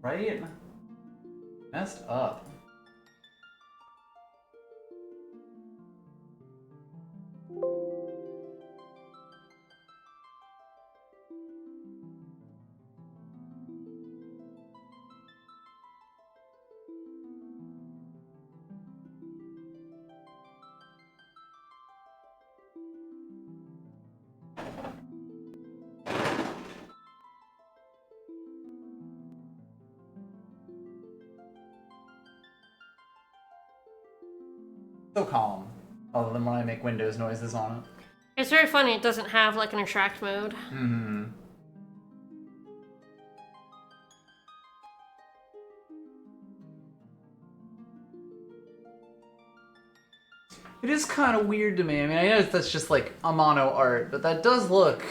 Right? Messed up. So calm. Other than when I make Windows noises on it. It's very funny, it doesn't have like an attract mode. Mm-hmm. It is kind of weird to me. I mean, I know that's just like a mono art, but that does look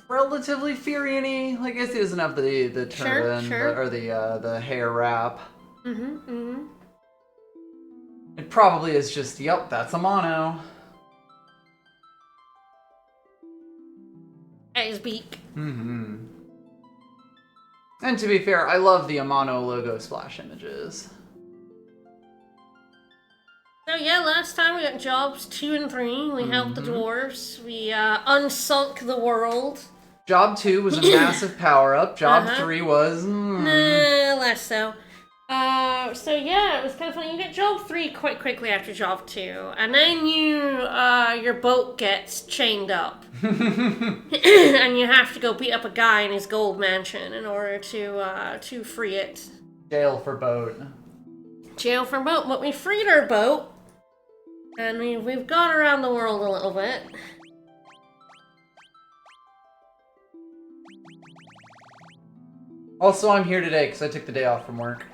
relatively Furion-y. Like, I guess he doesn't have the turban or the hair wrap. It probably is just, yep, that's a mono. At his beak. Mm-hmm. And to be fair, I love the Amano logo splash images. So yeah, last time we got jobs 2 and 3. We helped the dwarves. We unsunk the world. Job 2 was a massive power-up. Job 3 was... less so. So yeah, it was kind of funny. You get job 3 quite quickly after job 2, and then your boat gets chained up, and you have to go beat up a guy in his gold mansion in order to free it. Jail for boat. Jail for boat, but we freed our boat, and we've gone around the world a little bit. Also, I'm here today because I took the day off from work.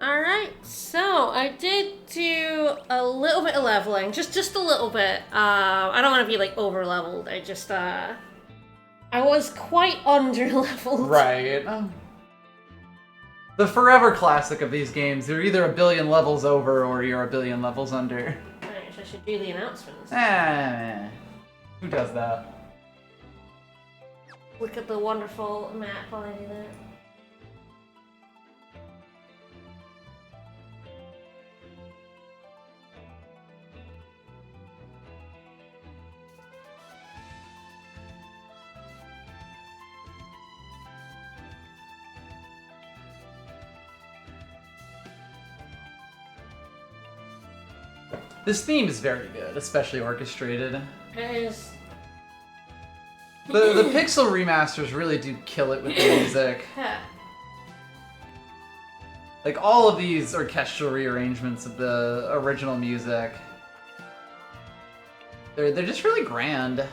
Alright, so I did do a little bit of leveling, just a little bit. I don't want to be like over leveled. I just I was quite under leveled. Right. The forever classic of these games, you're either a billion levels over or you're a billion levels under. Alright, so I should do the announcements. Who does that? Look at the wonderful map while I do that. This theme is very good, especially orchestrated. It is. The pixel remasters really do kill it with the music. Like, all of these orchestral rearrangements of the original music, they're just really grand.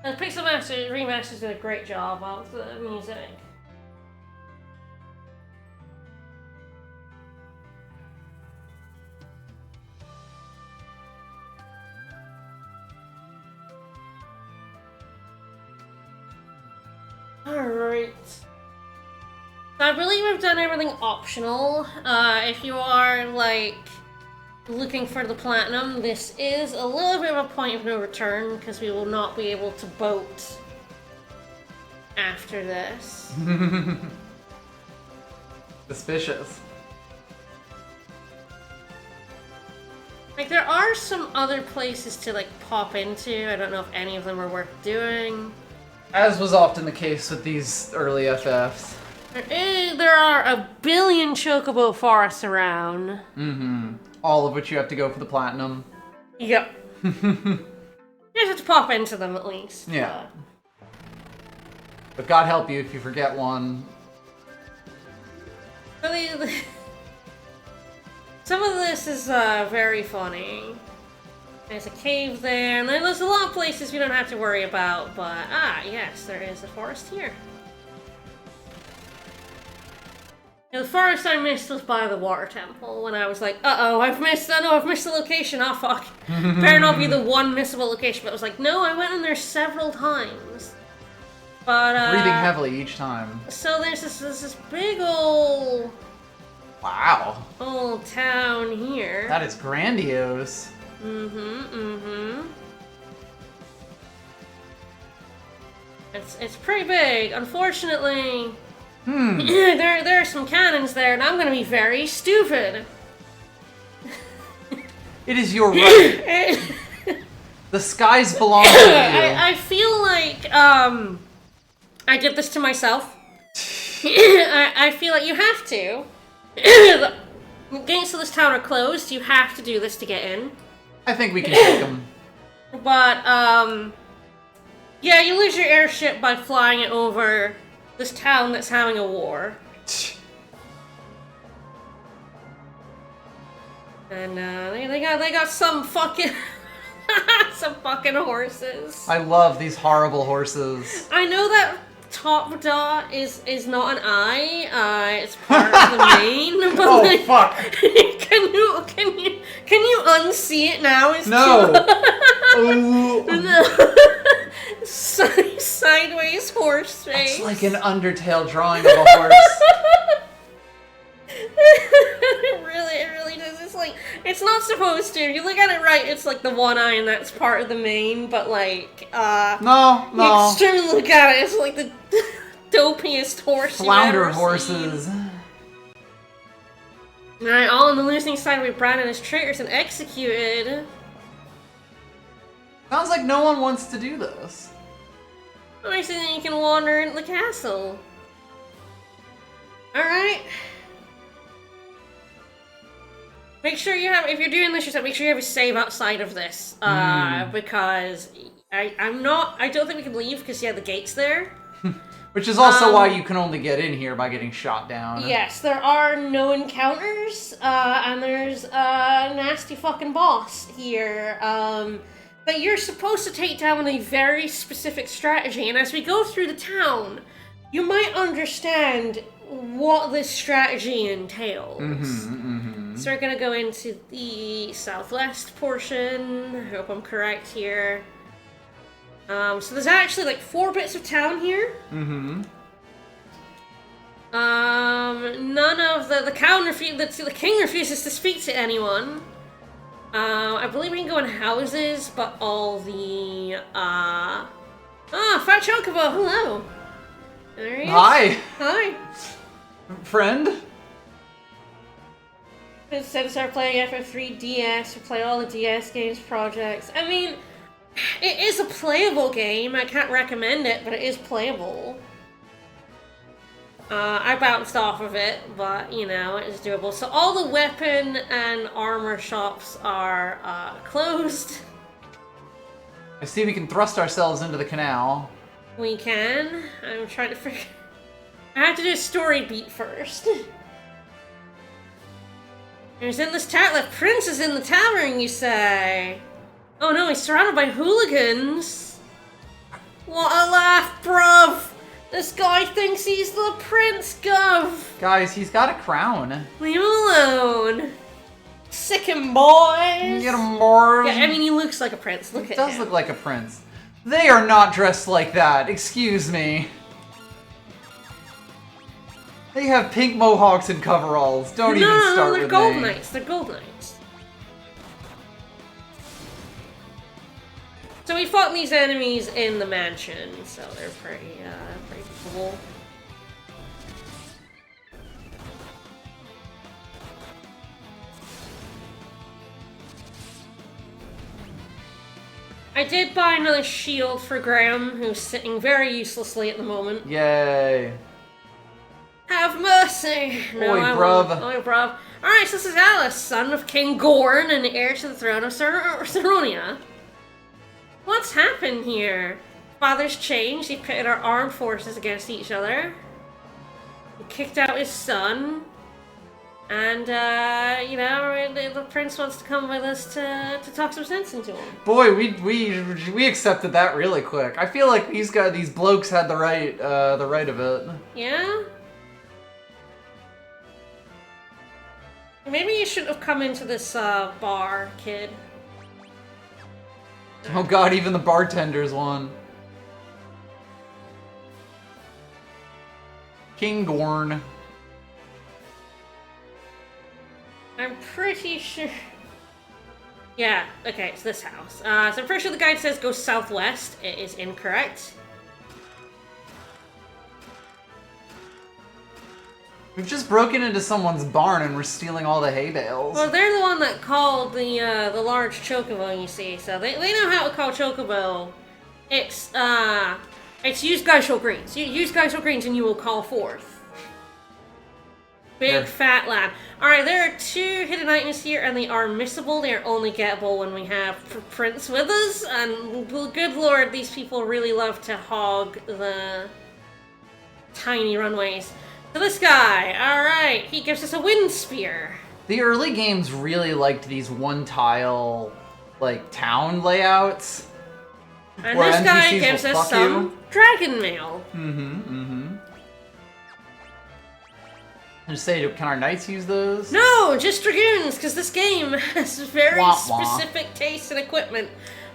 The Pixel Remasters did a great job of the music. Alright. So I believe we've done everything optional. If you are, like, looking for the platinum, this is a little bit of a point of no return, because we will not be able to boat after this. Suspicious. Like, there are some other places to, like, pop into. I don't know if any of them are worth doing. As was often the case with these early FFs. There are a billion chocobo forests around. All of which you have to go for the platinum. Yep. You just have to pop into them at least. Yeah. But God help you if you forget one. Some of this is very funny. There's a cave there, and there's a lot of places we don't have to worry about, but yes, there is a forest here. Now, the forest I missed was by the water temple, when I was like, I've missed the location, oh fuck. Better not be the one missable location, but I was like, no, I went in there several times. But, breathing heavily each time. So there's this big old... Wow. Old town here. That is grandiose. It's pretty big. Unfortunately, there are some cannons there, and I'm gonna be very stupid. It is your right. The skies belong to you. I feel like I did this to myself. I feel like you have to. The gates of this town are closed. You have to do this to get in. I think we can take them. But yeah, you lose your airship by flying it over this town that's having a war. And they got some fucking some fucking horses. I love these horrible horses. I know that top dot is not an eye. It's part of the mane. But Oh like, fuck! Can you unsee it now? It's No. No. Sideways horse face. It's like an Undertale drawing of a horse. It really does. It's like, it's not supposed to. If you look at it right, it's like the one eye and that's part of the mane, but like, No. you extremely look at it, it's like the dopiest horse Flounder you've ever horses. seen. Alright, all on the losing side, we branded as traitors and executed. Sounds like no one wants to do this. I see that you can wander into the castle. Alright. Make sure you have, if you're doing this yourself, make sure you have a save outside of this. Because I don't think we can leave because, yeah, the gate's there. Which is also why you can only get in here by getting shot down. Yes, there are no encounters, and there's a nasty fucking boss here, that you're supposed to take down with a very specific strategy, and as we go through the town, you might understand what this strategy entails. So we're gonna go into the southwest portion. I hope I'm correct here. So there's actually like 4 bits of town here. None of the king refuses to speak to anyone. I believe we can go in houses, but all the Fat Chocobo, hello. There he is. Hi. Hi. Friend? Instead of start playing FF3DS, we play all the DS games projects. I mean, it is a playable game. I can't recommend it, but it is playable. I bounced off of it, but, you know, it's doable. So all the weapon and armor shops are closed. I see we can thrust ourselves into the canal. We can. I'm trying to figure... I have to do a story beat first. There's in this tavern. The prince is in the tavern, you say? Oh no, he's surrounded by hooligans. What a laugh, bruv! This guy thinks he's the prince, gov! Guys, he's got a crown. Leave him alone. Sick him, boys! Get him, boys. Yeah, I mean, he looks like a prince. Look at him. He does look like a prince. They are not dressed like that, excuse me. They have pink mohawks and coveralls. Don't even start with me. They're gold knights. They're gold knights. So we fought these enemies in the mansion, so they're pretty cool. I did buy another shield for Graham, who's sitting very uselessly at the moment. Yay. Have mercy! No, Oi, I bruv. won't. Oi, bruv. Alright, so this is Alice, son of King Gorn and heir to the throne of Saronia. What's happened here? Father's changed, he pitted our armed forces against each other. He kicked out his son. And, you know, the prince wants to come with us to talk some sense into him. Boy, we accepted that really quick. I feel like these blokes had the right of it. Yeah? Maybe you shouldn't have come into this, bar, kid. Oh god, even the bartender's won. King Gorn. I'm pretty sure... Yeah, okay, it's this house. So I'm pretty sure the guide says go southwest. It is incorrect. We've just broken into someone's barn and we're stealing all the hay bales. Well, they're the one that called the large chocobo, you see, so they know how to call chocobo. It's use glacial greens. You use glacial greens and you will call forth. Big fat lab. Alright, there are 2 hidden items here and they are missable. They are only gettable when we have Prince with us. And good lord, these people really love to hog the tiny runways. So this guy, alright, he gives us a wind spear. The early games really liked these one-tile, like, town layouts. And this guy gives us some dragon mail. Just say, can our knights use those? No, just dragoons, because this game has very specific taste and equipment.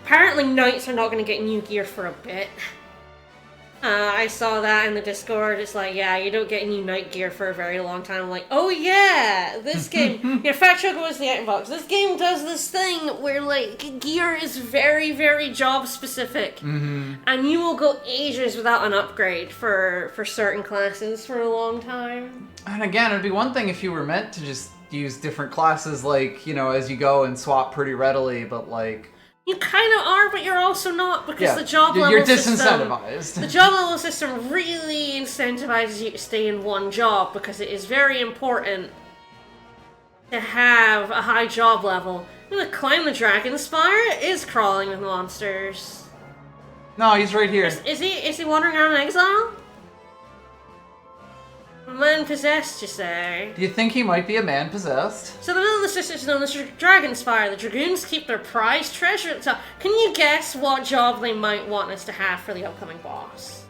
Apparently knights are not going to get new gear for a bit. I saw that in the Discord. It's like, yeah, you don't get new knight gear for a very long time. I'm like, oh yeah, this game... yeah, Fat Choco was the item box. This game does this thing where, like, gear is very, very job-specific. And you will go ages without an upgrade for certain classes for a long time. And again, it'd be one thing if you were meant to just use different classes, like, you know, as you go and swap pretty readily, but, like... You kind of are, but you're also not, because the job level you're disincentivized. The job level system really incentivizes you to stay in one job, because it is very important to have a high job level. I'm gonna climb the dragon spire. It is crawling with monsters. No, he's right here. Is he wandering around in exile? Man possessed, you say? Do you think he might be a man possessed? So the middle of the system is known as Dragon Spire. The Dragoons keep their prized treasure at the top. Can you guess what job they might want us to have for the upcoming boss?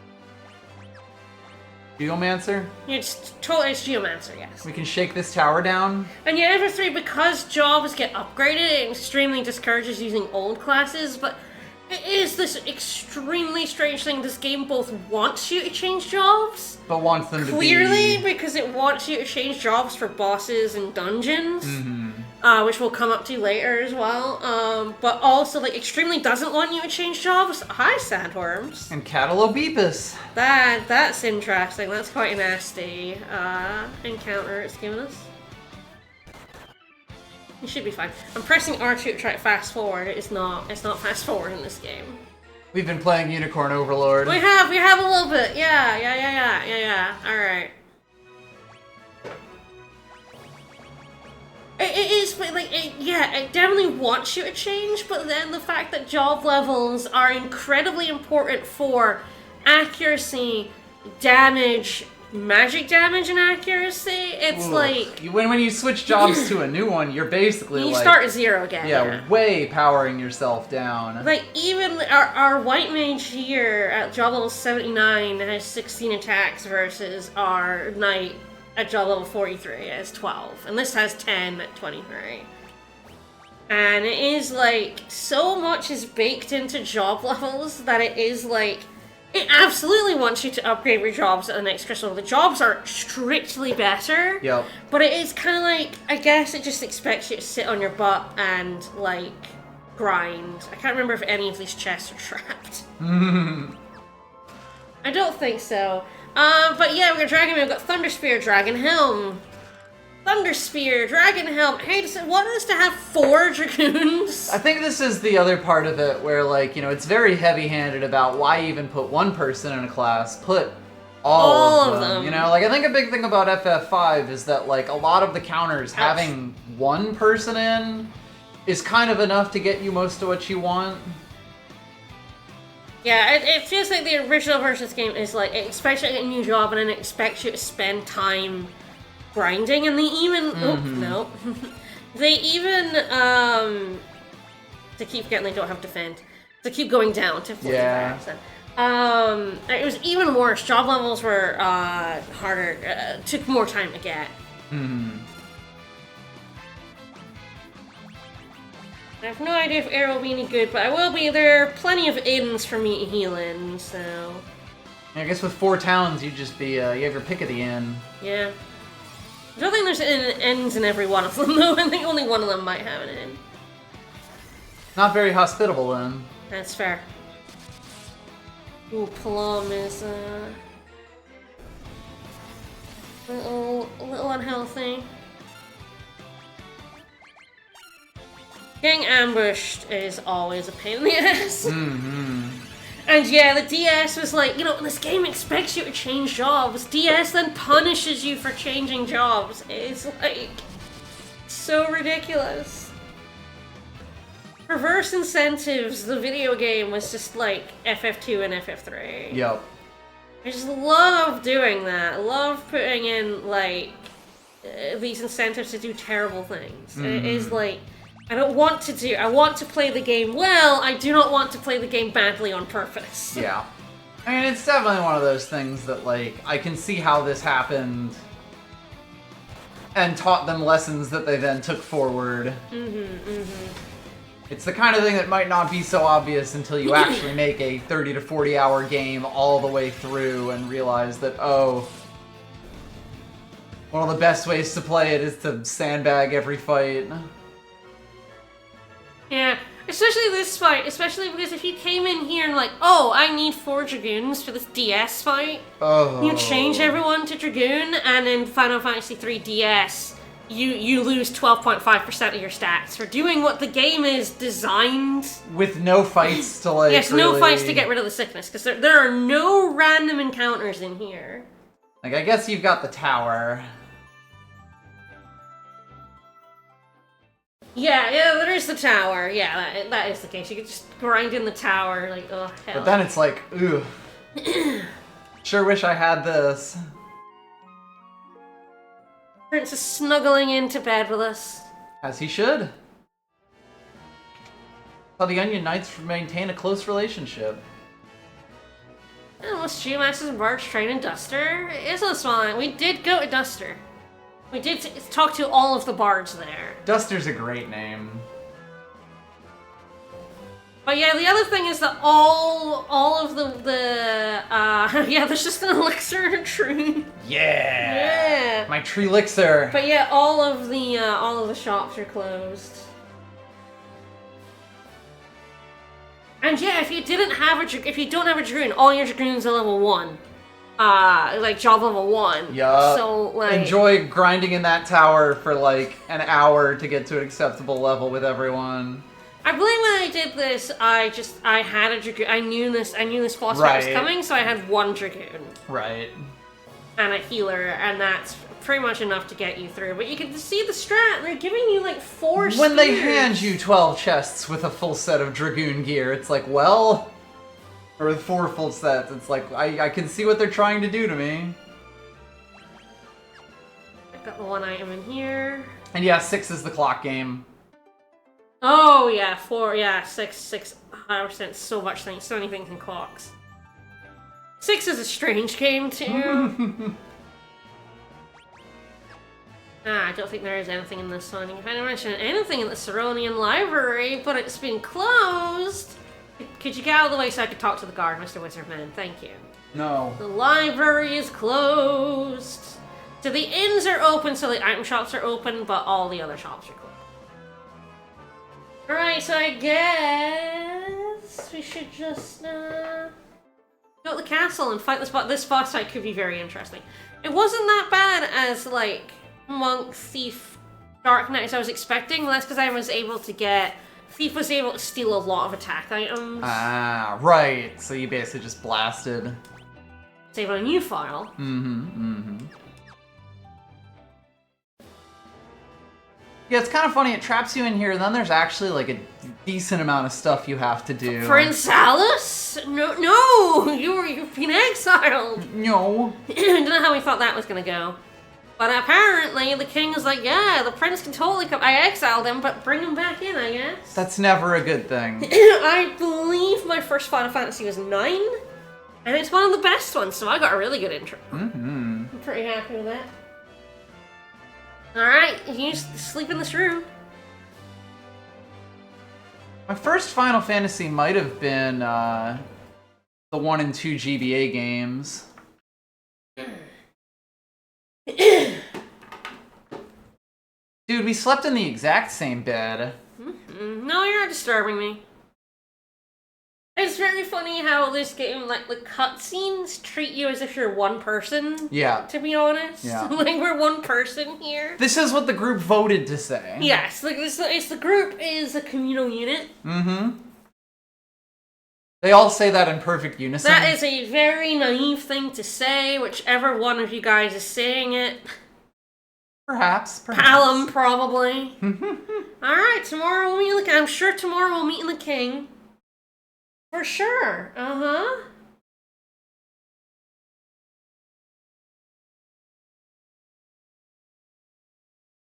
Geomancer? It's Geomancer, yes. We can shake this tower down? And yet, every 3, because jobs get upgraded, it extremely discourages using old classes, but it is this extremely strange thing. This game both wants you to change jobs, but wants them to be... Clearly, because it wants you to change jobs for bosses and dungeons, which we'll come up to later as well. But also, like, extremely doesn't want you to change jobs. Hi, Sandworms. And Catalobepus. That's interesting. That's quite a nasty encounter it's given us. You should be fine. I'm pressing R2 to try to fast forward. It's not fast forward in this game. We've been playing Unicorn Overlord. We have a little bit. Yeah. Alright. It is, but like, it definitely wants you to change, but then the fact that job levels are incredibly important for accuracy, damage, magic damage and accuracy, it's like... When you switch jobs to a new one, you're basically you start at 0 again. Yeah, way powering yourself down. Like, even our white mage here at job level 79 has 16 attacks versus our knight at job level 43 has 12. And this has 10 at 23. And it is like, so much is baked into job levels that it is like... It absolutely wants you to upgrade your jobs at the next crystal. The jobs are strictly better. Yep. But it is kind of like, I guess it just expects you to sit on your butt and, like, grind. I can't remember if any of these chests are trapped. I don't think so. But yeah, we've got Dragon Mail, we've got Thunder Spear, Dragon Helm. Thunder Spear, Dragon Helm. Hey, does it want us to have 4 dragoons? I think this is the other part of it where, like, you know, it's very heavy-handed about why even put one person in a class. Put all of them. You know, like, I think a big thing about FF5 is that, like, a lot of the counters, having one person in is kind of enough to get you most of what you want. Yeah, it feels like the original version of this game is, like, it expects you to get a new job and then it expects you to spend time grinding, and they even they even to keep getting they don't have defend, to keep going down to 45%. It was even worse. Job levels were harder, took more time to get. I have no idea if Air will be any good, but I will be. There are plenty of inns for me to heal in, so I guess with 4 towns, you'd just be, you have your pick at the end. Yeah. I don't think there's ends in every one of them, though. I think only one of them might have an end. Not very hospitable, then. That's fair. Ooh, Plum is, a little unhealthy. Getting ambushed is always a pain in the ass. Mm-hmm. And yeah, the DS was like, you know, this game expects you to change jobs. DS then punishes you for changing jobs. It's like so ridiculous. Reverse incentives, the video game was just like FF2 and FF3. Yep. I just love doing that. I love putting in like these incentives to do terrible things. It is like, I want to play the game well, I do not want to play the game badly on purpose. Yeah. I mean, it's definitely one of those things that, like, I can see how this happened and taught them lessons that they then took forward. It's the kind of thing that might not be so obvious until you actually make a 30 to 40 hour game all the way through and realize that, oh, one of the best ways to play it is to sandbag every fight. Yeah, especially this fight, especially because if you came in here and like, oh, I need 4 Dragoons for this DS fight, you change everyone to Dragoon, and in Final Fantasy III DS, you lose 12.5% of your stats for doing what the game is designed. With no fights to like. Yes, really... no fights to get rid of the sickness, because there are no random encounters in here. Like, I guess you've got the tower. Yeah, there is the tower. Yeah, that is the case. You could just grind in the tower, like, oh, hell. But then it's like, ooh. Sure wish I had this. Prince is snuggling into bed with us. As he should. How the Onion Knights maintain a close relationship. Oh, Shoemasters and Bards train in Duster. It's a small. We did go to Duster. We did talk to all of the bards there. Duster's a great name. But yeah, the other thing is that all of yeah, there's just an elixir and a tree. Yeah. My tree elixir. But yeah, all of the shops are closed. And yeah, if you don't have a Dragoon, all your Dragoons are level 1. Like job level 1. Yeah. So like enjoy grinding in that tower for like an hour to get to an acceptable level with everyone. I believe when I did this, I had a Dragoon. I knew this boss fight was coming, so I had 1 Dragoon. Right. And a healer, and that's pretty much enough to get you through. But you can see the strat, they're giving you like 4 spears. When they hand you 12 chests with a full set of Dragoon gear, it's like, well... Or with 4 full sets, it's like, I can see what they're trying to do to me. I've got the 1 item in here. And yeah, 6 is the clock game. Oh yeah, 4, yeah, 6, 100%, so much things, so many things in clocks. 6 is a strange game too. I don't think there is anything in this one. You can't mention anything in the Ceronian library, but it's been closed. Could you get out of the way so I could talk to the guard, Mr. Wizardman? Thank you. No. The library is closed. So the inns are open, so the item shops are open, but all the other shops are closed. Alright, so I guess we should just go to the castle and fight this boss. This boss fight could be very interesting. It wasn't that bad as, like, Monk, Thief, Dark Knight as I was expecting. That's because I was able to get... Thief was able to steal a lot of attack items. Ah, right. So you basically just blasted. Save on a new file. Yeah, it's kind of funny. It traps you in here, and then there's actually like a decent amount of stuff you have to do. Prince Alice? No, you've been exiled. No. I don't know how we thought that was gonna go. But apparently the king is like, yeah, the prince can totally come. I exiled him, but bring him back in, I guess. That's never a good thing. I believe my first Final Fantasy was 9, and it's one of the best ones, so I got a really good intro. I'm pretty happy with that. Alright, you just sleep in this room. My first Final Fantasy might have been the 1 and 2 GBA games. Dude, we slept in the exact same bed. No, you're not disturbing me. It's very funny how this game, like, the cutscenes treat you as if you're one person. Yeah. To be honest. Yeah. Like, we're one person here. This is what the group voted to say. Yes, like, it's the group is a communal unit. Mm-hmm. They all say that in perfect unison. That is a very naive thing to say, whichever one of you guys is saying it. Perhaps. Palom, probably. Alright, tomorrow we'll meet in the King. I'm sure tomorrow we'll meet in the King. For sure. Uh-huh.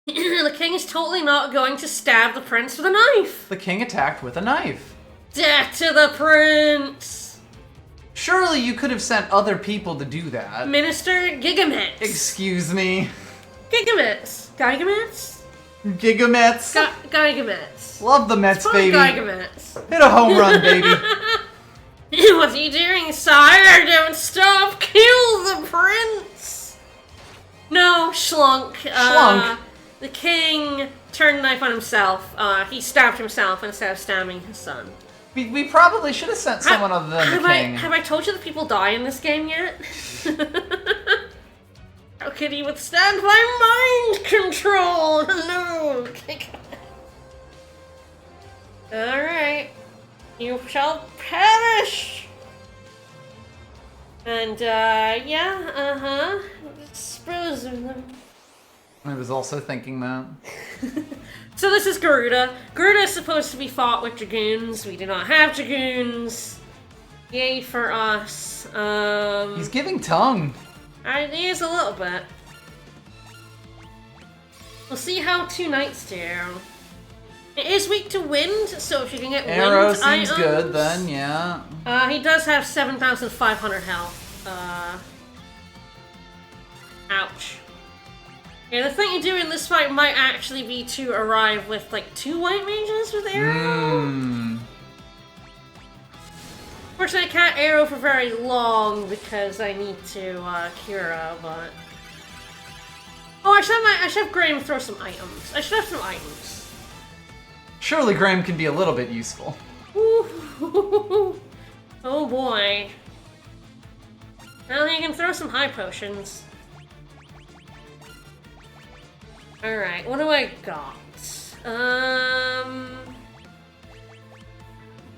The King is totally not going to stab the prince with a knife. The King attacked with a knife. Death to the prince! Surely you could have sent other people to do that. Minister Gigametz. Excuse me. Gigametz. Gygametz? Gigametz. Gygametz. Love the Mets, it's baby. Gygametz. Hit a home run, baby. What are you doing, sire? Don't stop! Kill the prince! No, Schlunk. Schlunk. The king turned the knife on himself. He stabbed himself instead of stabbing his son. We probably should have sent someone other than the King. Have I told you that people die in this game yet? How could he withstand my mind control? Hello! Alright. You shall perish! And, yeah, uh-huh. Dispose of them. I was also thinking that. So this is Garuda. Garuda is supposed to be fought with dragoons. We do not have dragoons. Yay for us. He's giving tongue. He is a little bit. We'll see how 2 knights do. It is weak to wind, so if you can get Arrow wind seems items, good then, yeah. He does have 7,500 health. Ouch. Yeah, the thing you do in this fight might actually be to arrive with, like, 2 white mages with arrow. Fortunately, I can't arrow for very long because I need to, Kira, but... Oh, I should have Graham throw some items. I should have some items. Surely Graham can be a little bit useful. Ooh. Oh boy. Well, he can throw some high potions. Alright, what do I got?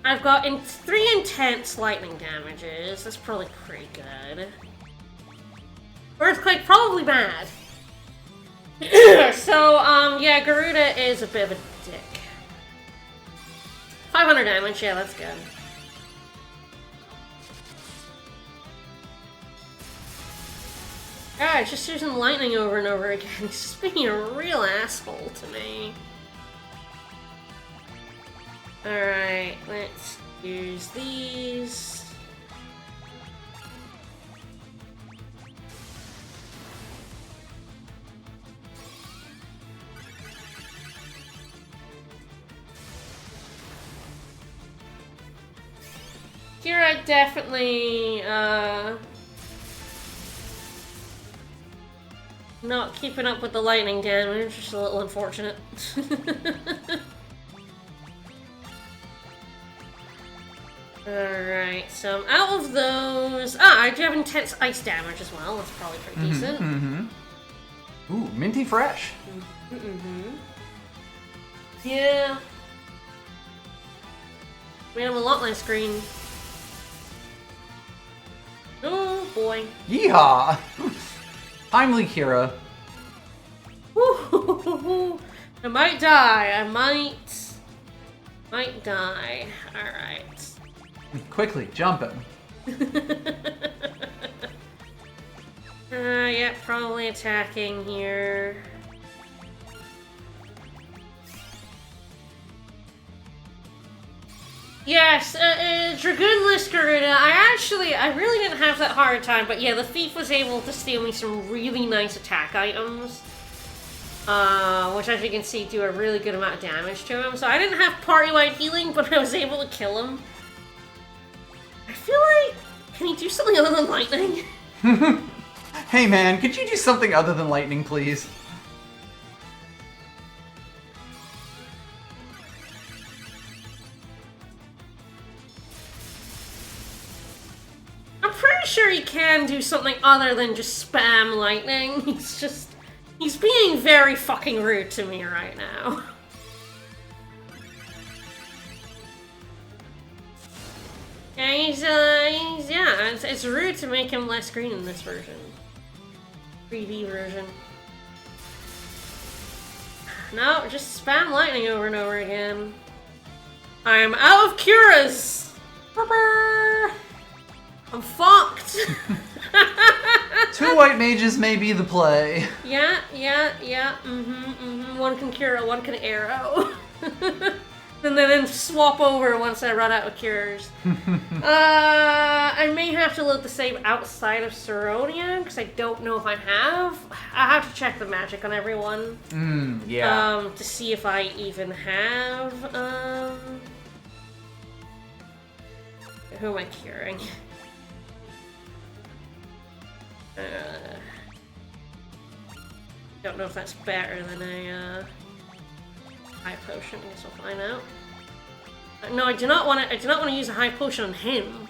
I've got 3 intense lightning damages. That's probably pretty good. Earthquake, probably bad. So, yeah, Garuda is a bit of a dick. 500 damage, yeah, that's good. God, just using lightning over and over again. He's just being a real asshole to me. Alright, let's use these. Kira definitely, not keeping up with the lightning damage, just a little unfortunate. Alright, so out of those... I do have intense ice damage as well, that's probably pretty decent. Ooh, minty fresh. Yeah. We have a lot less green. Oh boy. Yeehaw! Timely, Kira. Woo. I might die. I might die. Alright. Quickly, jump him. Yeah, probably attacking here. Yes, Dragoonless Garuda. I really didn't have that hard time, but yeah, the thief was able to steal me some really nice attack items. Which, as you can see, do a really good amount of damage to him. So I didn't have party-wide healing, but I was able to kill him. I feel like Can he do something other than lightning? Hey man, could you do something other than lightning, please? I'm pretty sure he can do something other than just spam lightning. He's being very fucking rude to me right now. Yeah, it's rude to make him less green in this version. 3D version. No, just spam lightning over and over again. I am out of curas! I'm fucked! 2 white mages may be the play. Yeah. One can cure, one can arrow. And then swap over once I run out of cures. I may have to load the save outside of Saronia, because I don't know if I have. I have to check the magic on everyone. Yeah. To see if I even have, who am I curing? Don't know if that's better than a, high potion. I guess we'll find out. No, I do not want to use a high potion on him.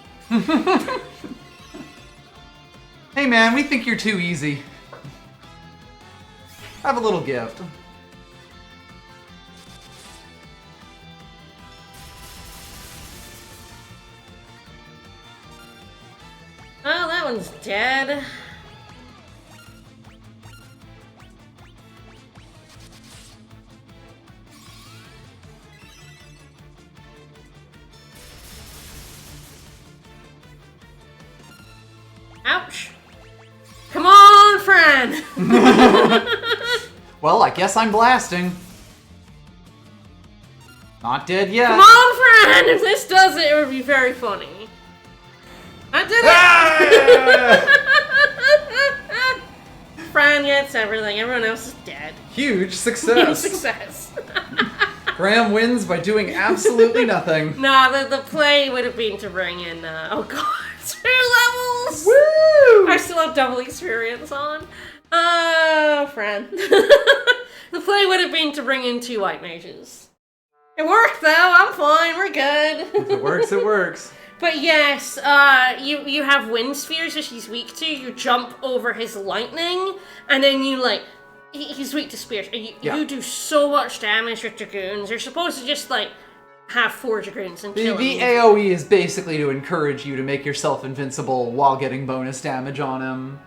Hey man, we think you're too easy. Have a little gift. Oh, that one's dead. Ouch. Come on, friend! Well, I guess I'm blasting. Not dead yet. Come on, friend! If this does it, it would be very funny. I did it! Fran gets everything. Everyone else is dead. Huge success. Huge success. Graham wins by doing absolutely nothing. Nah, the play would have been to bring in, oh god, 2 levels! Woo! I still have double experience on. Fran. The play would have been to bring in 2 white mages. It worked though, I'm fine, we're good. If it works, it works. But yes, you have wind spheres, which he's weak to. You jump over his lightning, and then you, like, he's weak to spears. You do so much damage with dragoons. You're supposed to just, like, have 4 dragoons and kill The him. AoE is basically to encourage you to make yourself invincible while getting bonus damage on him.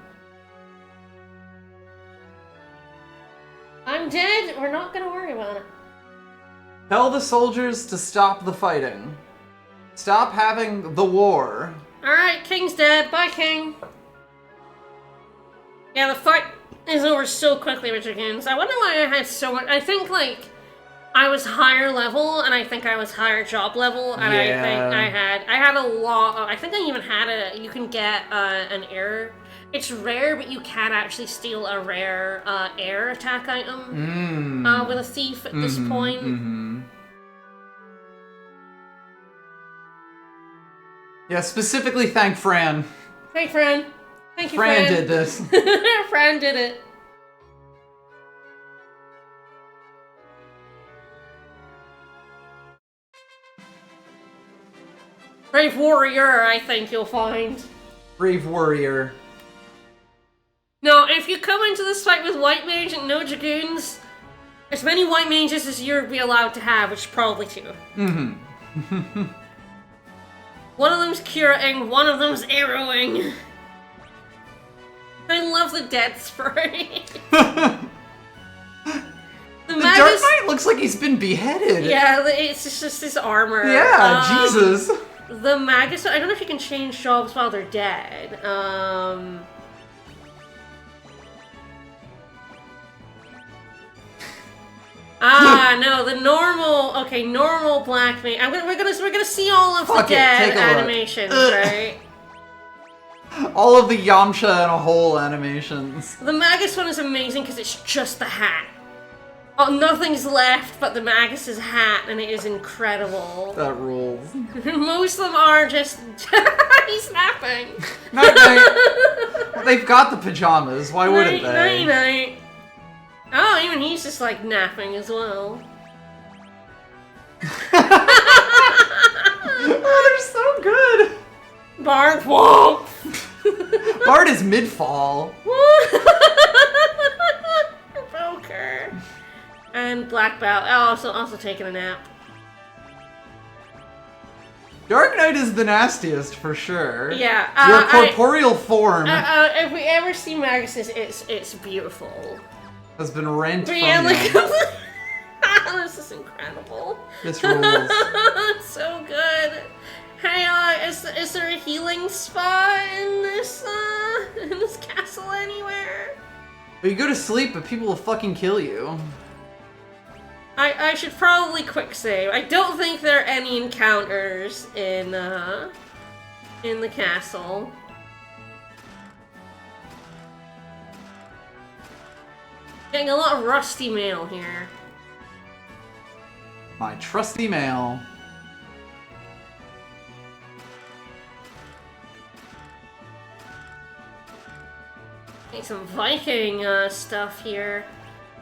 I'm dead. We're not gonna worry about it. Tell the soldiers to stop the fighting. Stop having the war. Alright, King's dead. Bye, King. Yeah, the fight is over so quickly with dragoons. I wonder why I had so much. I think, like, I was higher level, and I think I was higher job level, and I think I had a lot of, I think I even had you can get an air. It's rare, but you can actually steal a rare air attack item with a thief at this point. Yeah, specifically thank Fran. Thank Fran. Thank you, Fran. Fran did this. Fran did it. Brave warrior, I think you'll find. Brave warrior. No, if you come into this fight with white mage and no dragoons, as many white mages as you'll be allowed to have, which is probably 2. One of them's curing, one of them's arrowing. I love the death spray. The Dark Knight looks like he's been beheaded. Yeah, it's just his armor. Yeah, Jesus. The Magus, I don't know if you can change jobs while they're dead. No, the normal. Okay, normal black mage. We're gonna see all of the dead animations, right? All of the Yamcha and a whole animations. The Magus one is amazing because it's just the hat. Nothing's left but the Magus's hat, and it is incredible. That rules. Most of them are just... He's napping. Night-night. Well, they've got the pajamas. Why wouldn't they? Night-night. Oh, even he's just, like, napping as well. Oh, they're so good. Bart, whoa! Bart is mid-fall. Broker. And Black Belt. Oh, also taking a nap. Dark Knight is the nastiest, for sure. Yeah. Your corporeal form if we ever see Magus, it's beautiful. has been rent from Yeah, like... you. This is incredible. This rules. It's so good. Hey, is there a healing spot in this castle anywhere? Well, you go to sleep, but people will fucking kill you. I should probably quick save. I don't think there are any encounters in the castle. Getting a lot of rusty mail here. My trusty mail. Get some Viking stuff here.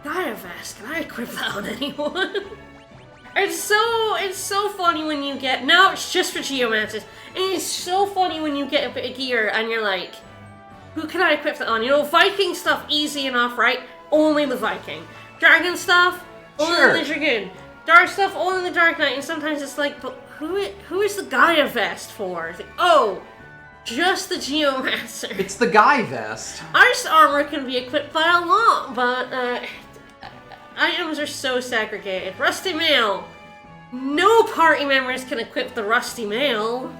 Gaia vest, can I equip that on anyone? It's so funny when you get, now it's just for geomancers, and it's so funny when you get a bit of gear and you're like, who can I equip that on? You know, Viking stuff, easy enough, right? Only the Viking. Dragon stuff, only the Dragoon. Dark stuff, only the Dark Knight, and sometimes it's like, but who is the Gaia vest for? It's like, oh, just the Geomancer. It's the guy vest. Ice armor can be equipped by a lot, but items are so segregated. Rusty mail. No party members can equip the rusty mail.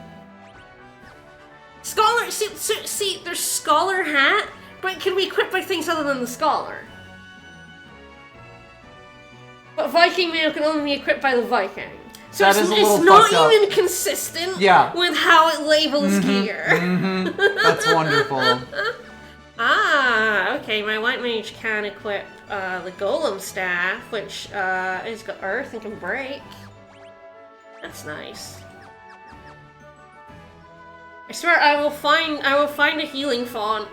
Scholar, see, there's scholar hat, but it can be equipped by things other than the scholar. But Viking mail can only be equipped by the Viking. So it's not even consistent with how it labels gear. That's wonderful. Okay, my White Mage can equip the Golem Staff, which has got Earth and can break. That's nice. I swear I will find a healing font.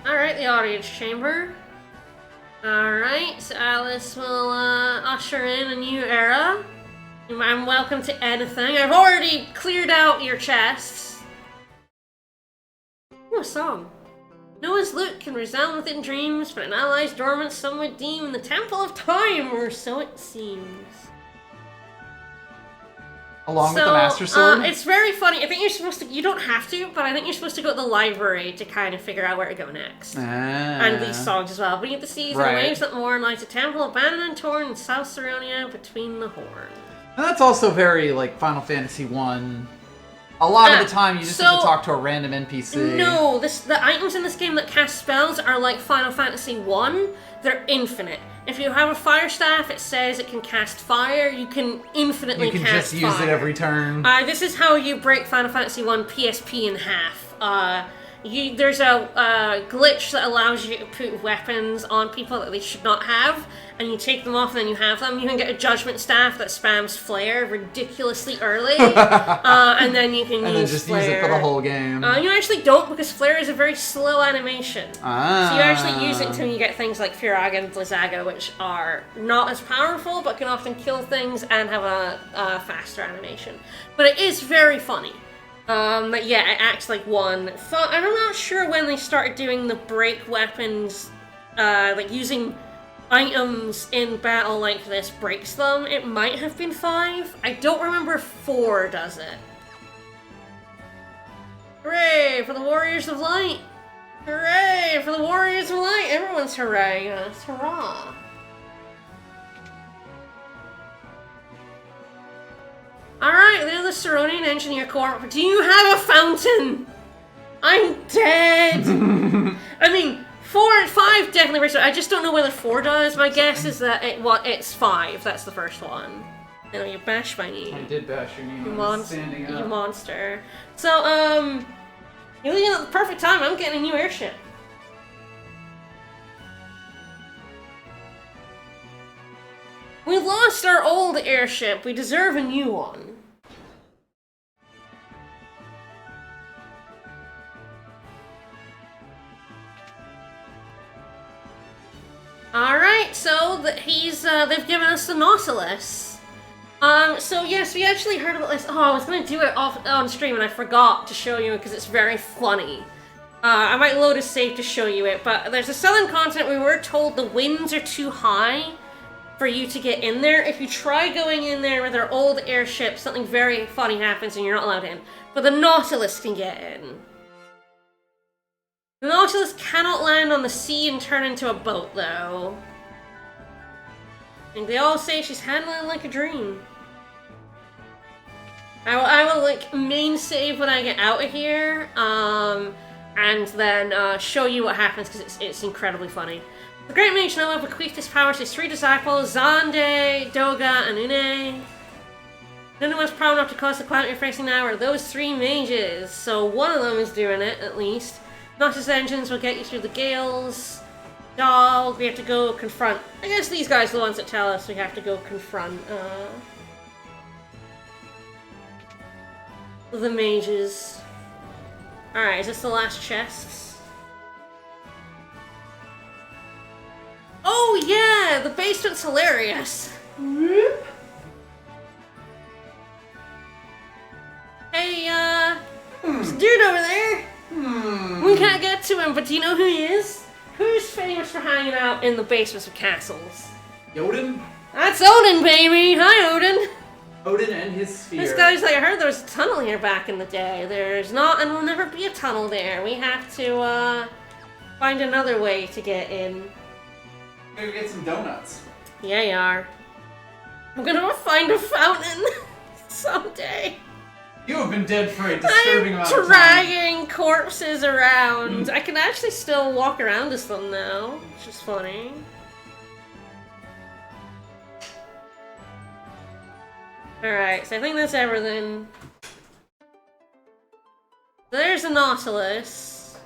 Alright, the audience chamber. Alright, so Alice will usher in a new era. I'm welcome to anything. I've already cleared out your chests. Ooh, a song. Noah's lute can resound within dreams, but it now lies dormant some would deem in the Temple of Time, or so it seems. Along with the Master Sword? It's very funny. I think you're supposed to, you don't have to, but I think you're supposed to go to the library to kind of figure out where to go next. And these songs as well. Beneath the seas and the waves that mourn lies a temple abandoned and torn in South Saronia between the horns. And that's also very, like, Final Fantasy 1. A lot of the time, you just have to talk to a random NPC. No, the items in this game that cast spells are like Final Fantasy 1. They're infinite. If you have a fire staff, it says it can cast fire. You can infinitely cast fire. You can just use it every turn. This is how you break Final Fantasy 1 PSP in half. There's a glitch that allows you to put weapons on people that they should not have, and you take them off and then you have them. You can get a judgment staff that spams flare ridiculously early, and then you can use flare. Use it for the whole game. You actually don't, because flare is a very slow animation. So you actually use it until you get things like Firaga and Blizzaga, which are not as powerful, but can often kill things and have a faster animation. But it is very funny. But yeah, it acts like one. And I'm not sure when they started doing the break weapons, like using items in battle like this breaks them. It might have been 5. I don't remember if 4 does it. Hooray for the Warriors of Light! Hooray for the Warriors of Light! Everyone's hooray. Yes, hurrah! Alright, they're the Saronian Engineer Corps. Do you have a fountain? I'm dead! I mean, definitely research. I just don't know whether 4 does. My guess is that it's 5. That's the first one. You know, you bashed my knee. I did bash your knee. You monster. So, you're looking at the perfect time. I'm getting a new airship. We lost our old airship. We deserve a new one. Alright, so they've given us the Nautilus. So yes, we actually heard about this. Oh, I was gonna do it on stream and I forgot to show you because it's very funny. I might load a save to show you it, but there's a southern continent we were told the winds are too high for you to get in there. If you try going in there with our old airship, something very funny happens and you're not allowed in. But the Nautilus can get in. The Nautilus cannot land on the sea and turn into a boat, though. And they all say she's handling like a dream. I will like main save when I get out of here, and then show you what happens because it's incredibly funny. The Great Mage Noah bequeathed his powers to his 3 disciples, Zande, Doga, and Une. None of us proud enough to cause the climate you're facing now are those 3 mages, so one of them is doing it at least. Noctis engines will get you through the gales. Dog, we have to go confront. I guess these guys are the ones that tell us we have to go confront the mages. Alright, is this the last chest? Oh yeah, the basement's hilarious. Whoop. Hey, there's a dude over there. We can't get to him, but do you know who he is? Who's famous for hanging out in the basements of castles? Odin? That's Odin, baby! Hi, Odin! Odin and his sphere. This guy's like, I heard there was a tunnel here back in the day. There's not, and will never be a tunnel there. We have to, find another way to get in. Maybe get some donuts. Yeah, you are. I'm gonna find a fountain someday. You have been dead for a disturbing amount of time. Dragging corpses around. I can actually still walk around as them now, which is funny. Alright, so I think that's everything. There's a Nautilus.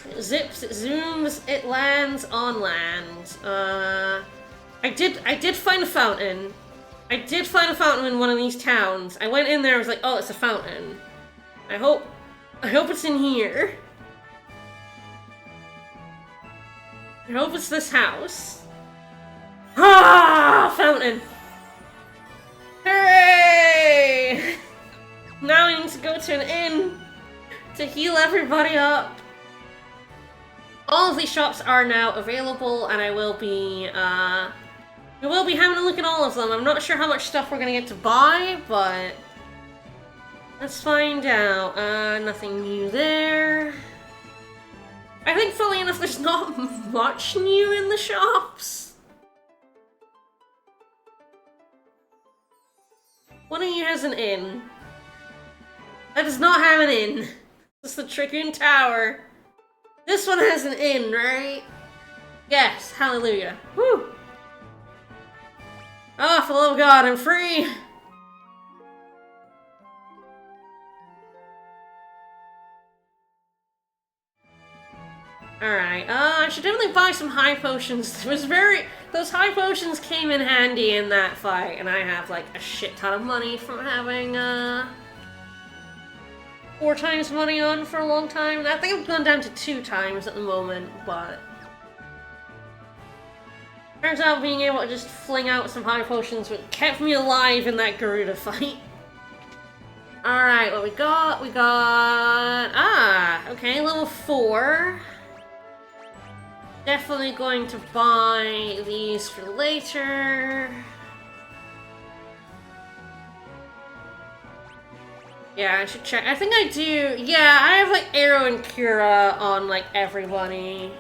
It zips, it zooms, it lands on land. I did find a fountain. I did find a fountain in one of these towns. I went in there, I was like, oh, it's a fountain. I hope it's in here. I hope it's this house. Ah, fountain. Hooray! Now we need to go to an inn to heal everybody up. All of these shops are now available, and I will be, we will be having a look at all of them. I'm not sure how much stuff we're gonna get to buy, but let's find out. Nothing new there. I think, funnily enough, there's not much new in the shops. One of you has an inn. That does not have an inn. This is the Trigoon Tower. This one has an inn, right? Yes, hallelujah. Woo! Oh, for the love of God, I'm free! Alright, I should definitely buy some high potions. Those high potions came in handy in that fight, and I have, like, a shit ton of money from having, 4 times money on for a long time. I think I've gone down to 2 times at the moment, but turns out being able to just fling out some high potions kept me alive in that Garuda fight. Alright, what we got? Okay, level 4. Definitely going to buy these for later. Yeah, I should check. I think I do. Yeah, I have like Arrow and Kira on like everybody.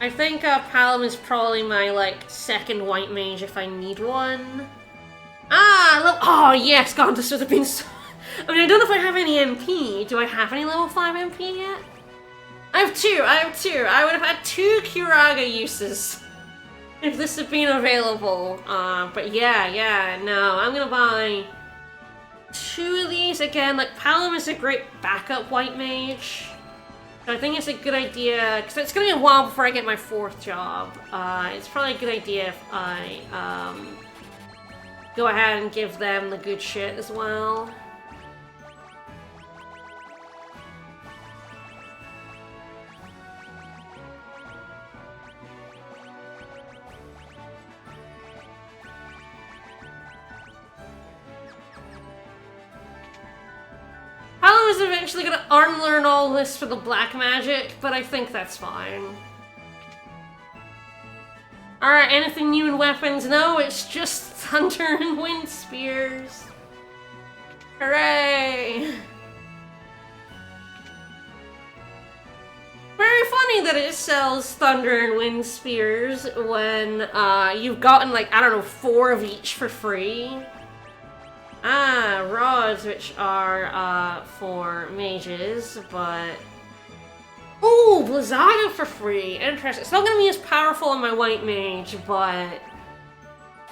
I think Palom is probably my like second white mage if I need one. Oh yes, God, this would have been so... I mean, I don't know if I have any MP. Do I have any level 5 MP yet? I have two. I would have had 2 Curaga uses if this had been available. But yeah, no. I'm gonna buy 2 of these. Again, like, Palom is a great backup white mage. So I think it's a good idea, because it's gonna be a while before I get my 4th job. It's probably a good idea if I, go ahead and give them the good shit as well. Paolo is eventually gonna unlearn all this for the black magic, but I think that's fine. Alright, anything new in weapons? No, it's just thunder and wind spears. Hooray! Very funny that it sells thunder and wind spears when you've gotten, like, I don't know, 4 of each for free. Ah, rods, which are for mages, but... Ooh, Blizzaga for free. Interesting. It's not going to be as powerful on my white mage, but...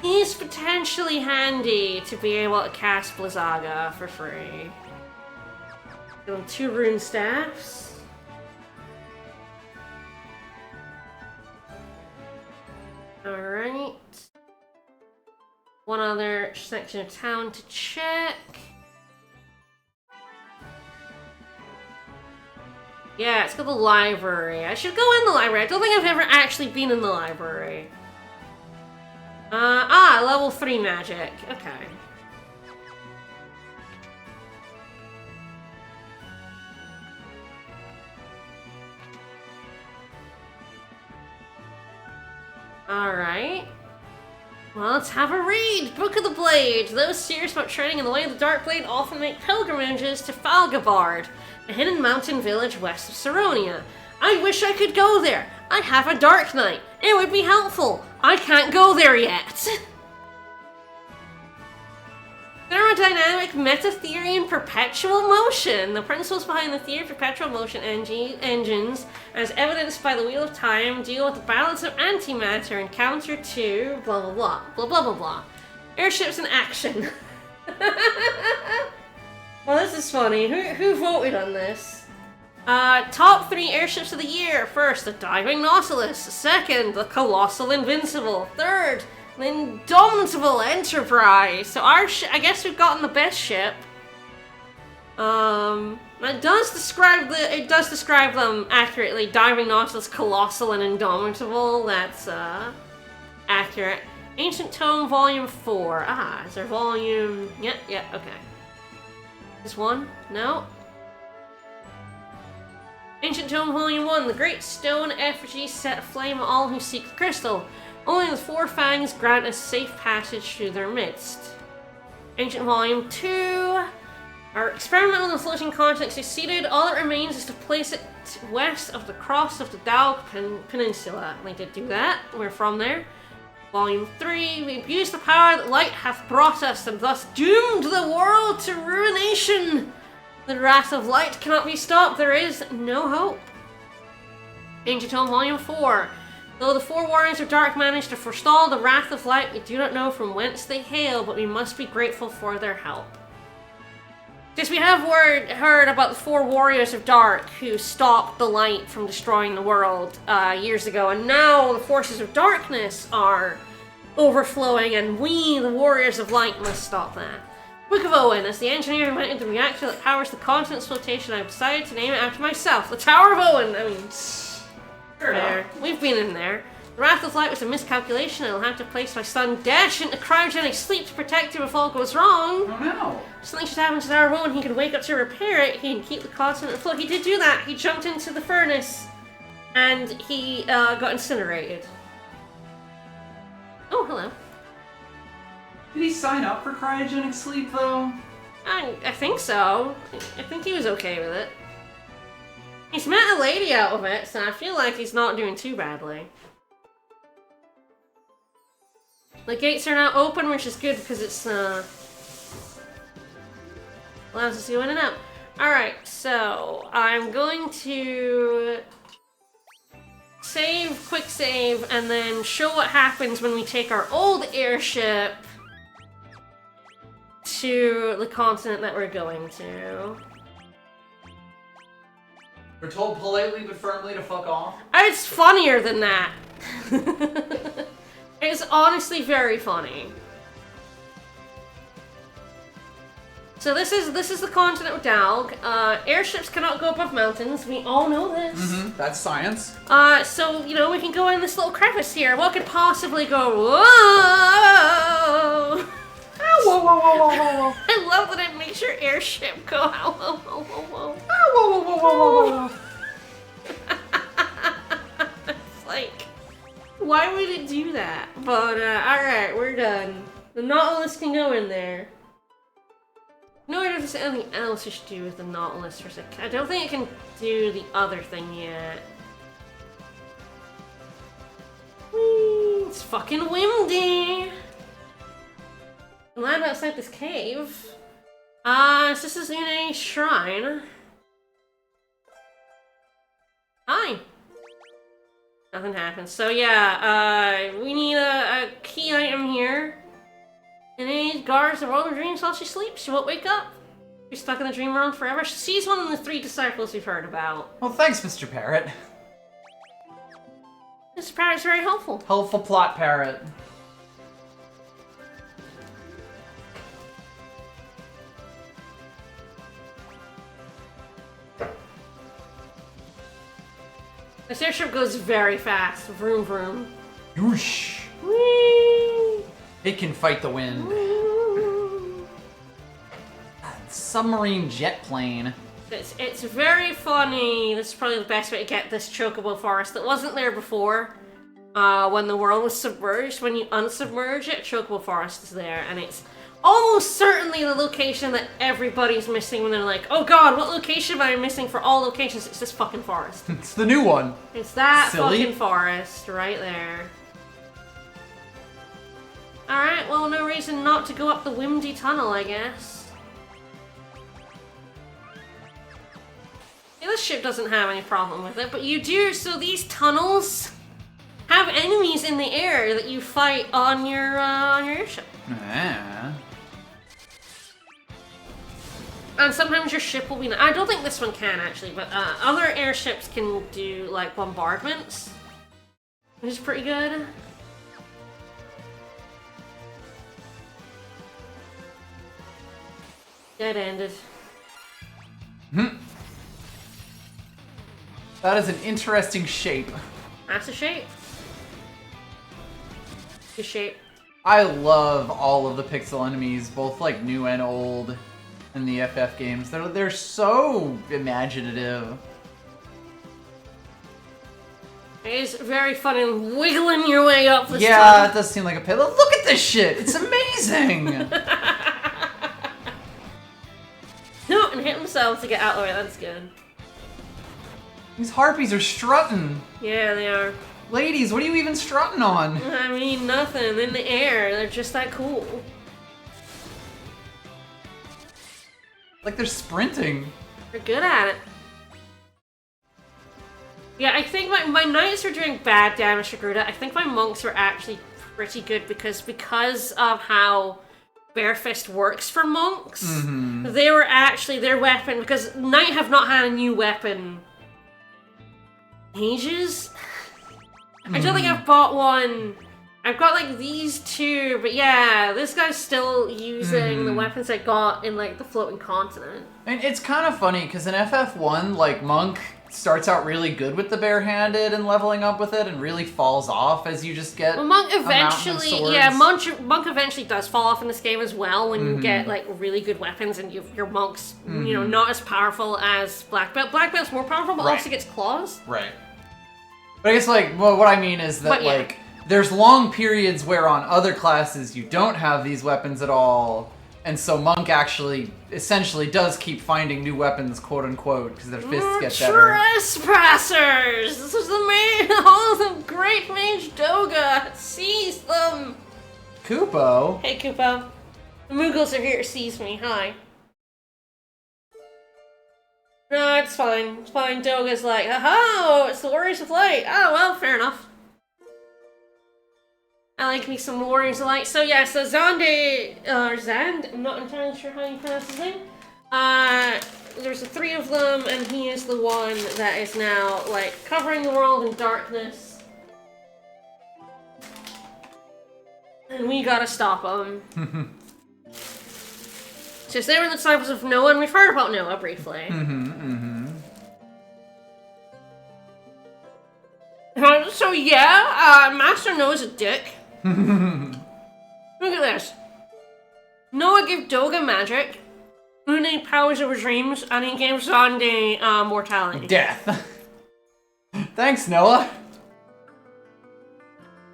It's potentially handy to be able to cast Blizzaga for free. Doing 2 rune staffs. Alright. One other section of town to check. Yeah, it's got the library. I should go in the library. I don't think I've ever actually been in the library. Level 3 magic. Okay. Alright. Well, let's have a read! Book of the Blade! Those serious about training in the way of the Dark Blade often make pilgrimages to Falgabard, a hidden mountain village west of Saronia. I wish I could go there! I have a Dark Knight! It would be helpful! I can't go there yet! Thermodynamic meta-theory and perpetual motion. The principles behind the theory of perpetual motion engines, as evidenced by the Wheel of Time, deal with the balance of antimatter and counter to blah blah blah. Blah blah blah blah. Airships in action. Well, this is funny. Who voted on this? Top 3 airships of the year. First, the Diving Nautilus. Second, the Colossal Invincible. Third, the Indomitable Enterprise. So I guess we've gotten the best ship. It does describe them accurately. Diving Nautilus, Colossal, and Indomitable. That's accurate. Ancient Tome Volume 4. Ah, is there volume? Yeah, okay. This one? No. Ancient Tome Volume 1. The Great Stone Effigy set aflame all who seek the crystal. Only the 4 fangs grant a safe passage through their midst. Ancient Volume 2. Our experiment on the floating continent succeeded. All that remains is to place it west of the cross of the Dao Peninsula. And they did do that. We're from there. Volume 3. We abused the power that light hath brought us, and thus doomed the world to ruination. The wrath of light cannot be stopped. There is no hope. Ancient Tome Volume 4. Though the 4 warriors of dark managed to forestall the wrath of light, we do not know from whence they hail, but we must be grateful for their help. Yes, we have heard about the 4 warriors of dark who stopped the light from destroying the world years ago, and now the forces of darkness are overflowing, and we, the warriors of light, must stop that. Book of Owen. As the engineer who invented the reactor that powers the continent's flotation, I've decided to name it after myself. The Tower of Owen. I mean, there. We've been in there. The Wrath of Light was a miscalculation. I'll have to place my son Dash into cryogenic sleep to protect him if all goes wrong. Oh no. Something should happen to the Tower of Owen. He could wake up to repair it. He can keep the continent afloat. He did do that. He jumped into the furnace and he got incinerated. Oh, hello. Did he sign up for cryogenic sleep, though? I think so. I think he was okay with it. He's met a lady out of it, so I feel like he's not doing too badly. The gates are now open, which is good because it's allows us to go in and out. Alright, so I'm going to quick save, and then show what happens when we take our old airship to the continent that we're going to. We're told politely but firmly to fuck off. It's funnier than that. It's honestly very funny. So this is the continent of Dalg. Airships cannot go above mountains. We all know this. Mm-hmm. That's science. So, you know, we can go in this little crevice here. What could possibly go whoa? Whoa, whoa, whoa, whoa, whoa, whoa. I love that it makes your airship go whoa, whoa, whoa, whoa. Whoa, whoa, whoa, whoa, whoa. It's like, why would it do that? But, alright, we're done. The Nautilus can go in there. No idea if there's anything else you should do with the Nautilus for a sec. I don't think it can do the other thing yet. Whee, it's fucking windy! Land outside this cave. So this is in a shrine. Hi! Nothing happens. So yeah, we need a key item here. And it guards the world of dreams while she sleeps. She won't wake up. She's stuck in the dream world forever. She's one of the 3 disciples we've heard about. Well, thanks, Mr. Parrot. Mr. Parrot's very helpful. Helpful plot parrot. This airship goes very fast. Vroom vroom. Whoosh. Whee! It can fight the wind. Woo! Submarine jet plane. It's very funny. This is probably the best way to get this chocobo forest that wasn't there before. When the world was submerged, when you unsubmerge it, chocobo forest is there, and it's almost certainly the location that everybody's missing when they're like, oh god, what location am I missing for all locations? It's this fucking forest. It's the new one. It's that Silly. fucking forest right there. Alright, well, no reason not to go up the windy tunnel, I guess. Yeah, this ship doesn't have any problem with it, but you do, so these tunnels have enemies in the air that you fight on your airship. Ah. And sometimes your ship will be... I don't think this one can, actually, but other airships can do, like, bombardments, which is pretty good. Dead ended. That is an interesting shape. That's a shape. Good shape. I love all of the pixel enemies, both like new and old, in the FF games. They're so imaginative. It is very fun and wiggling your way up this Yeah, it does seem like a pillow. Look at this shit! It's amazing! No, and hit themselves to get out of the way. That's good. These harpies are strutting. Yeah, they are. Ladies, what are you even strutting on? I mean, nothing. In the air. They're just that cool. Like they're sprinting. They're good at it. Yeah, I think my knights are doing bad damage to Gruta. I think my monks are actually pretty good because of how Barefist works for monks. Mm-hmm. They were actually their weapon, because Knight have not had a new weapon in ages. I don't think I've bought one. I've got like these two, but yeah, this guy's still using the weapons I got in like the floating continent. And it's kind of funny because in FF1, like Monk starts out really good with the barehanded and leveling up with it, and really falls off as you just get. Well, Monk a mountain of eventually, swords. yeah, Monk eventually does fall off in this game as well when you get like really good weapons and your Monk's you know not as powerful as Black Belt. Black Belt's more powerful, but Right. also gets claws. Right. But I guess like well, what I mean is that But, yeah. like there's long periods where on other classes you don't have these weapons at all. And so Monk actually, essentially, does keep finding new weapons, quote unquote, because their fists get better. Trespassers! This is the main hall of Great Mage Doga! Seize them! Kupo? Hey, Kupo. The Moogles are here to seize me. Hi. No, it's fine. It's fine. Doga's like, oh, it's the Warriors of Light. Oh, well, fair enough. I like me some Warriors of Light. So yeah, so Zande, or Zand, I'm not entirely sure how you pronounce his name. There's the 3 of them, and he is the one that is now, like, covering the world in darkness. And we gotta stop him. Since they were the disciples of Noah, and we've heard about Noah briefly. So yeah, Master Noah's a dick. Look at this. Noah gave Doga magic, Une powers over dreams, and he gave Zande mortality. Death. Thanks, Noah.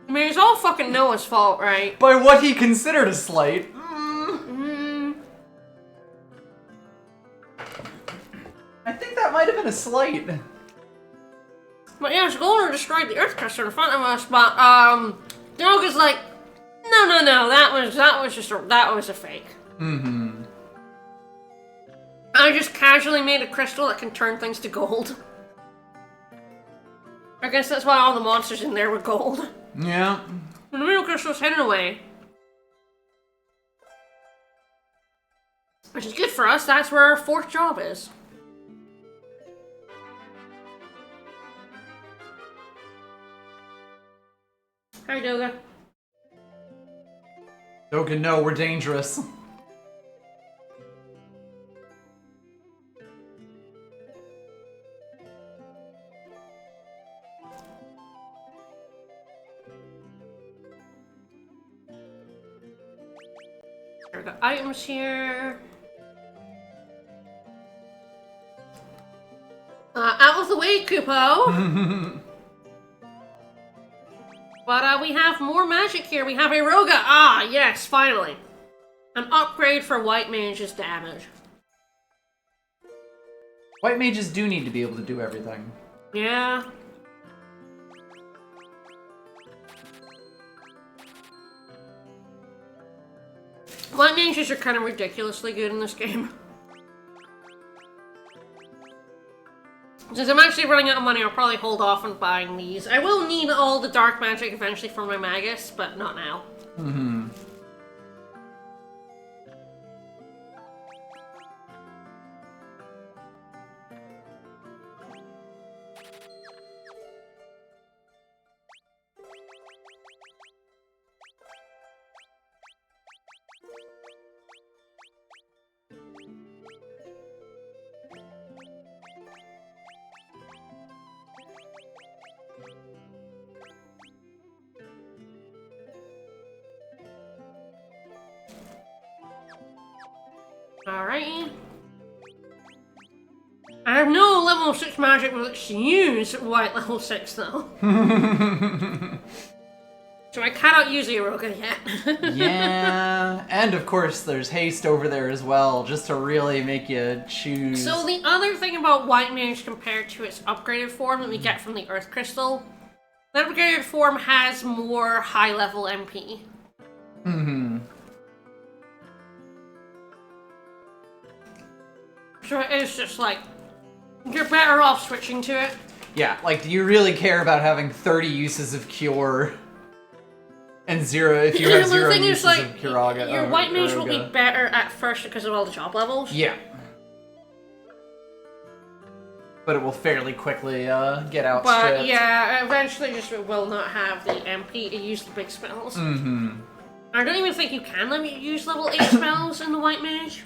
I mean, it's all fucking Noah's fault, right? By what he considered a slight. I think that might have been a slight. But yeah, Golden destroyed the Earth crystal in front of us, but Doga's like, no, that was a fake. I just casually made a crystal that can turn things to gold. I guess that's why all the monsters in there were gold. Yeah. And the real crystal's hidden away. Which is good for us, that's where our 4th job is. Hi, Doga. Doga, no, we're dangerous. There are the items here. Out of the way, Kupo! But we have more magic here. We have Eroga. Ah, yes, finally. An upgrade for White Mage's damage. White mages do need to be able to do everything. Yeah. White mages are kind of ridiculously good in this game. Since I'm actually running out of money, I'll probably hold off on buying these. I will need all the dark magic eventually for my Magus, but not now. Alright. I have no level 6 magic which use white level 6 though. So I cannot use Eroga yet. Yeah, and of course there's haste over there as well, just to really make you choose. So the other thing about White Mage compared to its upgraded form that we get from the Earth Crystal, the upgraded form has more high level MP. So it's just like, you're better off switching to it. Yeah, like, do you really care about having 30 uses of Cure and 0 if you have 0 uses of Curaga? Your White Mage will be better at first because of all the job levels. Yeah. But it will fairly quickly get outstripped. But yeah, eventually just will not have the MP to use the big spells. I don't even think you can let me use level 8 spells in the White Mage.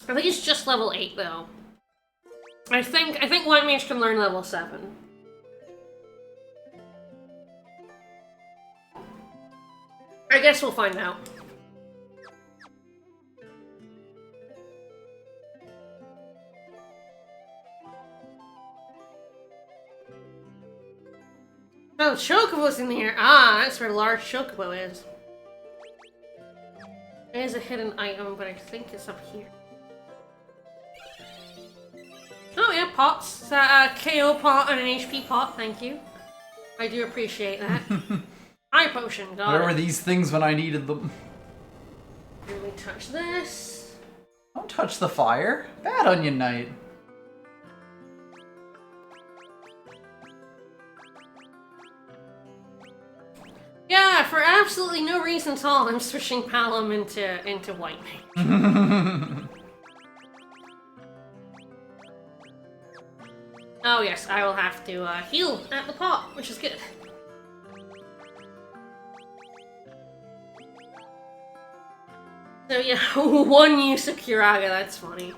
I think it's just level 8 though. I think White Mage can learn level 7. I guess we'll find out. Oh, Chocobo's in here. Ah, that's where large Chocobo is. It is a hidden item, but I think it's up here. Oh yeah, pots. It's a KO pot and an HP pot, thank you. I do appreciate that. Eye potion, got Where it. were these things when I needed them? Can we touch this? Don't touch the fire. Bad Onion Knight. Yeah, for absolutely no reason at all, I'm switching Palom into White Mage. Oh yes, I will have to heal at the pot, which is good. So yeah, one use of Curaga, that's funny.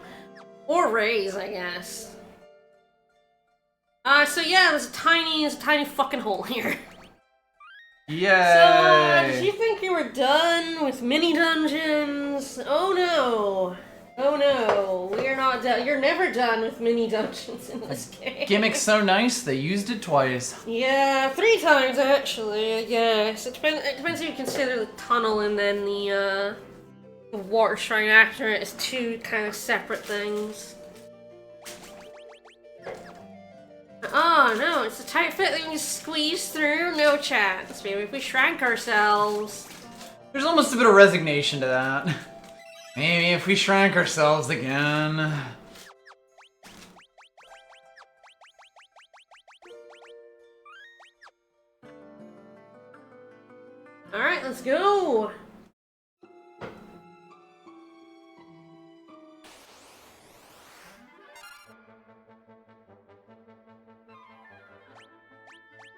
Or raise, I guess. So yeah, there's a tiny fucking hole here. Yay! So, did you think you were done with mini dungeons? Oh no! Oh no, we are not done. You're never done with mini dungeons in this game. Gimmick's so nice, they used it twice. Yeah, 3 times actually, I guess. It depends if you consider the tunnel and then the water shrine after it as 2 kind of separate things. Oh no, it's a tight fit that you can squeeze through. No chance. Maybe if we shrank ourselves. There's almost a bit of resignation to that. Maybe if we shrank ourselves again. Alright, let's go!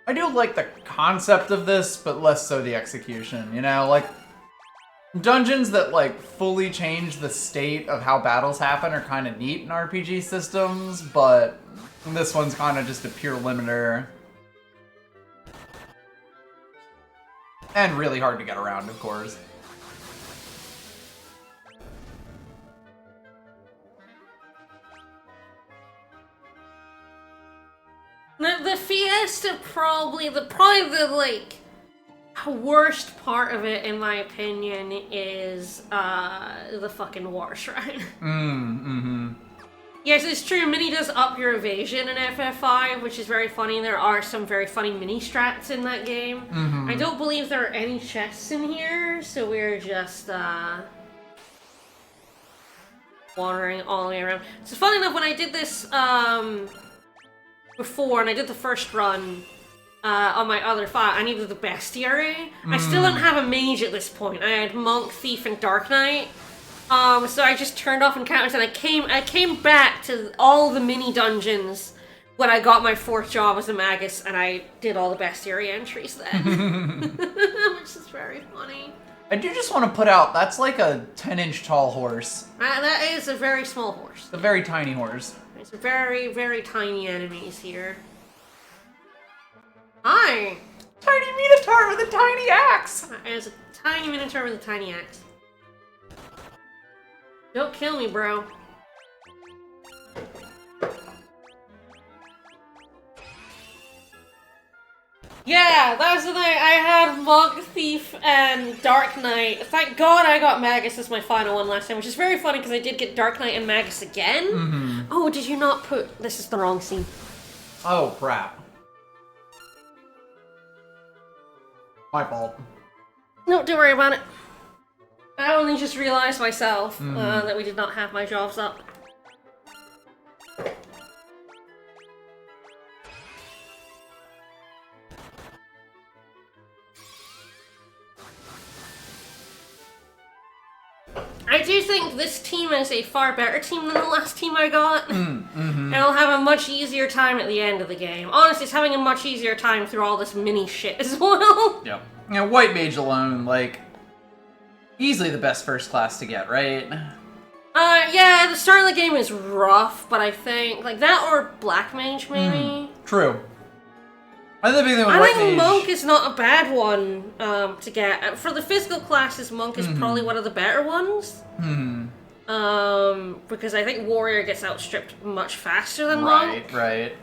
I do like the concept of this, but less so the execution, you know? Like, dungeons that, like, fully change the state of how battles happen are kind of neat in RPG systems, but this one's kind of just a pure limiter. And really hard to get around, of course. The Fiesta probably the like worst part of it, in my opinion, is the fucking water shrine. Yes, it's true. Mini does up your evasion in FF5, which is very funny. There are some very funny mini strats in that game. I don't believe there are any chests in here, so we're just wandering all the way around. So funny enough, when I did this before, and I did the first run on my other file, I needed the bestiary. I still don't have a mage at this point. I had monk, thief, and dark knight. So I just turned off encounters, and I came back to all the mini dungeons when I got my 4th job as a magus, and I did all the bestiary entries then, which is very funny. I do just want to put out, that's like a 10-inch tall horse. That is a very small horse. It's a very tiny horse. There's very, very tiny enemies here. Hi! Tiny Minotaur with a tiny axe! There's a tiny Minotaur with a tiny axe. Don't kill me, bro. Yeah, that's the thing. I had Monk, Thief, and Dark Knight. Thank God I got Magus as my final one last time, which is very funny because I did get Dark Knight and Magus again. Oh, did you not put... This is the wrong scene. Oh, crap. My fault. No, don't worry about it. I only just realized myself that we did not have my jobs up. I do think this team is a far better team than the last team I got. And I'll have a much easier time at the end of the game. Honestly, it's having a much easier time through all this mini shit as well. Yep. You know, White Mage alone, like, easily the best first class to get, right? Yeah, the start of the game is rough, but I think, like, that or Black Mage, maybe? True. I think Monk is not a bad one to get. For the physical classes, Monk is probably one of the better ones. Because I think Warrior gets outstripped much faster than Monk. Right.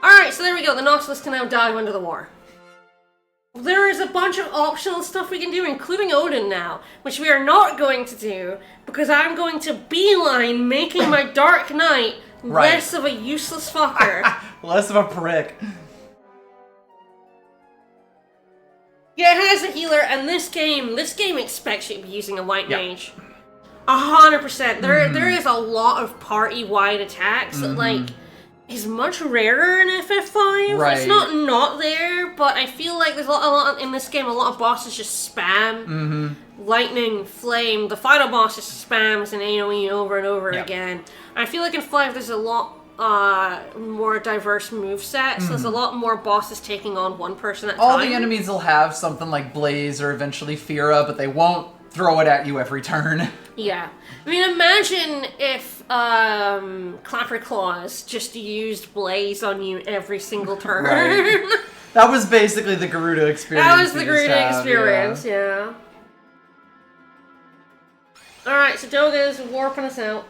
Alright, so there we go. The Nautilus can now dive under the water. There is a bunch of optional stuff we can do, including Odin now, which we are not going to do, because I'm going to beeline making my Dark Knight less of a useless fucker. Less of a prick. Yeah, it has a healer, and this game expects you to be using a White Mage. 100%. There is a lot of party-wide attacks that, like, is much rarer in FF5. Right. It's not there, but I feel like there's a lot in this game, a lot of bosses just spam. Lightning, flame, the final boss just spams an AoE over and over again. I feel like in 5 there's a lot more diverse movesets. There's a lot more bosses taking on one person at a time. All the enemies will have something like Blaze or eventually Fira, but they won't throw it at you every turn. Yeah. I mean, imagine if Clapper Claws just used Blaze on you every single turn. Right. That was basically the Garuda experience. That was the Garuda experience, yeah. Alright, so Doga's warping us out.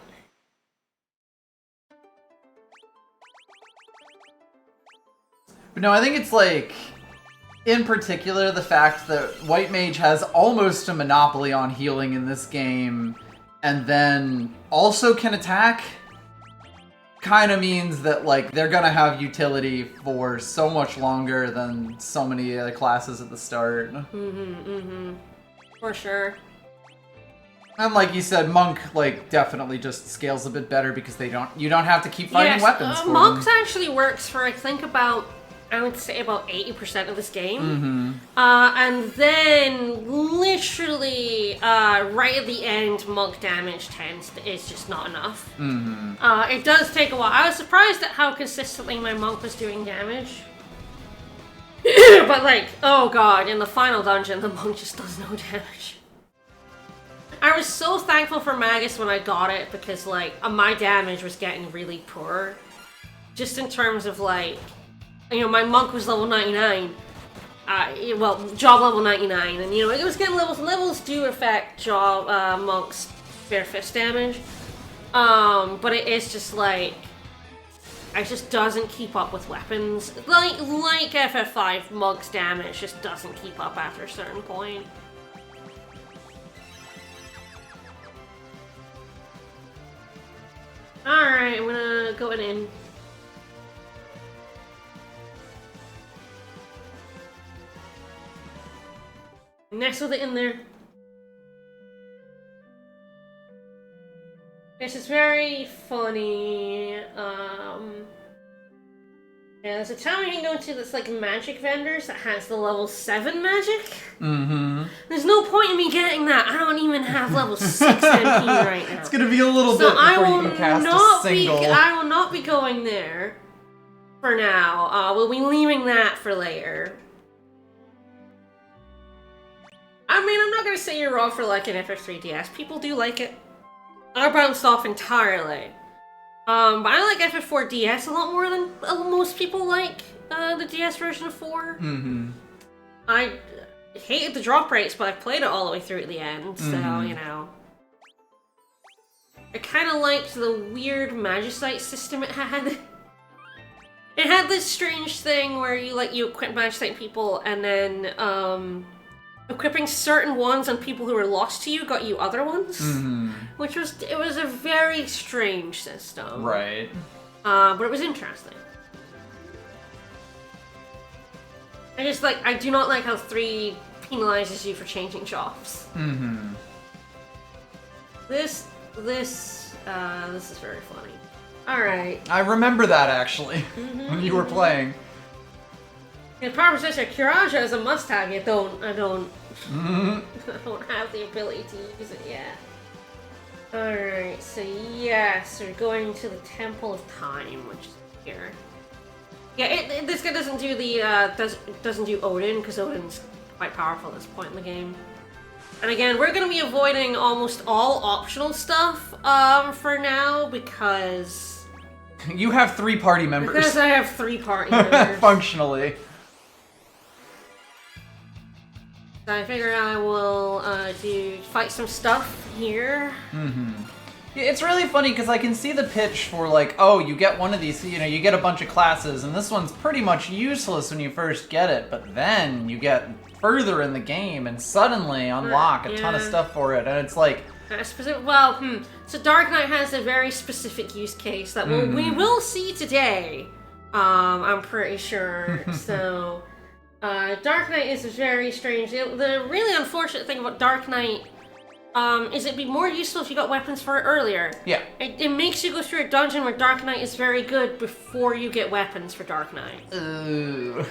But no, I think it's like, in particular, the fact that White Mage has almost a monopoly on healing in this game, and then also can attack, kind of means that, like, they're gonna have utility for so much longer than so many other classes at the start. For sure. And like you said, Monk, like, definitely just scales a bit better because you don't have to keep finding weapons for Monk them. actually works for, I think, I would say about 80% of this game. And then, literally, right at the end, Monk damage is just not enough. It does take a while. I was surprised at how consistently my Monk was doing damage. But, like, oh god, in the final dungeon, the Monk just does no damage. I was so thankful for Magus when I got it, because, like, my damage was getting really poor. Just in terms of, like, you know, my Monk was level 99. Well, job level 99, and, you know, it was getting levels. Levels do affect Monk's bare fist damage. But it is just, like, it just doesn't keep up with weapons. Like FF5, Monk's damage just doesn't keep up after a certain point. Alright, I'm gonna go in. Nestled it in there. This is very funny. Yeah, there's a town you can go to that's like magic vendors that has the level 7 magic. There's no point in me getting that. I don't even have level 6 MP right now. It's gonna be a little bit before you can cast a single. I will not be going there for now. We'll be leaving that for later. I mean, I'm not gonna say you're wrong for liking FF3DS. People do like it. I bounced off entirely. But I like FF4DS a lot more than most people like the DS version of 4. I hated the drop rates, but I played it all the way through at the end, so, you know. I kind of liked the weird Magicite system it had. It had this strange thing where you equip Magicite people, and then, equipping certain ones on people who were lost to you got you other ones. It was a very strange system. Right. But it was interesting. I do not like how 3 penalizes you for changing jobs. This is very funny. Alright. I remember that, actually, when you were playing. In Proposition, Kiraja is a must-have, I don't have the ability to use it yet. Alright, so yes, we're going to the Temple of Time, which is here. Yeah, this guy doesn't do doesn't do Odin, because Odin's quite powerful at this point in the game. And again, we're gonna be avoiding almost all optional stuff for now, because you have 3 party members. Because I have 3 party members. Functionally. So I figure I will fight some stuff here. Yeah, it's really funny because I can see the pitch for like, oh, you get one of these, you know, you get a bunch of classes, and this one's pretty much useless when you first get it, but then you get further in the game and suddenly unlock a ton of stuff for it, and it's like... So Dark Knight has a very specific use case that we will see today, I'm pretty sure, so... Dark Knight is very strange. The really unfortunate thing about Dark Knight is it'd be more useful if you got weapons for it earlier. Yeah. It makes you go through a dungeon where Dark Knight is very good before you get weapons for Dark Knight. Ooh.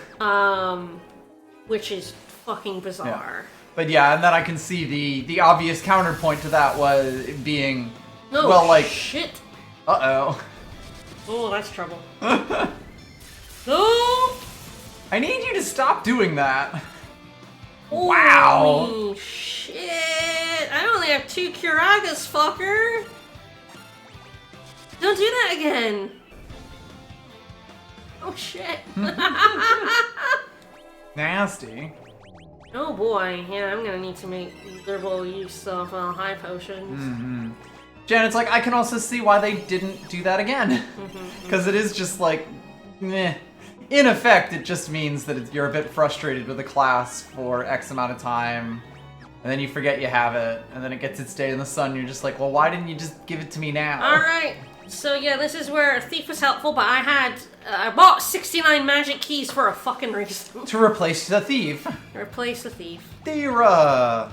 Which is fucking bizarre. Yeah. But yeah, and then I can see the obvious counterpoint to that was being, no, well, like... shit. Uh-oh. Oh, that's trouble. No! I need you to stop doing that. Wow. Holy shit. I only have 2 Curagas, fucker. Don't do that again. Oh, shit. Nasty. Oh boy, yeah, I'm gonna need to make liberal use of high potions. Mm-hmm. Jen, it's like, I can also see why they didn't do that again. Because it is just like, meh. In effect, it just means that you're a bit frustrated with a class for X amount of time, and then you forget you have it, and then it gets its day in the sun, and you're just like, well, why didn't you just give it to me now? Alright, so yeah, this is where a thief was helpful, but I bought 69 magic keys for a fucking reason. To replace the thief. To replace the thief. Thera!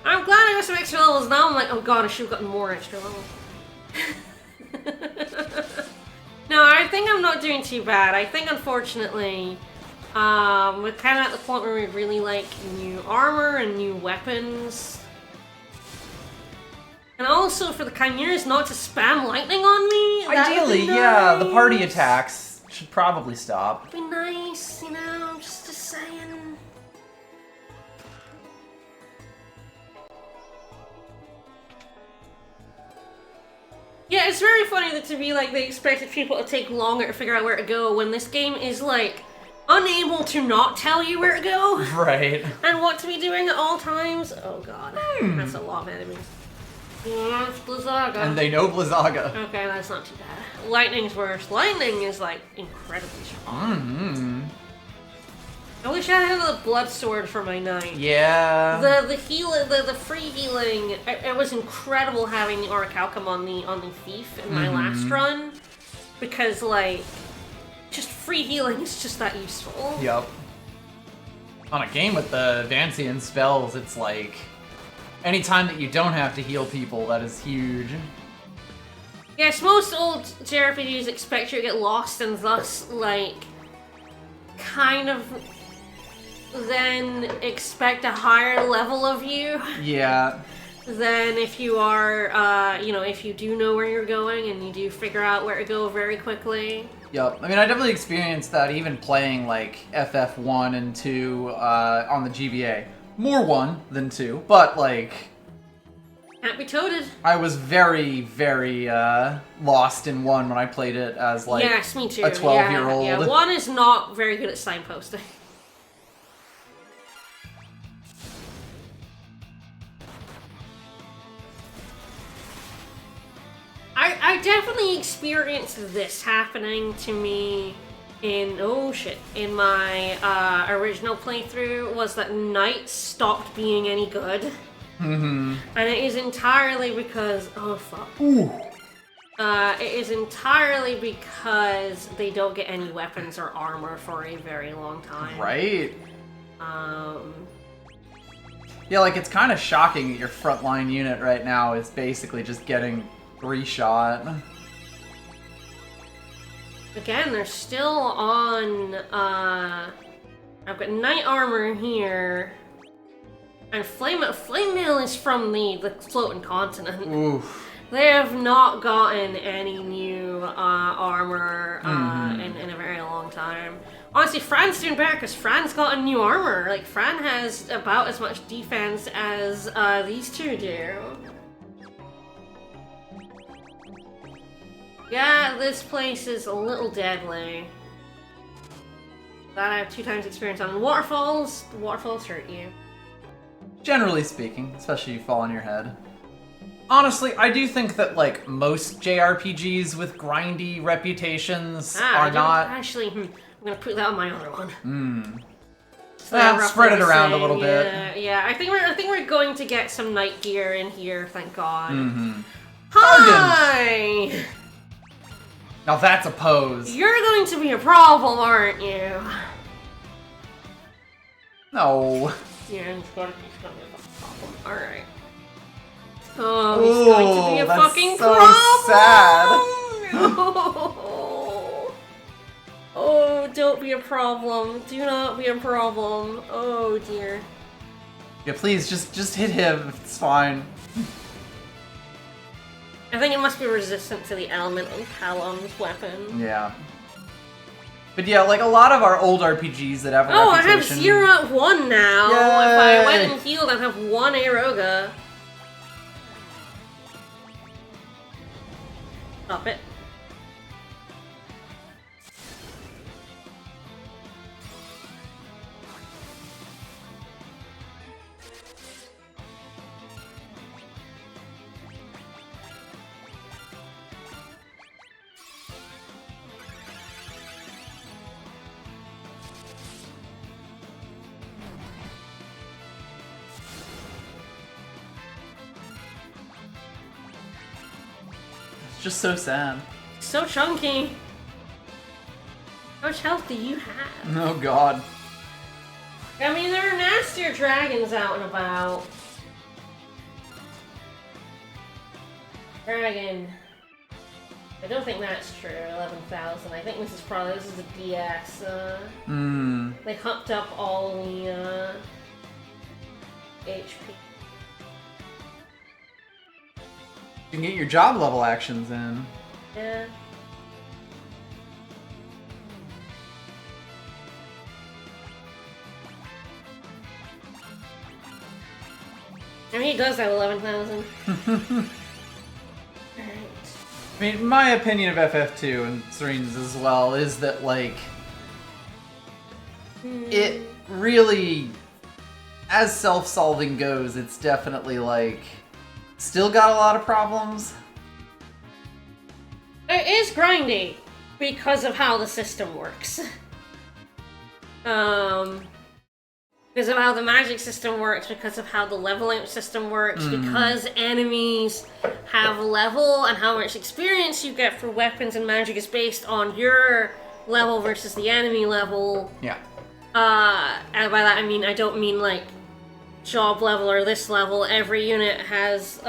I'm glad I got some extra levels. Now I'm like, oh god, I should have gotten more extra levels. No, I think I'm not doing too bad. I think, unfortunately, we're kind of at the point where we really like new armor and new weapons. And also for the Chimeras not to spam lightning on me. Ideally, yeah, the party attacks should probably stop. It'd be nice, you know, just saying. Yeah, it's very funny that to be like they expected people to take longer to figure out where to go when this game is like unable to not tell you where to go. Right. And what to be doing at all times. Oh god, that's a lot of enemies. Yeah, it's Blizzaga. And they know Blizzaga. Okay, that's not too bad. Lightning's worse. Lightning is like incredibly strong. Mm-hmm. I wish I had a blood sword for my knight. Yeah. The free healing. It was incredible having the Orichalcum on the thief in my last run, because like, just free healing is just that useful. Yep. On a game with the Vancian spells, it's like anytime that you don't have to heal people, that is huge. Yes, most old JRPGs expect you to get lost and thus like kind of then expect a higher level of you. Yeah. Than if you are, you know, if you do know where you're going and you do figure out where to go very quickly. Yep. I mean, I definitely experienced that even playing like FF1 and 2 on the GBA. More 1 than 2, but like... Can't be toted. I was very, very lost in 1 when I played it as like yes, me too. a 12-year-old. Yeah, 1 is not very good at signposting. I definitely experienced this happening to me in, in my original playthrough, was that Knight stopped being any good. Mm-hmm. And it is entirely because, oh fuck. Ooh. It is entirely because they don't get any weapons or armor for a very long time. Right. Yeah, like it's kind of shocking that your frontline unit right now is basically just getting 3-shot. Again, they're still on, I've got Knight armor here. And Flame Mail is from the Floating Continent. Oof. They have not gotten any new armor in a very long time. Honestly, Fran's doing better because Fran's got a new armor. Like, Fran has about as much defense as these two do. Yeah, this place is a little deadly. That I have 2 times experience on. Waterfalls, the waterfalls hurt you. Generally speaking, especially if you fall on your head. Honestly, I do think that, like, most JRPGs with grindy reputations are not... Actually, I'm gonna put that on my other one. So spread it around a little bit. Yeah, I think we're going to get some Knight gear in here, thank God. Hi! Bargain! Now that's a pose. You're going to be a problem, aren't you? No. Yeah, it's gonna be a problem. Alright. Oh, he's going to be a that's fucking so problem! sad. No. Oh, don't be a problem. Do not be a problem. Oh, dear. Yeah, please, just hit him. It's fine. I think it must be resistant to the element of Talon's weapon. Yeah. But yeah, like a lot of our old RPGs that have a Oh, reputation... I have 0 at 1 now. Yay! If I went and healed, I'd have 1 Aeroga. Stop it. It's just so sad. So chunky. How much health do you have? Oh god. I mean, there are nastier dragons out and about. Dragon. I don't think that's true. 11,000. I think this is a DS. They hooked up all the HP. You can get your job level actions in. Yeah. I mean, he does have 11,000. Alright. I mean, my opinion of FF2 and Serene's as well is that, like, it really, as self-solving goes, it's definitely, like, still got a lot of problems. It is grindy because of how the system works. Because of how the magic system works, because of how the leveling system works, because enemies have level and how much experience you get for weapons and magic is based on your level versus the enemy level. Yeah. And by that I mean, I don't mean like job level or this level. Every unit has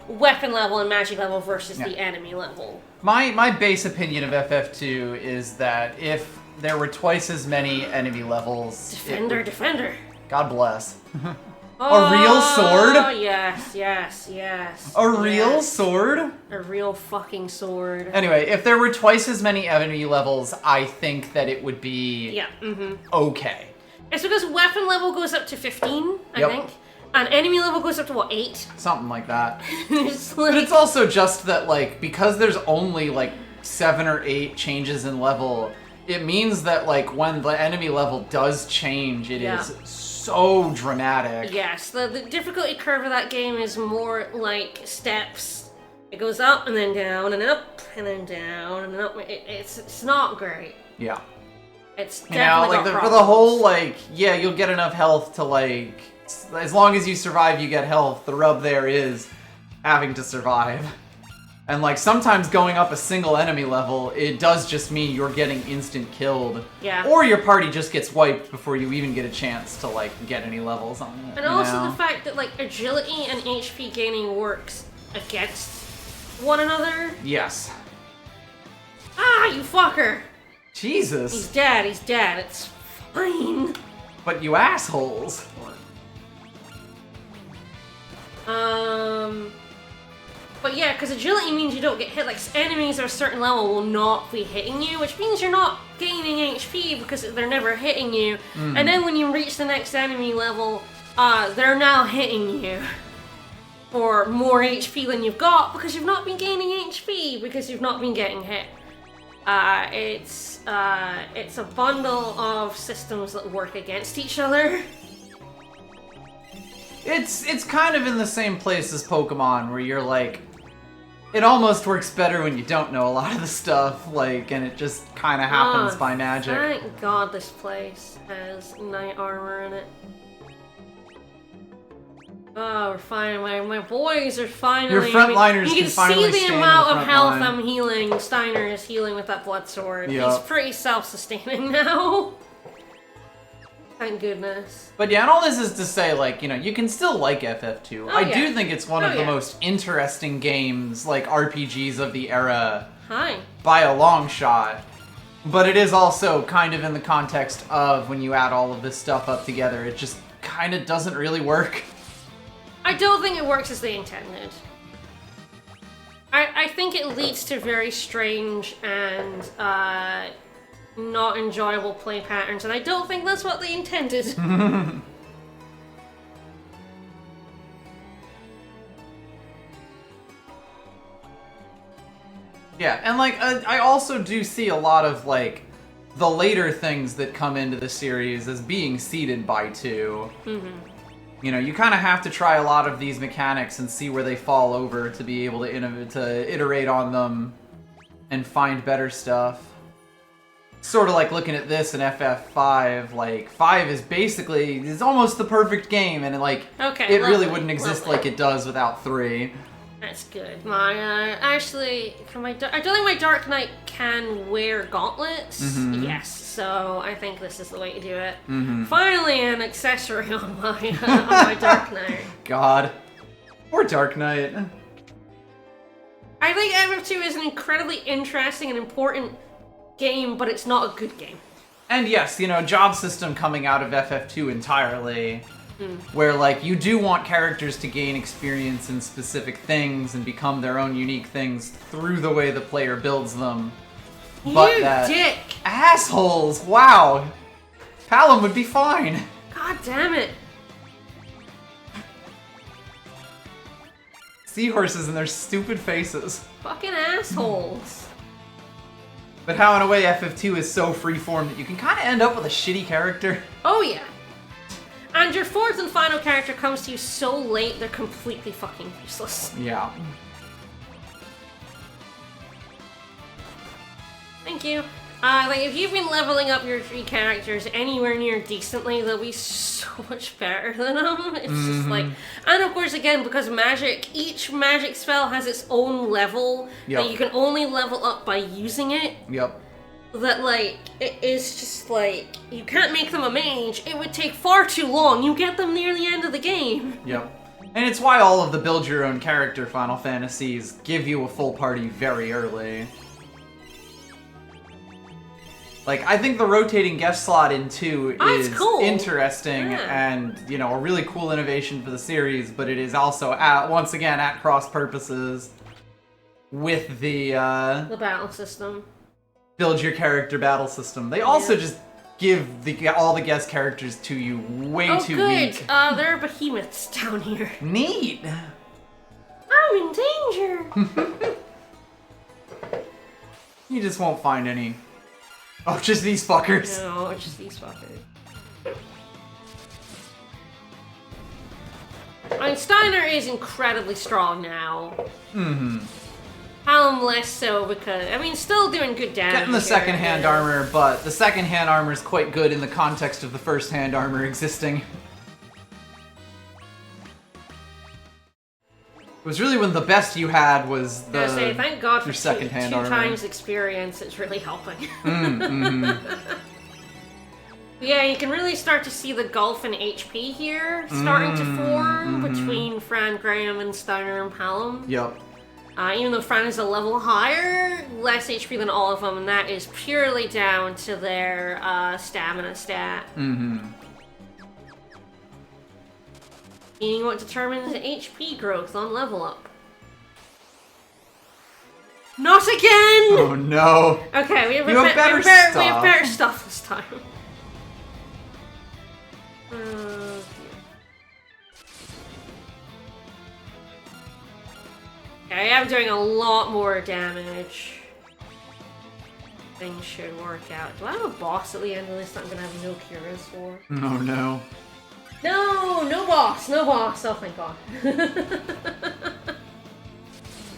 weapon level and magic level versus the enemy level. My base opinion of FF2 is that if there were twice as many enemy levels... Defender. God bless. A real sword? Oh, yes. A real sword? A real fucking sword. Anyway, if there were twice as many enemy levels, I think that it would be... okay. It's because weapon level goes up to 15, I think. And enemy level goes up to, what, 8? Something like that. It's But it's also just that, like, because there's only, like, 7 or 8 changes in level, it means that, like, when the enemy level does change, it is so dramatic. Yes, the difficulty curve of that game is more like steps. It goes up and then down and up and then down and up. It's not great. Yeah. It's You know, like, for the whole, like, yeah, you'll get enough health to, like, as long as you survive, you get health. The rub there is having to survive. And, like, sometimes going up a single enemy level, it does just mean you're getting instant killed. Yeah. Or your party just gets wiped before you even get a chance to, like, get any levels on it. And also the fact that, like, agility and HP gaining works against one another. Yes. Ah, you fucker! Jesus. He's dead, it's fine. But you assholes. But yeah, because agility means you don't get hit. Like, enemies at a certain level will not be hitting you, which means you're not gaining HP because they're never hitting you. And then when you reach the next enemy level, they're now hitting you for more HP than you've got because you've not been gaining HP because you've not been getting hit. It's a bundle of systems that work against each other. It's kind of in the same place as Pokemon, where you're like, it almost works better when you don't know a lot of the stuff, like, and it just kind of happens by magic. Thank God this place has knight armor in it. Oh, we're finally, my boys are finally... Your frontliners you can finally see stand the in amount the of front health line. I'm healing. Steiner is healing with that blood sword. Yep. He's pretty self-sustaining now. Thank goodness. But yeah, and all this is to say, like, you can still like FF2. Oh, I yeah. do think it's one of the most interesting games, like, RPGs of the era. Hi. By a long shot. But it is also kind of in the context of when you add all of this stuff up together, it just kind of doesn't really work. I don't think it works as they intended. I think it leads to very strange and not enjoyable play patterns, and I don't think that's what they intended. Yeah, and like, I also do see a lot of, like, the later things that come into the series as being seeded by 2. You kind of have to try a lot of these mechanics and see where they fall over to be able to iterate on them and find better stuff. Sort of like looking at this in FF5, like, 5 is basically, it's almost the perfect game, and it really wouldn't exist like it does without 3. That's good. I don't think my Dark Knight can wear gauntlets. Yes, so I think this is the way to do it. Finally, an accessory on my Dark Knight. God. Poor Dark Knight. I think FF2 is an incredibly interesting and important game, but it's not a good game. And yes, job system coming out of FF2 entirely. Where, like, you do want characters to gain experience in specific things and become their own unique things through the way the player builds them. But you dick! Assholes! Wow! Palom would be fine! God damn it! Seahorses and their stupid faces. Fucking assholes. But how, in a way, FF2 is so freeform that you can kind of end up with a shitty character. Oh, yeah. And your fourth and final character comes to you so late, they're completely fucking useless. Yeah. Thank you. Like, if you've been leveling up your 3 characters anywhere near decently, they'll be so much better than them. It's just like... And of course, again, because each magic spell has its own level that you can only level up by using it. Yep. That, like, it is just like, you can't make them a mage. It would take far too long. You get them near the end of the game. Yep. And it's why all of the build your own character Final Fantasies give you a full party very early. Like, I think the rotating guest slot in 2 is cool. interesting and, a really cool innovation for the series, but it is also, once again, at cross purposes with the battle system. Build your character battle system. They also just give all the guest characters to you way too weak. There are behemoths down here. Neat! I'm in danger! You just won't find any. Oh, just these fuckers. No, just these fuckers. I mean, Steiner is incredibly strong now. Palom less so because, I mean, still doing good damage. Getting the second-hand armor, but the second-hand armor is quite good in the context of the first-hand armor existing. It was really when the best you had was thank God for your second-hand two armor. times experience. It's really helping. Yeah, you can really start to see the gulf in HP here starting to form between Fran Graham and Steiner and Palom. Yep. Even though Fran is a level higher, less HP than all of them, and that is purely down to their stamina stat. Being what determines HP growth on level up. Not again! Oh no. Okay, we have better stuff this time. Okay, I'm doing a lot more damage. Things should work out. Do I have a boss at the end of this that I'm gonna have no cures for? Oh no. No boss, no boss. Oh, thank God.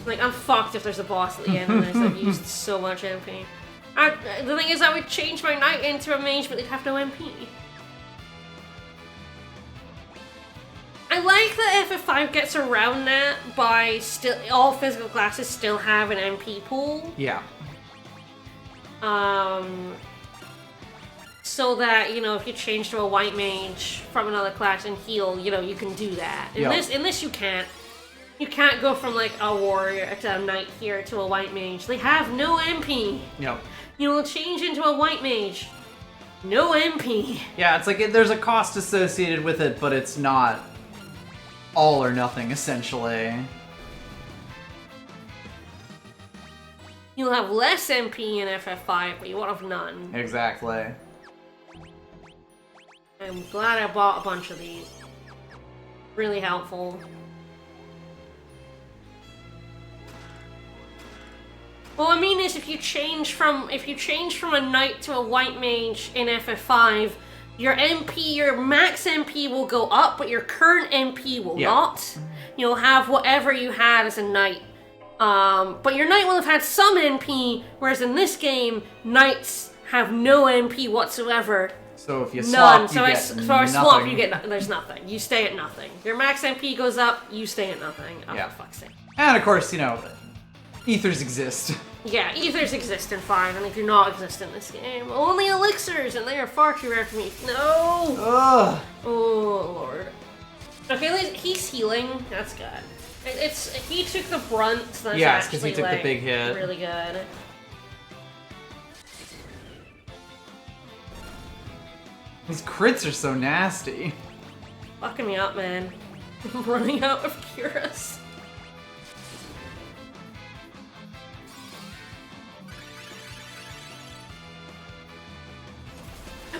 Like, I'm fucked if there's a boss at the end of this. I've used so much MP. The thing is, I would change my knight into a mage, but they'd have no MP. I like that FF5 gets around that by all physical classes still have an MP pool. Yeah. so that, you know, if you change to a white mage from another class and heal, you know, you can do that. In this you can't. You can't go from, like, a warrior to a knight here to a white mage. They have no MP. Yep. You know, change into a white mage. No MP. Yeah, it's like there's a cost associated with it, but it's not all or nothing, essentially. You'll have less MP in FF5, but you won't have none. Exactly. I'm glad I bought a bunch of these. Really helpful. Well, I mean is if you change from a knight to a white mage in FF5, your MP, your max MP will go up, but your current MP will not. You'll have whatever you had as a knight. But your knight will have had some MP, whereas in this game, knights have no MP whatsoever. So if you swap, none. you So get I swap, nothing. you get there's nothing. You stay at nothing. Your max MP goes up, you stay at nothing. Oh, Yeah. for fuck's sake. And of course, you know, ethers exist. Yeah, ethers exist in 5, and they do not exist in this game. Only elixirs, and they are far too rare for me. No! Ugh. Oh, Lord. Okay, at least he's healing. That's good. He took the brunt, so that's Yes, 'cause actually, he took the like, big hit. really good. These crits are so nasty. Fucking me up, man. I'm running out of curas.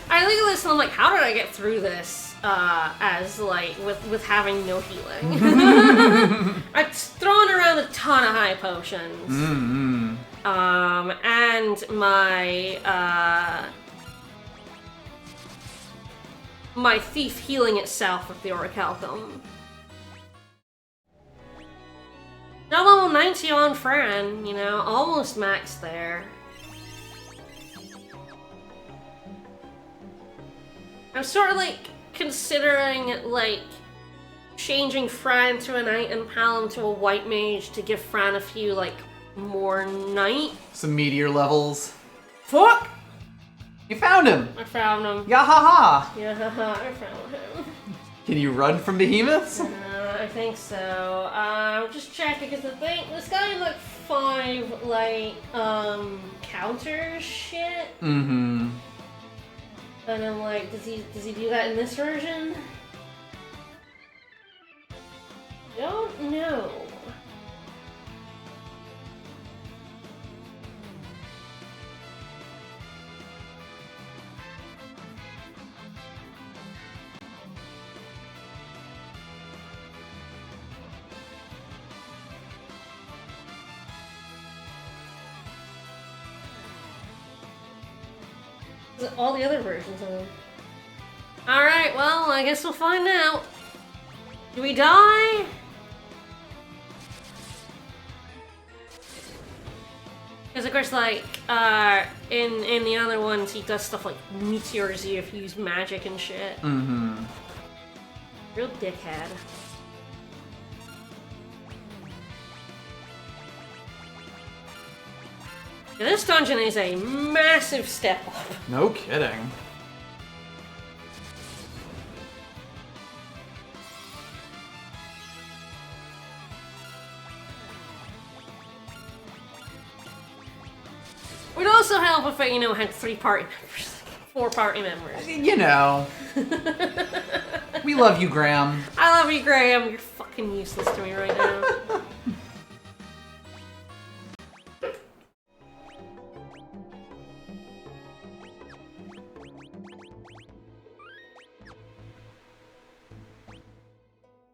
I look at this and I'm like, how did I get through this as like with having no healing? I've thrown around a ton of high potions. And my thief healing itself with the orichalcum. Level 90 on Fran, you know, almost maxed there. I'm sort of like considering like changing Fran to a knight and Palom to a white mage to give Fran a few like more knight. Some meteor levels. Fuck! You found him! I found him. Yahaha! Yeah, I found him. Can you run from behemoths? I think so. Just checking because I think this guy had like 5 like counter shit. Mm-hmm. And I'm like, does he do that in this version? Don't know. All the other versions of them. Alright, well, I guess we'll find out. Do we die? Because of course, like, in the other ones, he does stuff like meteors you if you use magic and shit. Mm-hmm. Real dickhead. This dungeon is a massive step up. No kidding. Would also help if I, you know, had 3 party members. 4 party members. You know. We love you, Graham. I love you, Graham. You're fucking useless to me right now.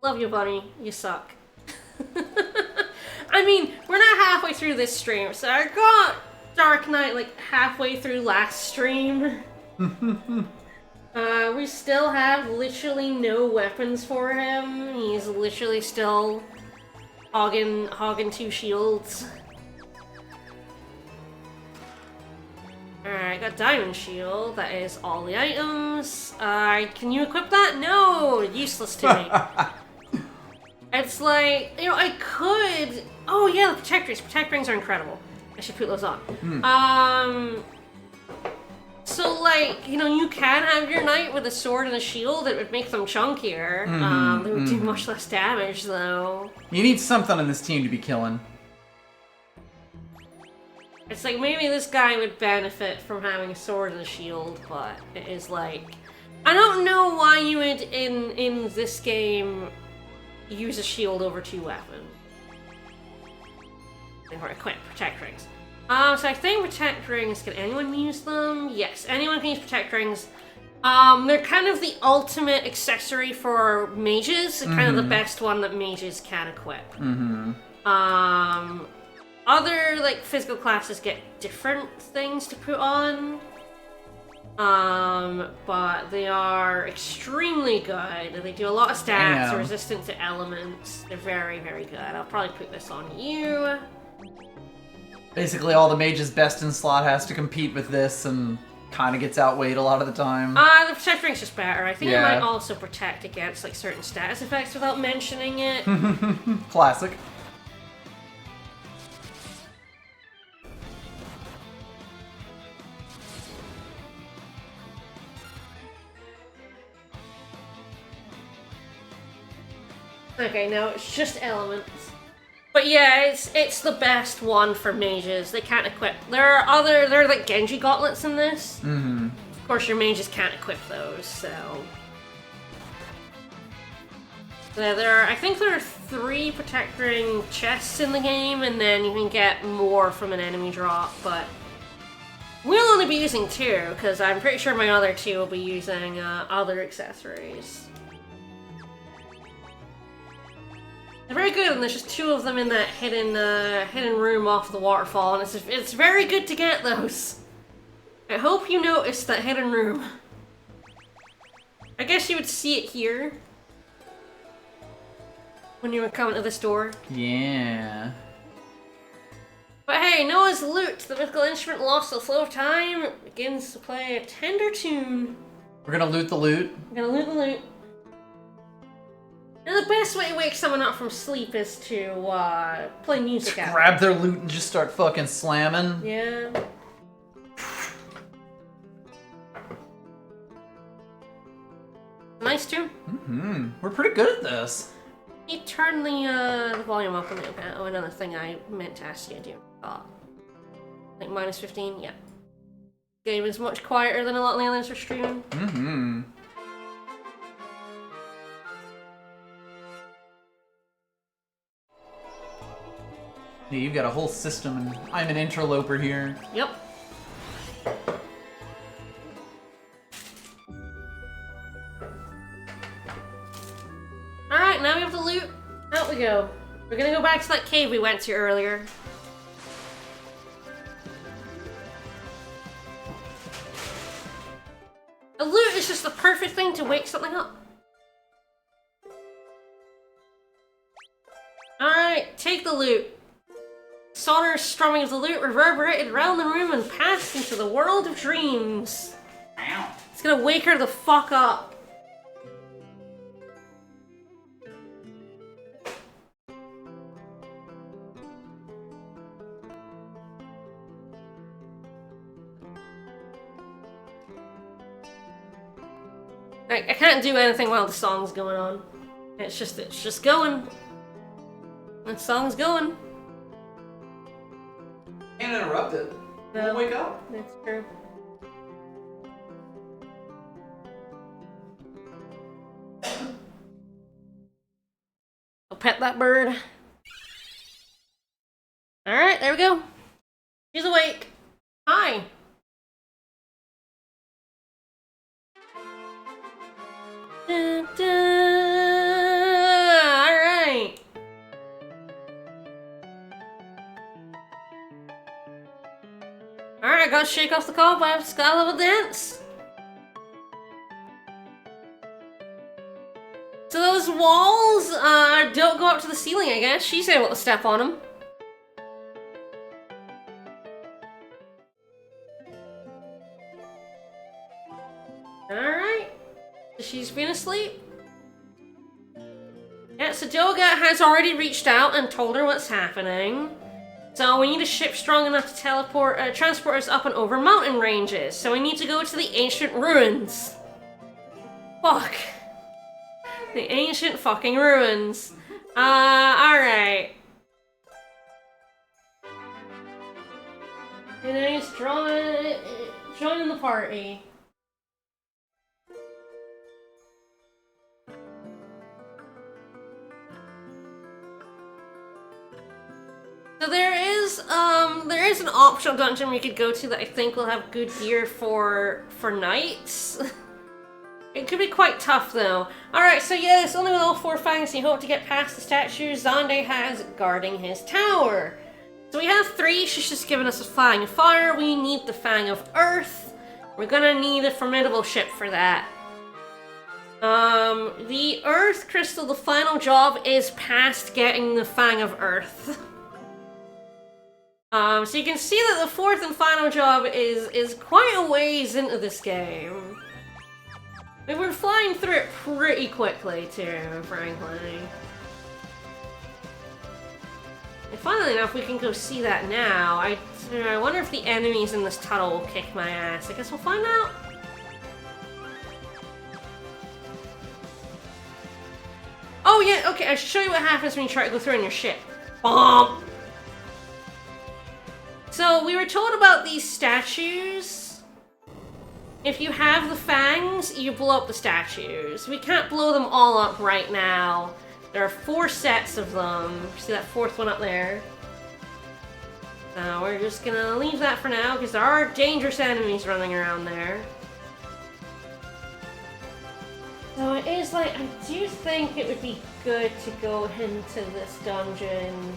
Love you, buddy. You suck. I mean, we're not halfway through this stream, so I got Dark Knight like halfway through last stream. We still have literally no weapons for him. He's literally still hogging 2 shields. Alright, I got Diamond Shield. That is all the items. Can you equip that? No! Useless to me. It's like, you know, I could... Oh yeah, the Protect Rings. Protect Rings are incredible. I should put those on. also, like, you know, you can have your knight with a sword and a shield. It would make them chunkier. They would do much less damage, though. You need something on this team to be killing. It's like, maybe this guy would benefit from having a sword and a shield, but it is like... I don't know why you would, in this game, use a shield over 2 weapons. Or equip protect rings. So I think protect rings, can anyone use them? Yes, anyone can use protect rings. They're kind of the ultimate accessory for mages, kind of the best one that mages can equip. Other, like, physical classes get different things to put on. But they are extremely good. They do a lot of stats, they're resistant to elements. They're very, very good. I'll probably put this on you. Basically, all the mage's best in slot has to compete with this and kind of gets outweighed a lot of the time. The protect ring's just better. I think it might also protect against, like, certain status effects without mentioning it. Classic. Okay, now it's just elements. But yeah, it's the best one for mages. They can't equip. There are like Genji gauntlets in this. Of course, your mages can't equip those, so. I think there are 3 protect ring chests in the game, and then you can get more from an enemy drop, but we'll only be using 2, because I'm pretty sure my other 2 will be using other accessories. They're very good, and there's just 2 of them in that hidden room off the waterfall, and it's very good to get those. I hope you noticed that hidden room. I guess you would see it here when you were coming to this door. Yeah. But hey, Noah's lute, the mythical instrument lost the flow of time, begins to play a tender tune. We're gonna loot the loot. We're gonna loot the loot. And the best way to wake someone up from sleep is to play music out. Grab their loot and just start fucking slamming. Yeah. Nice tune. We're pretty good at this. You turn the volume up a little bit. Oh, another thing I meant to ask you to do. Like minus 15, yeah. Game is much quieter than a lot of the others are streaming. Yeah, you've got a whole system, and I'm an interloper here. Yep. Alright, now we have to loot. Out we go. We're gonna go back to that cave we went to earlier. A loot is just the perfect thing to wake something up. Alright, take the loot. Sonorous strumming of the lute reverberated around the room and passed into the world of dreams. Ow. It's gonna wake her the fuck up. I can't do anything while the song's going on. It's just going. The song's going. Can't interrupt it. No. We'll wake up. That's true. I'll pet that bird. Alright, there we go. She's awake. Hi. Dun, dun. Alright. Alright, gotta shake off the cobwebs. Gotta love a dance. So those walls don't go up to the ceiling, I guess. She's able to step on them. Alright. She's been asleep. Yeah, so Doga has already reached out and told her what's happening. So we need a ship strong enough to transport us up and over mountain ranges. So we need to go to the ancient ruins. Fuck. The ancient fucking ruins. Alright. And I just join the party. So there is an optional dungeon we could go to that I think will have good gear for knights. It could be quite tough though. Alright, so yes, only with all 4 fangs you hope to get past the statues Xande has guarding his tower. So we have 3, she's just given us a Fang of Fire, we need the Fang of Earth. We're gonna need a formidable ship for that. The Earth Crystal, the final job is past getting the Fang of Earth. So you can see that the 4th and final job is quite a ways into this game. We've been flying through it pretty quickly too, frankly. And funnily enough, we can go see that now. I wonder if the enemies in this tunnel will kick my ass. I guess we'll find out. Oh yeah, okay, I should show you what happens when you try to go through in your ship. Bomb! So, we were told about these statues. If you have the fangs, you blow up the statues. We can't blow them all up right now. There are 4 sets of them. See that 4th one up there? So, we're just gonna leave that for now, because there are dangerous enemies running around there. So it is like, I do think it would be good to go into this dungeon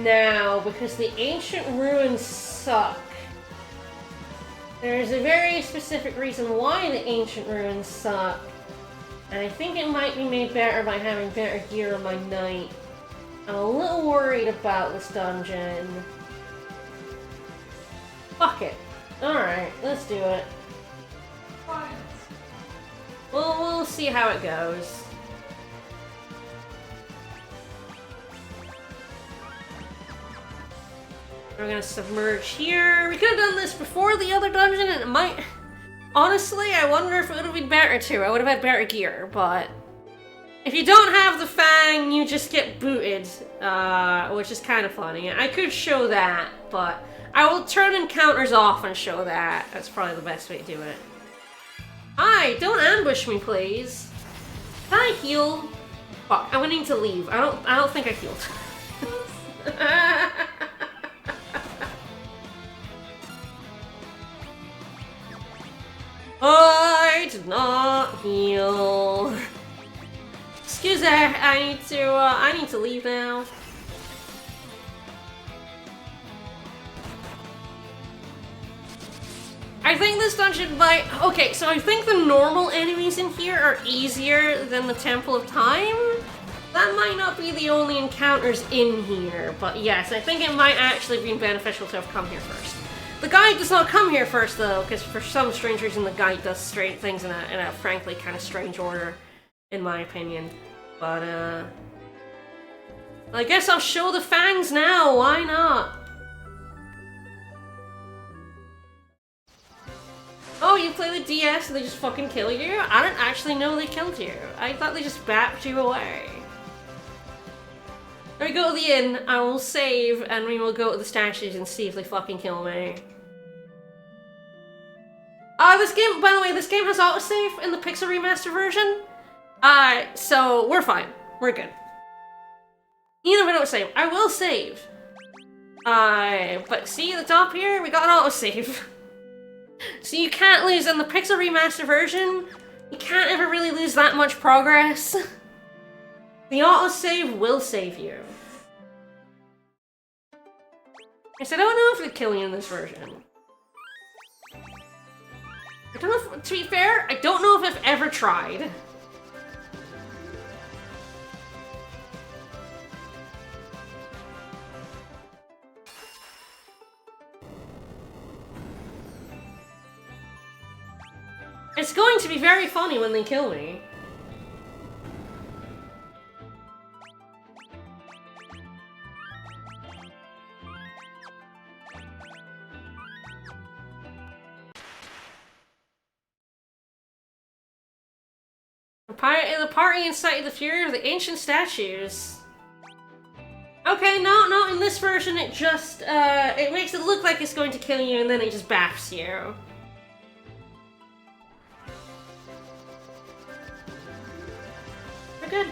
now, because the ancient ruins suck. There's a very specific reason why the ancient ruins suck, and I think it might be made better by having better gear on my knight. I'm a little worried about this dungeon. Fuck it. Alright, let's do it. We'll see how it goes. We're gonna submerge here. We could have done this before the other dungeon and it might... Honestly, I wonder if it would have been better too. I would have had better gear, but... If you don't have the Fang, you just get booted, which is kind of funny. I could show that, but... I will turn encounters off and show that. That's probably the best way to do it. Hi, don't ambush me, please. Can I heal? Fuck, I'm gonna need to leave. I don't think I healed. I did not heal. Excuse me, I need to leave now. I think this dungeon might... Okay, so I think the normal enemies in here are easier than the Temple of Time. That might not be the only encounters in here, but yes, I think it might actually be beneficial to have come here first. The guide does not come here first, though, because for some strange reason the guide does strange things in a frankly kind of strange order, in my opinion. But, I guess I'll show the fangs now, why not? Oh, you play the DS and they just fucking kill you? I didn't actually know they killed you. I thought they just bapped you away. Let me go to the inn, I will save, and we will go to the statues and see if they fucking kill me. This game, by the way, this game has autosave in the Pixel Remaster version. So we're fine. We're good. Even if I don't save, I will save. But see at the top here, we got an autosave. So you can't lose in the Pixel Remaster version. You can't ever really lose that much progress. The autosave will save you. Yes, I don't know if they kill you in this version. I don't know if, to be fair, I don't know if I've ever tried. It's going to be very funny when they kill me. The party incited the fury of the ancient statues. Okay, no, in this version it just, it makes it look like it's going to kill you and then it just baffs you. We're good.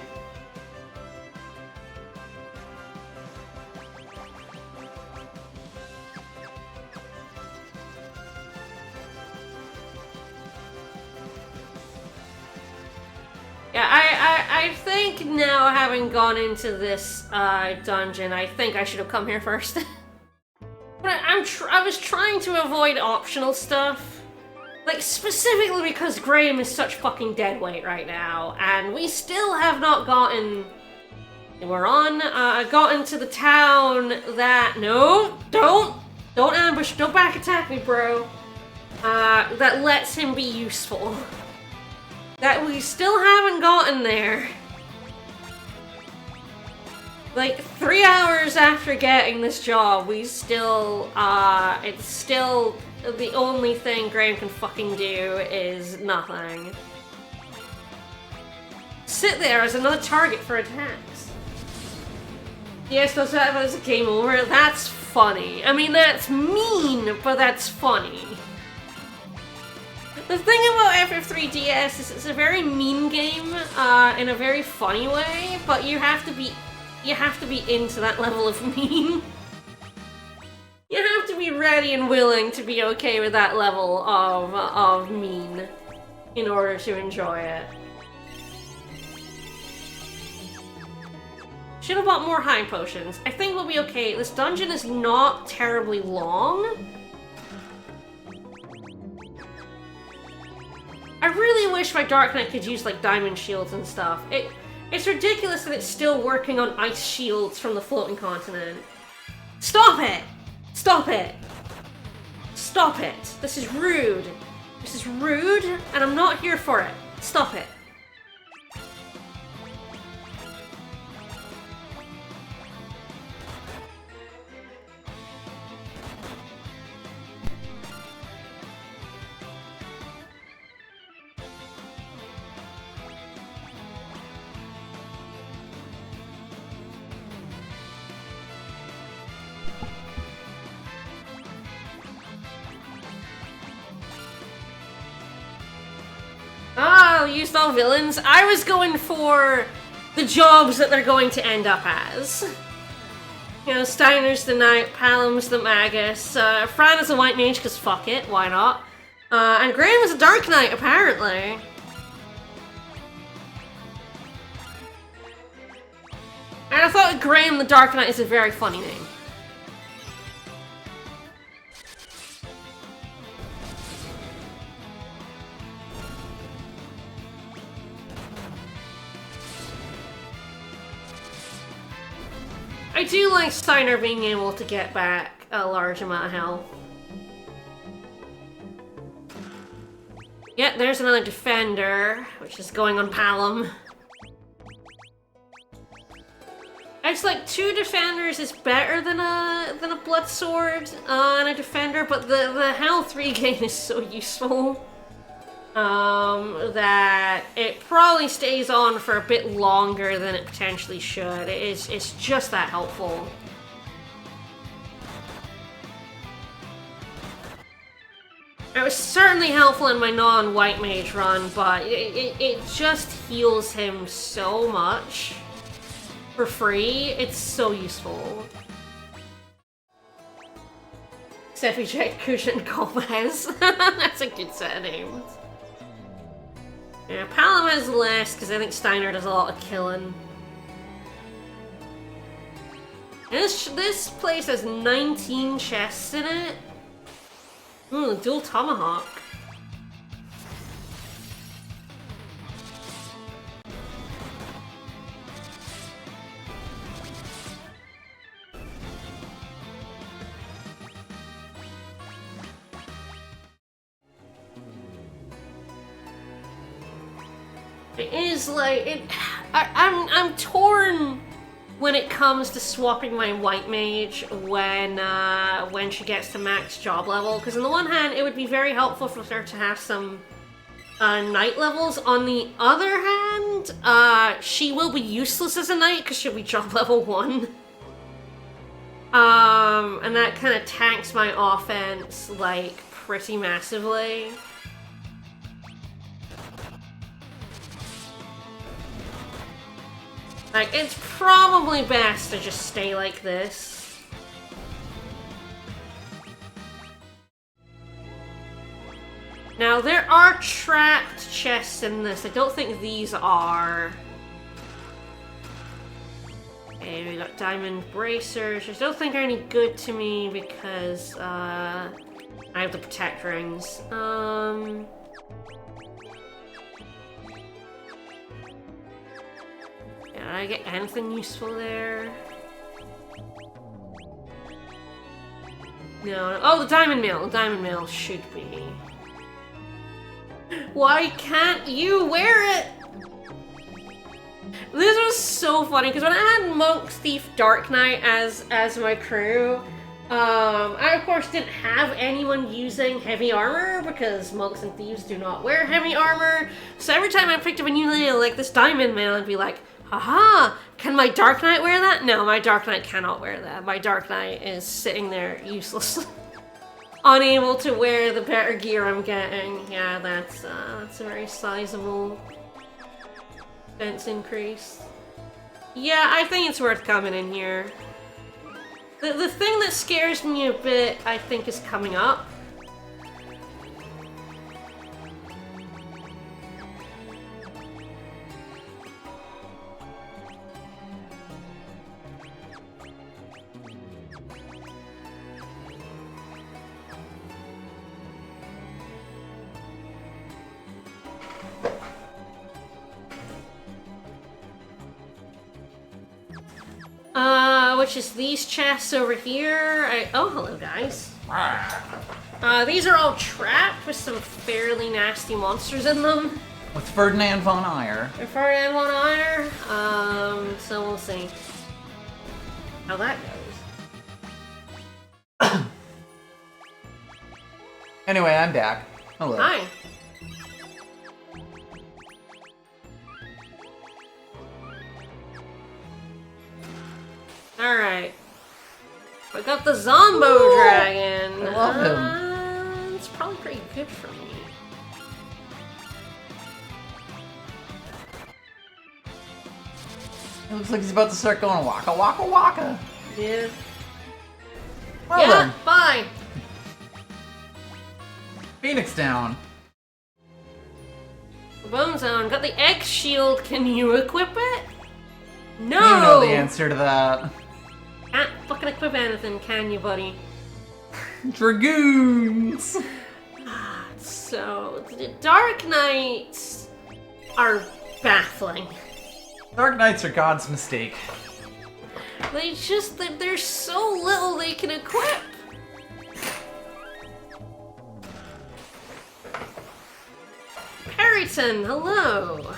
Yeah, I think now, having gone into this dungeon, I think I should have come here first. But I was trying to avoid optional stuff. Like, specifically because Graham is such fucking dead weight right now, and we still have not gotten... gotten to the town that... No, don't ambush, don't back attack me, bro. That lets him be useful. That we still haven't gotten there. Like, 3 hours after getting this job, we still, it's still the only thing Graham can fucking do is nothing. Sit there as another target for attacks. Yes, does that as a game over? That's funny. I mean, that's mean, but that's funny. The thing about FF3DS is it's a very mean game, in a very funny way, but you have to be into that level of mean. You have to be ready and willing to be okay with that level of mean in order to enjoy it. Should have bought more high potions. I think we'll be okay. This dungeon is not terribly long. I really wish my Dark Knight could use, like, diamond shields and stuff. It's ridiculous that it's still working on ice shields from the floating continent. Stop it! Stop it! Stop it! This is rude. This is rude, and I'm not here for it. Stop it. Oh, used all villains? I was going for the jobs that they're going to end up as. You know, Steiner's the Knight, Palom's the Magus, Fran is a White Mage, because fuck it, why not? And Graham is a Dark Knight, apparently. And I thought Graham the Dark Knight is a very funny name. I do like Steiner being able to get back a large amount of health. Yeah, there's another defender, which is going on Palom. It's like 2 defenders is better than a blood sword and a defender, but the health regain is so useful that it probably stays on for a bit longer than it potentially should. It's just that helpful. It was certainly helpful in my non-White Mage run, but it just heals him so much for free. It's so useful. Sephi Jack, Kushan, Gomez. That's a good set of names. Yeah, Palom has less, because I think Steiner does a lot of killing. This place has 19 chests in it. Ooh, dual tomahawk. It is like I'm torn when it comes to swapping my White Mage when she gets to max job level, because on the one hand it would be very helpful for her to have some night levels. On the other hand, she will be useless as a knight because she'll be job level 1. And that kind of tanks my offense, like, pretty massively. Like, it's probably best to just stay like this. Now, there are trapped chests in this. I don't think these are. Okay, we got diamond bracers. I don't think are any good to me because I have the protect rings. Did I get anything useful there? No. Oh, the diamond mill. The diamond mill should be. Why can't you wear it? This was so funny because when I had Monk, Thief, Dark Knight as my crew, I of course didn't have anyone using heavy armor because monks and thieves do not wear heavy armor. So every time I picked up a new lady like this diamond mail, I'd be like, haha, can my Dark Knight wear that? No, my Dark Knight cannot wear that. My Dark Knight is sitting there useless. Unable to wear the better gear I'm getting. Yeah, that's a very sizable defense increase. Yeah, I think it's worth coming in here. The thing that scares me a bit, I think, is coming up. Which is these chests over here. Oh, hello, guys. These are all trapped with some fairly nasty monsters in them. With Ferdinand von Eyre. Ferdinand von Eyre. So we'll see how that goes. Anyway, I'm back. Hello. Hi. Alright. We got the Zombo Dragon. I love him. It's probably pretty good for me. It looks like he's about to start going waka waka waka. Yeah. Well yeah, then. bye. Phoenix down. Bone Zone. Got the X Shield. Can you equip it? No! You know the answer to that. Can't fucking equip anything, can you, buddy? Dragoons! So, the Dark Knights are baffling. Dark Knights are God's mistake. There's so little they can equip. Perryton, hello.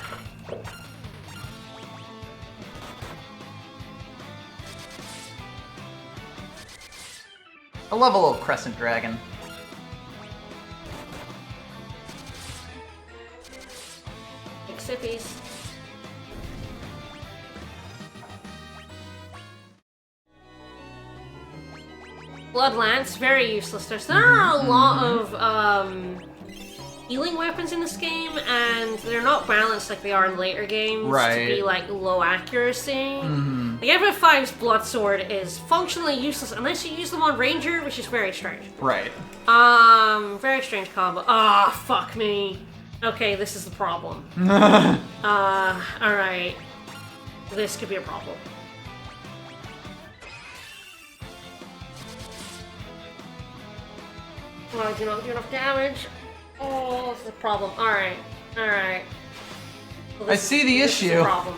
I love a little crescent dragon. Big sippies. Blood Lance, very useless. There are a lot of healing weapons in this game, and they're not balanced like they are in later games to be like low accuracy. Like FF5's Blood Sword is functionally useless unless you use them on Ranger, which is very strange. Right. Very strange combo. Fuck me. Okay, this is the problem. Alright. This could be a problem. Well, I do not do enough damage. Oh, this is a problem. Alright. Alright. Well, I see the issue. Is a problem.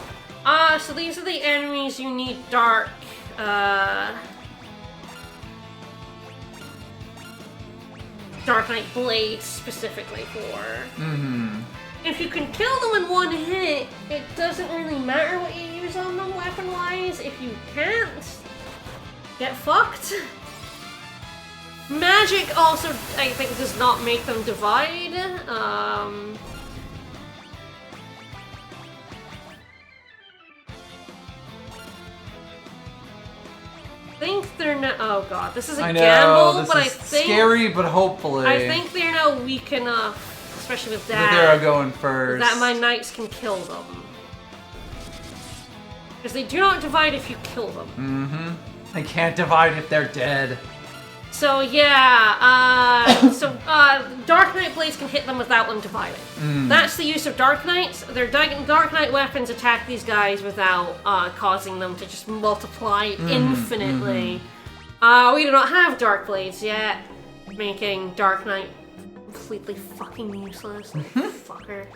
So these are the enemies you need Dark, Dark Knight Blades specifically for. If you can kill them in one hit, it doesn't really matter what you use on them weapon-wise. If you can't, get fucked. Magic also, I think, does not make them divide. think they're not. Oh god, this is a I know, gamble, this but is I think scary, but hopefully. I think they're now weak enough, especially with that. They're going first. That my knights can kill them. Because they do not divide if you kill them. Mm-hmm. They can't divide if they're dead. So yeah, Dark Knight blades can hit them without them dividing. That's the use of Dark Knights. Their Dark Knight weapons attack these guys without causing them to just multiply infinitely. We do not have Dark Blades yet, making Dark Knight completely fucking useless. Fucker.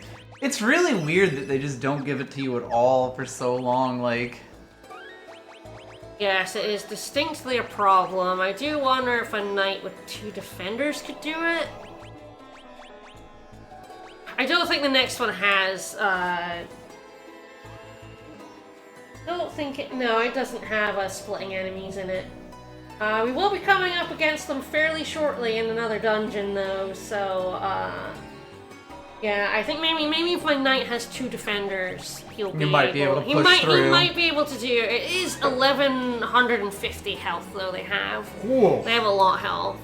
It's really weird that they just don't give it to you at all for so long, like... Yes, it is distinctly a problem. I do wonder if a knight with 2 defenders could do it. I don't think the next one has, no, it doesn't have splitting enemies in it. We will be coming up against them fairly shortly in another dungeon though, so, yeah, I think maybe if my knight has 2 defenders, he might be able to push through. He might be able to do it. It is 1150 health though they have. Cool. They have a lot of health.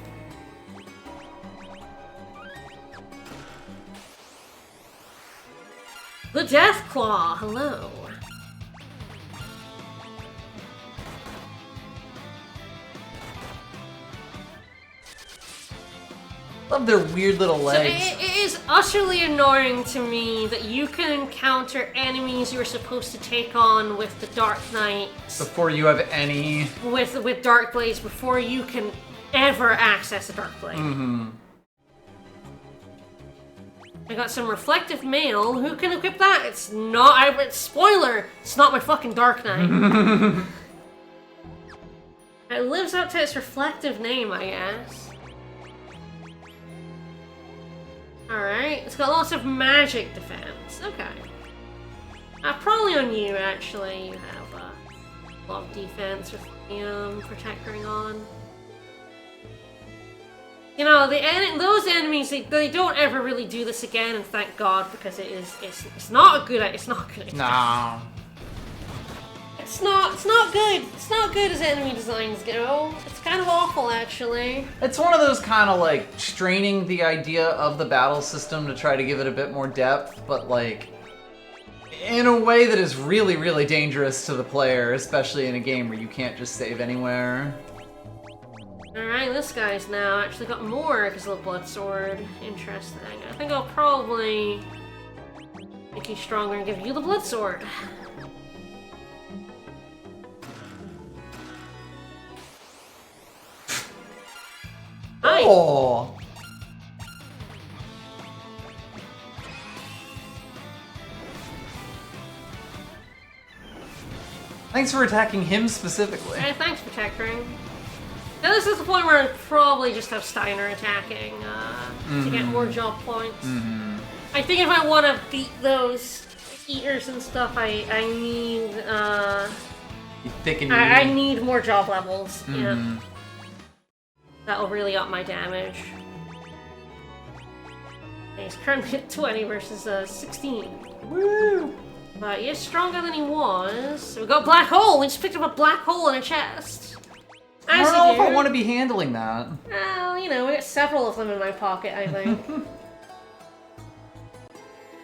The Death Claw, hello. Love their weird little legs. So it is utterly annoying to me that you can encounter enemies you're supposed to take on with the Dark Knights. Before you have any... With Dark Blades, before you can ever access a Dark Blade. I got some Reflective Mail. Who can equip that? It's not... spoiler! It's not my fucking Dark Knight. It lives up to its reflective name, I guess. Alright, it's got lots of magic defense. Okay. Probably on you, actually. You have a lot of defense with protecting on. You know, those enemies, they don't ever really do this again, and thank God, because it's not a good idea. It's not a good idea. No. It's not good. It's not good as enemy designs go. It's kind of awful, actually. It's one of those kind of like straining the idea of the battle system to try to give it a bit more depth, but like in a way that is really, really dangerous to the player, especially in a game where you can't just save anywhere. Alright, this guy's now actually got more because of the blood sword. Interesting. I think I'll probably make you stronger and give you the blood sword. Hi. Oh. Thanks for attacking him specifically. Hey, thanks for protecting. Now this is the point where I'd probably just have Steiner attacking to get more job points. I think if I want to beat those eaters and stuff, I need I need more job levels. Yeah. That'll really up my damage. And he's currently at 20 versus 16. Woo! But he is stronger than he was. So we got Black Hole! We just picked up a Black Hole in a chest. I don't know if I want to be handling that. Well, you know, we got several of them in my pocket, I think.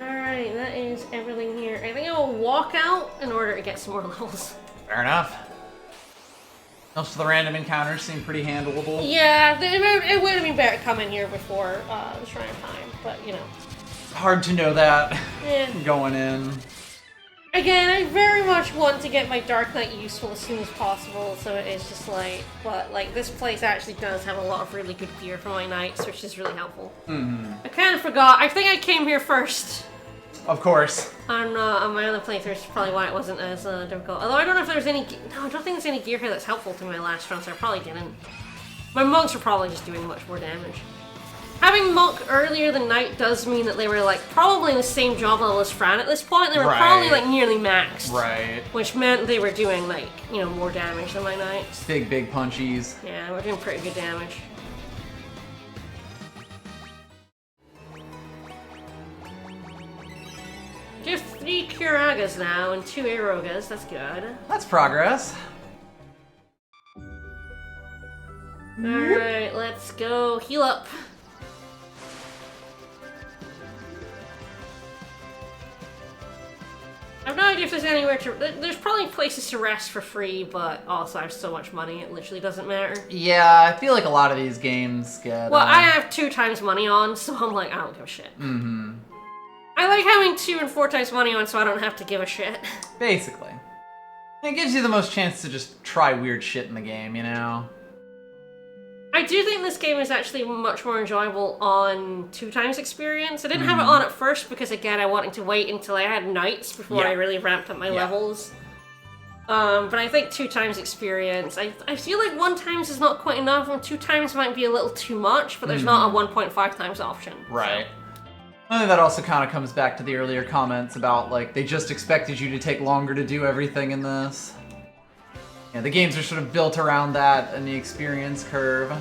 Alright, that is everything here. I think I will walk out in order to get some more levels. Fair enough. Most of the random encounters seem pretty handleable. Yeah, it would have been better to come in here before the Shrine of Time, but you know. Hard to know that going in. Again, I very much want to get my Dark Knight useful as soon as possible, so it is just like, but like this place actually does have a lot of really good gear for my knights, which is really helpful. I kind of forgot. I think I came here first. Of course. On my other playthroughs, probably why it wasn't as difficult. Although I don't know if there's any. No, I don't think there's any gear here that's helpful to my last run, so I probably didn't. My monks were probably just doing much more damage. Having monk earlier than knight does mean that they were like probably in the same job level as Fran at this point. They were probably like nearly maxed. Right. Which meant they were doing like, you know, more damage than my knights. Big punchies. Yeah, we're doing pretty good damage. We have 3 Kiragas now and 2 Aerogas. That's good. That's progress. Alright, let's go heal up. I have no idea if there's anywhere to... There's probably places to rest for free, but also I have so much money, it literally doesn't matter. Yeah, I feel like a lot of these games get... Well, I have 2 times money on, so I'm like, I don't give a shit. Mm-hmm. I like having 2 and 4 times money on so I don't have to give a shit. Basically. It gives you the most chance to just try weird shit in the game, you know? I do think this game is actually much more enjoyable on 2 times experience. I didn't have it on at first because, again, I wanted to wait until I had nights before I really ramped up my levels. But I think 2 times experience, I feel like 1 times is not quite enough, and 2 times might be a little too much, but there's not a 1.5 times option. Right. I think that also kind of comes back to the earlier comments about, like, they just expected you to take longer to do everything in this. Yeah, the games are sort of built around that and the experience curve.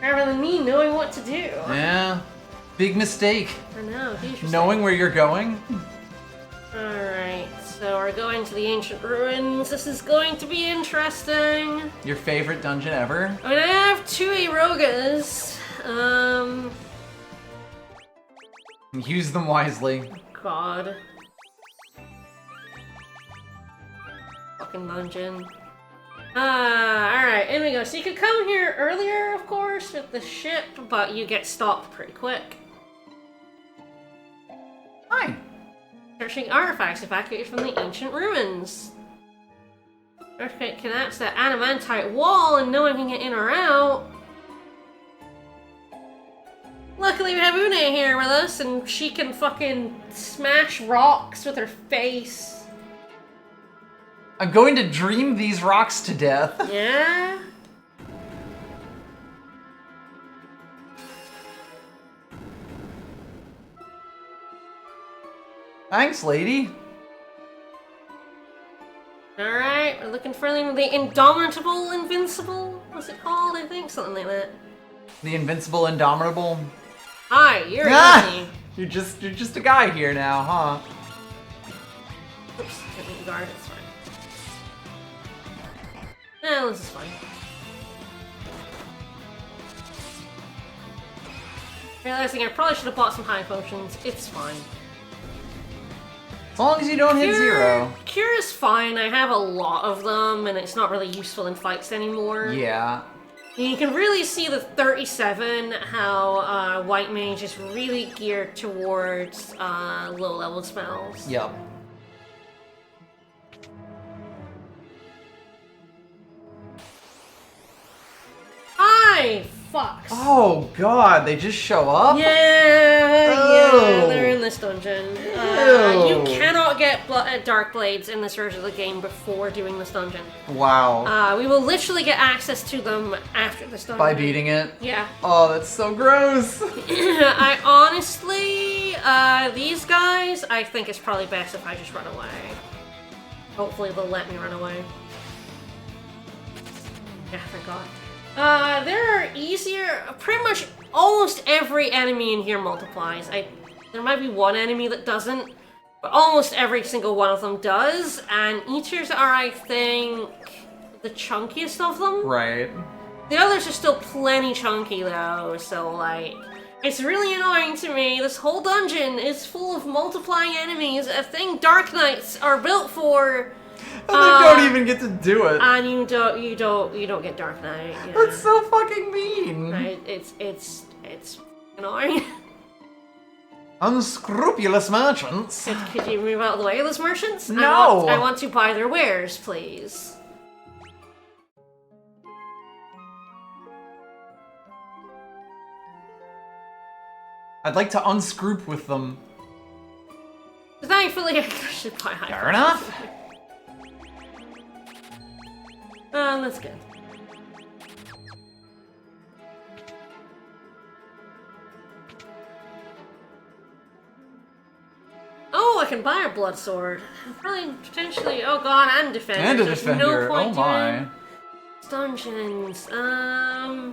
Rather than me knowing what to do. Yeah. Big mistake. I know, huge mistake. Knowing where you're going. Alright, so we're going to the ancient ruins. This is going to be interesting. Your favorite dungeon ever? I mean, I have 2 Aerogas. Use them wisely. God. Fucking dungeon. Alright, in we go. So you could come here earlier, of course, with the ship, but you get stopped pretty quick. Hi. Searching artifacts evacuated from the ancient ruins. Earthquake connects that adamantite wall and no one can get in or out. Luckily we have Une here with us and she can fucking smash rocks with her face. I'm going to dream these rocks to death. Yeah? Thanks, lady. Alright, we're looking for the Indomitable Invincible? What's it called, I think? Something like that. The Invincible Indomitable. Hi, you're easy. You're just a guy here now, huh? Oops, didn't guard, it's fine. No, this is fine. Realizing I probably should have bought some high potions. It's fine. As long as you don't hit 0. Cure is fine. I have a lot of them, and it's not really useful in fights anymore. Yeah. And you can really see the 37 how White Mage is really geared towards low-level spells. Yep. Hi! Fucks. Oh god, they just show up? Yeah, Oh. they're in this dungeon. You cannot get Dark Blades in this version of the game before doing this dungeon. Wow. We will literally get access to them after this dungeon. By beating it? Yeah. Oh, that's so gross. I honestly, these guys, I think it's probably best if I just run away. Hopefully they'll let me run away. Yeah, thank God. There are easier, pretty much almost every enemy in here multiplies. There might be one enemy that doesn't, but almost every single one of them does, and Eaters are, I think, the chunkiest of them. Right. The others are still plenty chunky though, so like, it's really annoying to me. This whole dungeon is full of multiplying enemies, a thing Dark Knights are built for. And they don't even get to do it. And you don't get Dark Knight. Yeah. That's so fucking mean. Right? It's annoying. Unscrupulous merchants. Could you move out of the way of those merchants? No. I want to buy their wares, please. I'd like to unscroop with them. Thankfully, I should buy high. Fair enough. That's good. Oh, I can buy a blood sword. Probably potentially. Oh god, and defender. And a There's defender. No point Oh my. doing dungeons. I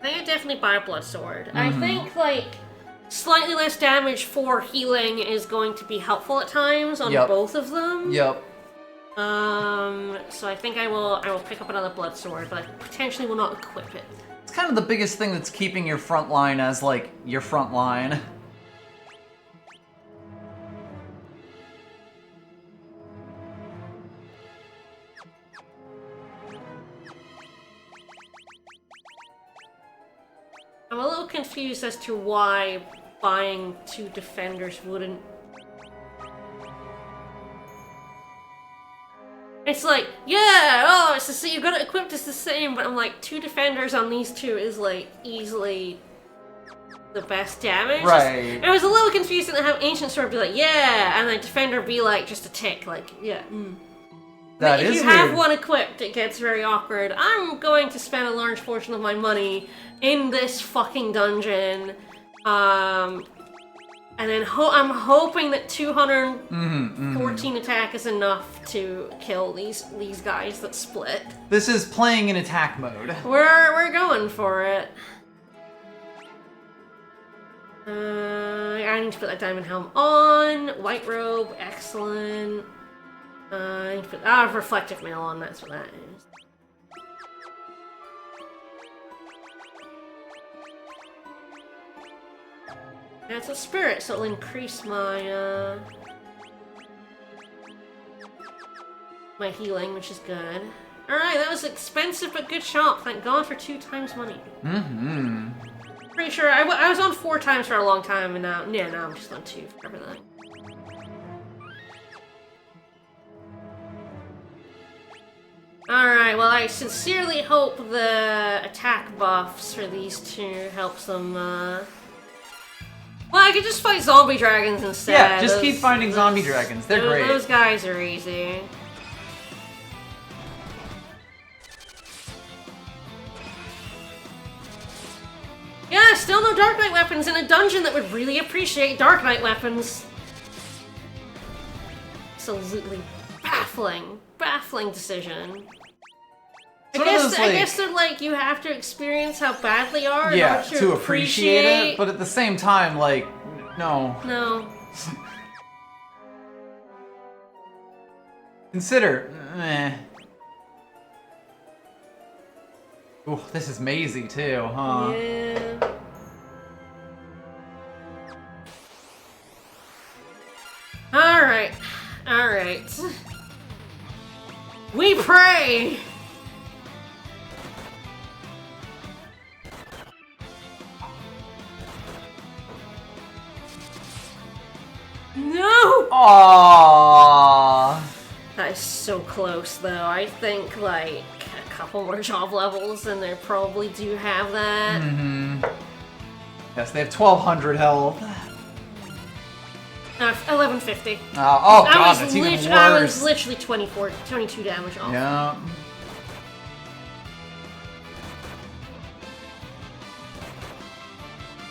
think I'd definitely buy a blood sword. I think like slightly less damage for healing is going to be helpful at times on both of them. Yep. So I think I will pick up another blood sword, but I potentially will not equip it. It's kind of the biggest thing that's keeping your front line as, like, your front line. I'm a little confused as to why buying 2 defenders wouldn't... It's like, yeah, oh, it's the same, you've got it equipped as the same, but I'm like, 2 defenders on these 2 is like, easily the best damage. Right. I was a little confused to have Ancient Sword be like, yeah, and then Defender be like, just a tick, like, yeah, That if is you weird. have one equipped, it gets very awkward. I'm going to spend a large portion of my money in this fucking dungeon, and then I'm hoping that 214 attack is enough to kill these guys that split. This is playing in attack mode. We're going for it. I need to put that diamond helm on. White robe, excellent. I need to put reflective mail on. That's what that is. That's a spirit, so it'll increase my my healing, which is good. Alright, that was expensive but good shop. Thank God for 2 times money. Pretty sure I was on 4 times for a long time, and now I'm just on 2 for everything. Alright, well I sincerely hope the attack buffs for these 2 helps them, well, I could just fight zombie dragons instead. Yeah, just keep finding zombie dragons. They're great. Those guys are easy. Yeah, still no Dark Knight weapons in a dungeon that would really appreciate Dark Knight weapons. Absolutely baffling decision. I guess that, like, you have to experience how bad they are in order to appreciate it, but at the same time, like, no. No. Consider, Ooh, this is mazy too, huh? Yeah. Alright. We pray! No! Aww. That is so close, though. I think, like, a couple more job levels, and they probably do have that. Yes, they have 1,200 health. 1150. God, that's even worse. I was literally 22 damage off. Yeah.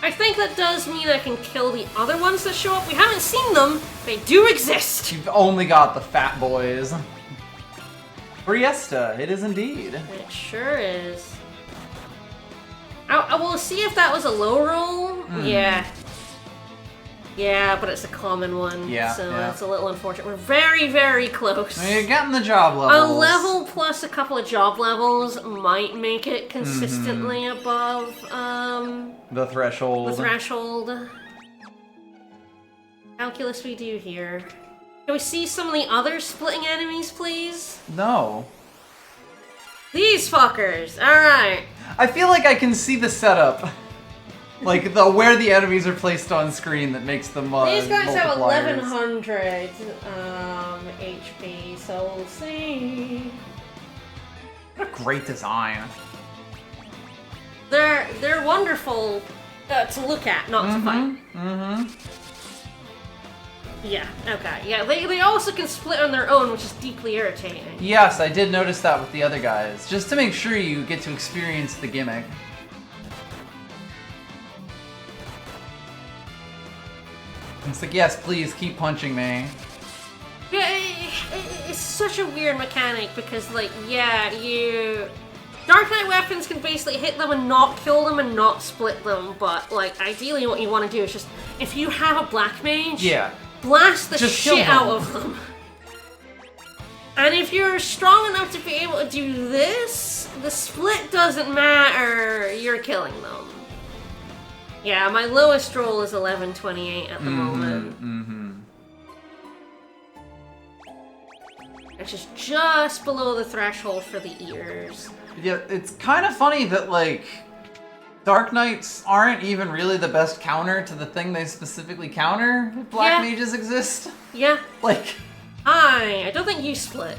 I think that does mean I can kill the other ones that show up. We haven't seen them. They do exist. You've only got the fat boys. Fiesta, it is indeed. It sure is. I will see if that was a low roll. Yeah. Yeah, but it's a common one. Yeah, So yeah. that's a little unfortunate. We're very, very close. You're getting the job levels. A level plus a couple of job levels might make it consistently above the threshold. the threshold. Calculus we do here. Can we see some of the other splitting enemies, please? No. These fuckers. Alright. I feel like I can see the setup. Like, where the enemies are placed on screen that makes them, These guys have multipliers. 1100 HP, so we'll see. What a great design. They're wonderful to look at, not to fight. Yeah, okay. Yeah, they also can split on their own, which is deeply irritating. Yes, I did notice that with the other guys. Just to make sure you get to experience the gimmick. It's like, yes, please, keep punching me. Yeah, it's such a weird mechanic because, like, yeah, Dark Knight weapons can basically hit them and not kill them and not split them, but, like, ideally what you want to do is just, if you have a black mage, Yeah. blast the Just kill shit them. out of them. And if you're strong enough to be able to do this, the split doesn't matter. You're killing them. Yeah, my lowest roll is 1128 at the moment. Which is just below the threshold for the ears. Yeah, it's kind of funny that, like, Dark Knights aren't even really the best counter to the thing they specifically counter if Black Mages exist. Yeah. Like... I don't think you split.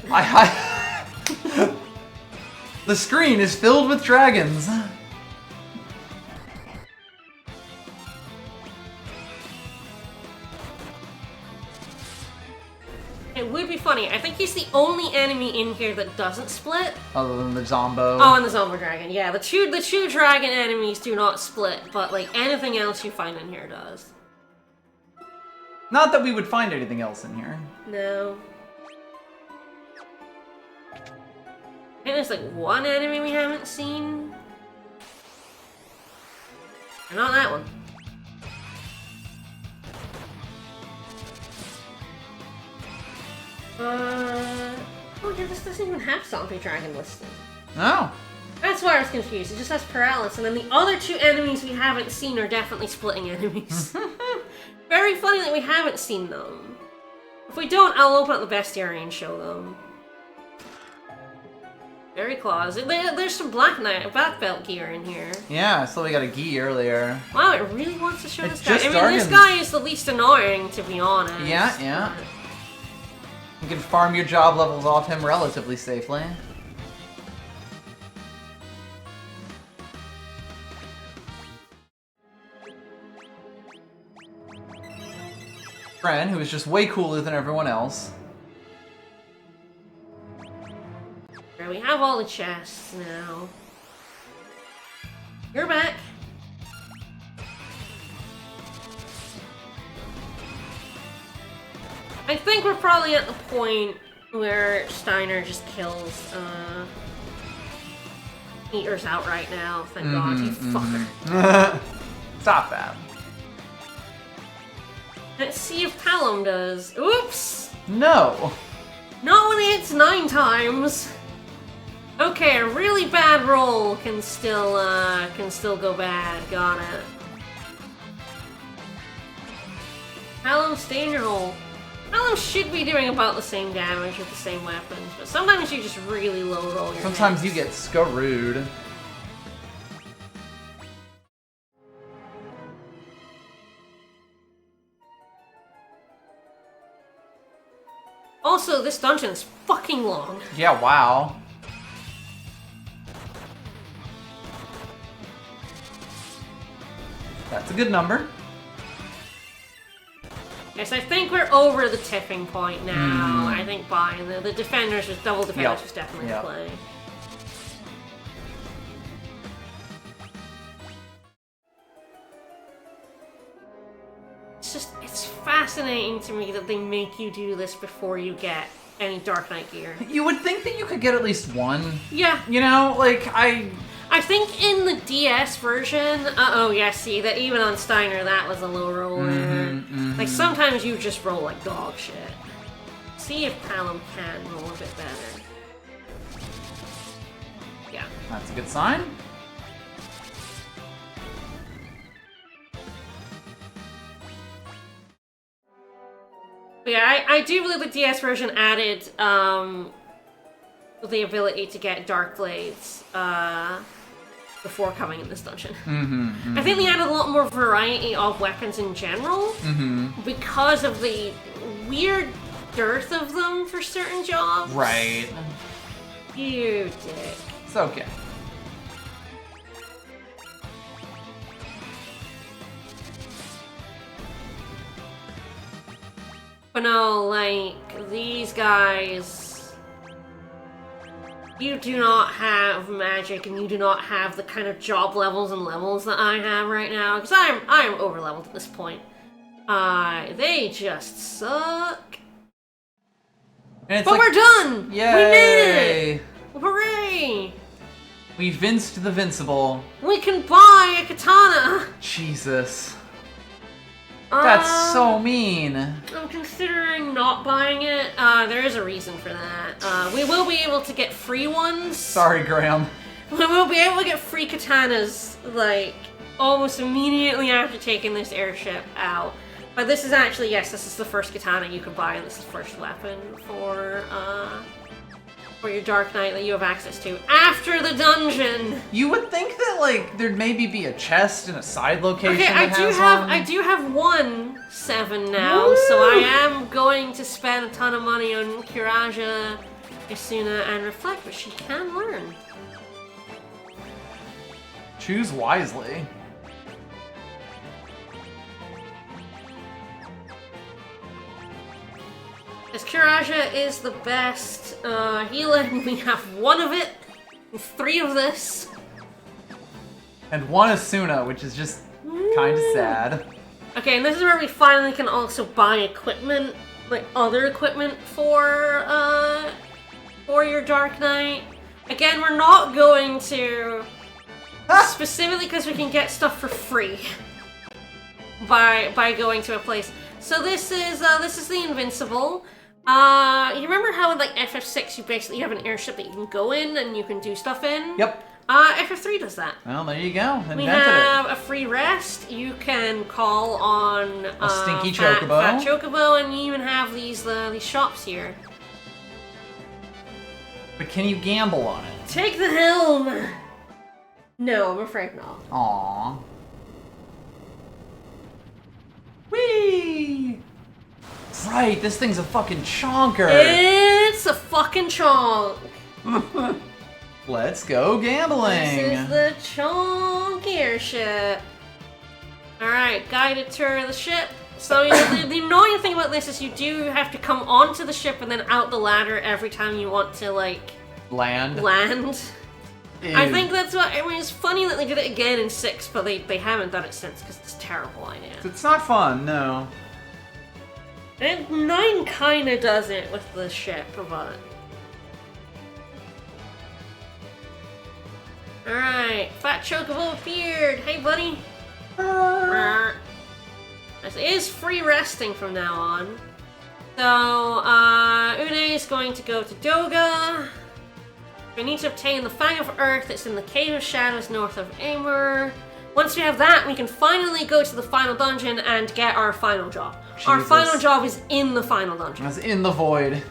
The screen is filled with dragons. It would be funny. I think he's the only enemy in here that doesn't split. Other than the Zombo. Oh, and the Zombo Dragon. Yeah, the two dragon enemies do not split, but like anything else you find in here does. Not that we would find anything else in here. No. I think there's like one enemy we haven't seen. And not that one. Oh yeah, this doesn't even have Zombie Dragon listed. Oh. That's why I was confused. It just has Paralysis, and then the other two enemies we haven't seen are definitely splitting enemies. Very funny that we haven't seen them. If we don't, I'll open up the bestiary and show them. Very claws. There's some black belt gear in here. Yeah, I saw we got a gi earlier. Wow, it really wants to show It's this guy. I mean, this guy is the least annoying, to be honest. Yeah, yeah. You can farm your job levels off him relatively safely. Friend, who is just way cooler than everyone else. Right, we have all the chests now. You're back. I think we're probably at the point where Steiner just kills Eaters outright now. Thank God, you fucker. Stop that. Let's see if Palom does. Oops! No! Not when it hits 9 times! Okay, a really bad roll can still go bad. Got it. Palom, stay in your hole. Palom should be doing about the same damage with the same weapons, but sometimes you just really low roll your Sometimes hits. you get screwed. Also, this dungeon is fucking long. Yeah, wow. That's a good number. Yes, I think we're over the tipping point now. I think buying the defenders was double defenders was definitely the play. It's fascinating to me that they make you do this before you get any Dark Knight gear. You would think that you could get at least one. Yeah. You know, like, I think in the DS version, see, that even on Steiner, that was a low roller. Like, sometimes you just roll like dog shit. See if Palom can roll a bit better. Yeah. That's a good sign. But yeah, I do believe the DS version added the ability to get Dark Blades before coming in this dungeon. I think they added a lot more variety of weapons in general because of the weird dearth of them for certain jobs. Right. You dick. It's okay. But no, like, these guys, you do not have magic, and you do not have the kind of job levels and levels that I have right now, because I am over leveled at this point. They just suck. And but we're done! Yay! We made it! Hooray! We vinced the Vincible. We can buy a katana! Jesus. That's so mean. I'm considering not buying it. There is a reason for that. We will be able to get free ones. Sorry, Graham. We will be able to get free katanas, like, almost immediately after taking this airship out. But this is actually, yes, this is the first katana you can buy, and this is the first weapon for your Dark Knight that you have access to after the dungeon. You would think that, like, there'd maybe be a chest in a side location. Okay, I do have 1 7 now, so I am going to spend a ton of money on Kiraja, Isuna, and Reflect, but she can learn. Choose wisely. As Kiraja is the best healer, we have 1 of it, and 3 of this. And 1 Asuna, which is just kind of sad. Okay, and this is where we finally can also buy equipment, like other equipment for your Dark Knight. Again, we're not going to, specifically because we can get stuff for free by going to a place. So this is the Invincible. You remember how in like FF6 you basically have an airship that you can go in and you can do stuff in? Yep. FF3 does that. Well, there you go. We have a free rest. You can call on a stinky chocobo. Fat chocobo, and you even have these shops here. But can you gamble on it? Take the helm. No, I'm afraid not. Aww. Whee! Right, this thing's a fucking chonker. It's a fucking chonk. Let's go gambling. This is the chonk airship. Alright, guided tour of the ship. So you know, the annoying thing about this is you do have to come onto the ship and then out the ladder every time you want to, like... Land. Ew. I think that's what... I mean, it's funny that they did it again in 6, but they haven't done it since, because it's a terrible idea. It's not fun, no. And 9 kinda does it with the ship, but... Alright, Fat Chocobo appeared! Hey, buddy! This is free resting from now on. So, Une is going to go to Doga. We need to obtain the Fang of Earth. It's in the Cave of Shadows north of Amur. Once we have that, we can finally go to the final dungeon and get our final job. Jesus. Our final job is in the final dungeon. It's in the void.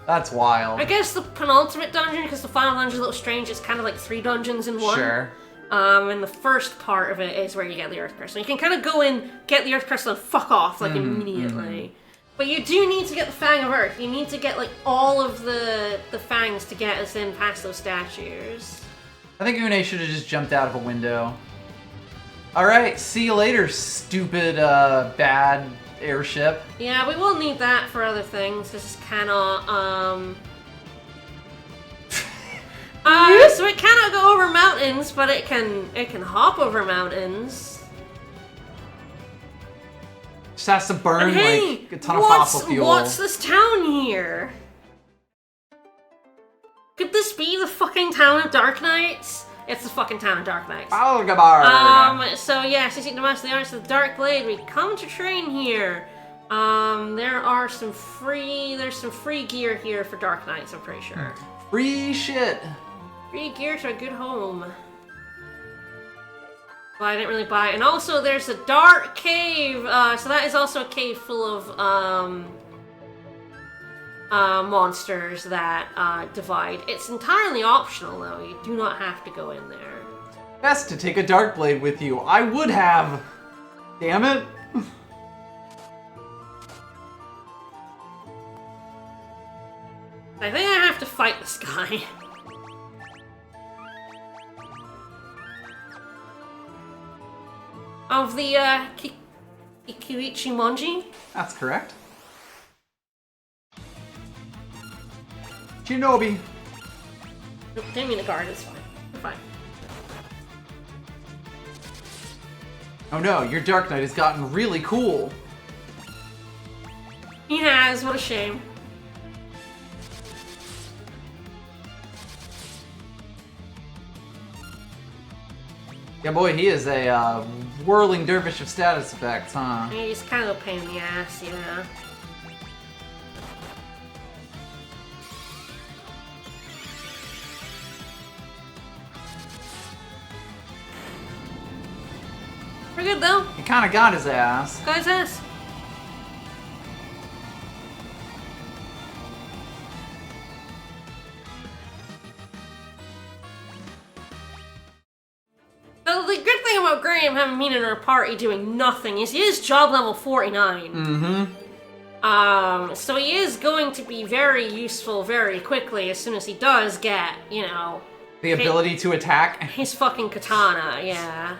That's wild. I guess the penultimate dungeon, because the final dungeon is a little strange. It's kind of like 3 dungeons in one. Sure. And the first part of it is where you get the Earth Crystal. You can kind of go in, get the Earth Crystal, and fuck off, like, immediately. But you do need to get the Fang of Earth. You need to get, like, all of the fangs to get us in past those statues. I think Une should have just jumped out of a window. Alright, see you later, stupid, bad airship. Yeah, we will need that for other things. This cannot, so it cannot go over mountains, but it can hop over mountains. Just has to burn, hey, like, a ton of fossil fuel. What's this town here? Could this be the fucking town of Dark Knights? It's the fucking town of Dark Knights. So yes, you seek to master the arts of the Dark Blade. We come to train here. There's some free gear here for Dark Knights, I'm pretty sure. Free shit. Free gear to a good home. Well, I didn't really buy it. And also there's a dark cave. So that is also a cave full of monsters that divide. It's entirely optional though. You do not have to go in there. Best to take a dark blade with you. I would have. Damn it. I think I have to fight this guy. Of the Kikiichi Monji? That's correct. Shinobi. Nope, didn't mean to guard, it's fine. We're fine. Oh no, your Dark Knight has gotten really cool. He has, what a shame. Yeah, boy, he is a whirling dervish of status effects, huh? He's kind of a pain in the ass, yeah. We're good though. He kind of got his ass. Got his ass. So the good thing about Graham having been in our party doing nothing is he is job level 49. Mm-hmm. So he is going to be very useful very quickly as soon as he does get, you know... The ability to attack? His fucking katana, yeah.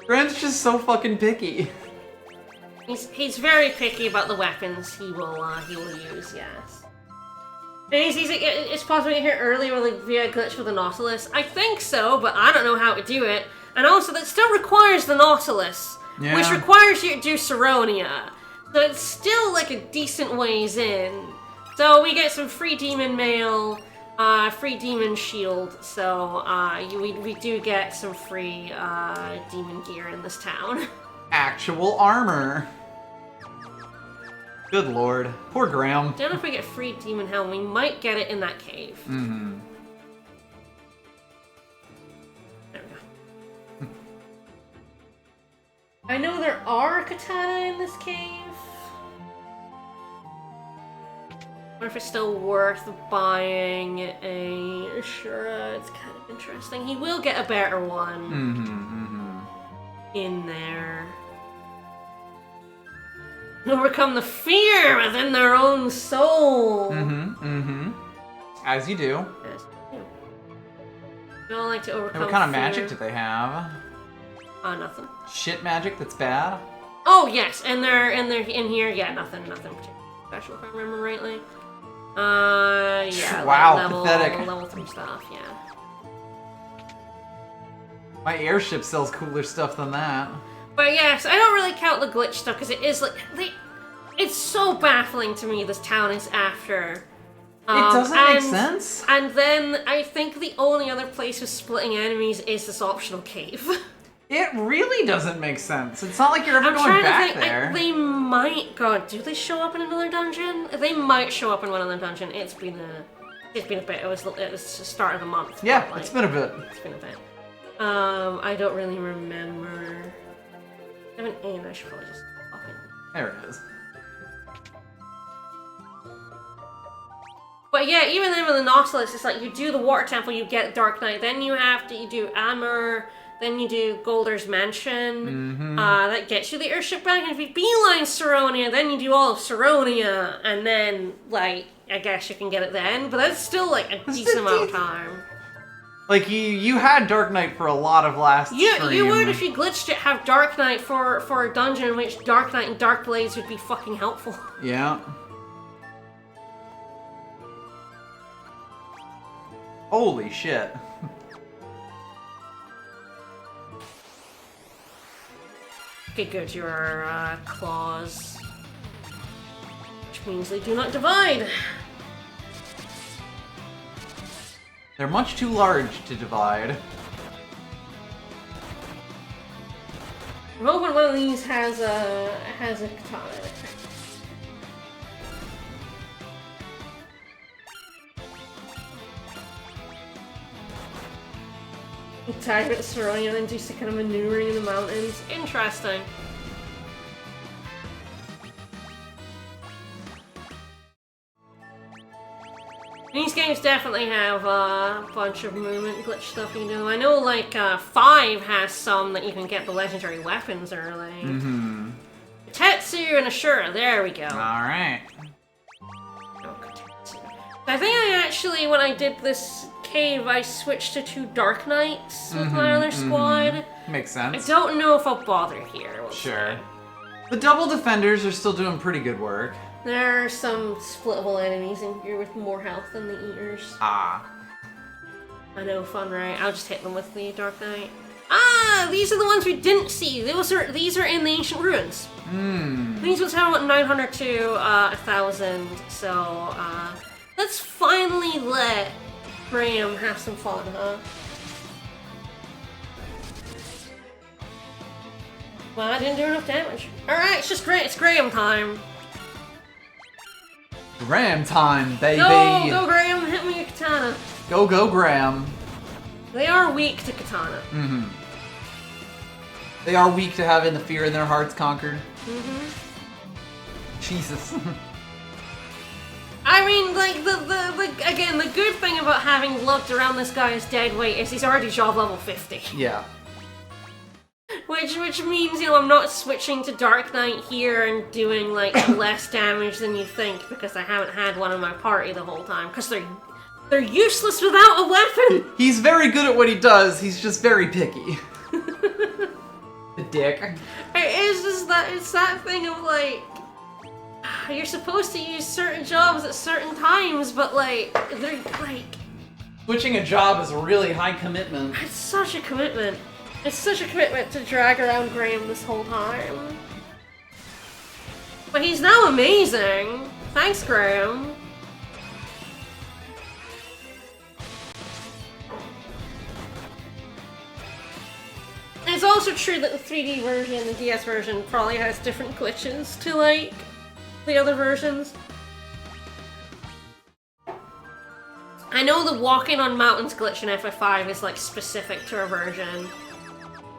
Graham's just so fucking picky. He's very picky about the weapons he will use, yes. And it's possible to hit earlier via glitch with the Nautilus. I think so, but I don't know how to do it. And also, that still requires the Nautilus, which requires you to do Saronia. So it's still like a decent ways in. So we get some free demon mail, free demon shield. So we do get some free demon gear in this town. Actual armor. Good lord. Poor Graham. Don't know if we get free demon helm. We might get it in that cave. Mm-hmm. There we go. I know there are katana in this cave. I wonder if it's still worth buying a Ashura. It's kind of interesting. He will get a better one in there. Overcome the fear within their own soul. As you do. Yes. I don't like to overcome What kind of fear. magic do they have? Nothing. Shit magic that's bad? Oh yes, and they're in here. Yeah, nothing particularly special if I remember rightly. Yeah. Wow, pathetic. Level 3 stuff. Yeah. My airship sells cooler stuff than that. But yes, I don't really count the glitch stuff because it is like it's so baffling to me. This town is after. It doesn't make sense. And then I think the only other place with splitting enemies is this optional cave. It really doesn't make sense. It's not like you're ever I'm going trying back to think. there. They might. God, do they show up in another dungeon? They might show up in one other dungeon. It's been a bit. It was the start of the month. Yeah, like, it's been a bit. It's been a bit. I don't really remember. I have an aim. I should probably just pop in. There it is. But yeah, even then with the Nautilus, it's like you do the Water Temple, you get Dark Knight, then you do Amur, then you do Golder's Mansion. That gets you the airship back, and if you beeline Saronia, then you do all of Saronia, and then, like, I guess you can get it then, but that's still, like, a decent amount of time. Like, you had Dark Knight for a lot of last stream. You would, if you glitched it, have Dark Knight for a dungeon in which Dark Knight and Dark Blades would be fucking helpful. Yeah. Holy shit. Okay, good, your claws. Which means they do not divide. They're much too large to divide. I'm hoping one of these has a katana. Target Saronia and then do some kind of maneuvering in the mountains. Interesting. These games definitely have a bunch of movement glitch stuff you can do. I know, like, 5 has some that you can get the legendary weapons early. Tetsu and Ashura, there we go. Alright. I think I actually, when I did this cave, I switched to 2 Dark Knights with my other squad. Makes sense. I don't know if I'll bother here. Sure. The double defenders are still doing pretty good work. There are some splittable enemies in here with more health than the Eaters. Ah. I know, fun, right? I'll just hit them with the Dark Knight. Ah, these are the ones we didn't see. These are in the ancient ruins. These ones have about 900 to 1,000. So let's finally let Graham have some fun, huh? Well, I didn't do enough damage. Alright, it's just great. It's Graham time. Graham time, baby! Go, Graham, hit me a katana. Go, Graham. They are weak to katana. Mm-hmm. They are weak to having the fear in their hearts conquered. Mm-hmm. Jesus. I mean, like, again, the good thing about having looked around this guy's dead weight is he's already job level 50. Yeah. Which means, you know, I'm not switching to Dark Knight here and doing, like, less damage than you think because I haven't had one in my party the whole time. Because they're useless without a weapon! He's very good at what he does, he's just very picky. The dick. It's just that, it's that thing of, like, you're supposed to use certain jobs at certain times, but, like, they're, like... Switching a job is a really high commitment. It's such a commitment. It's such a commitment to drag around Graham this whole time. But he's now amazing. Thanks, Graham. It's also true that the 3D version, the DS version, probably has different glitches to, like, the other versions. I know the walking on mountains glitch in FF5 is, like, specific to a version.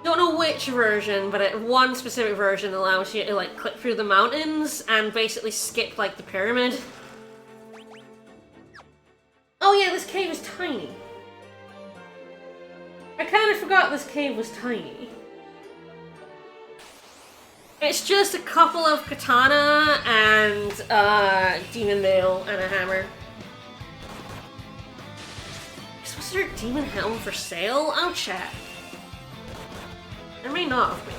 Don't know which version, but one specific version allows you to, like, clip through the mountains and basically skip, like, the pyramid. Oh yeah, this cave is tiny. I kind of forgot this cave was tiny. It's just a couple of katana and demon mail and a hammer. Was there a demon helm for sale? I'll check. There may not have been.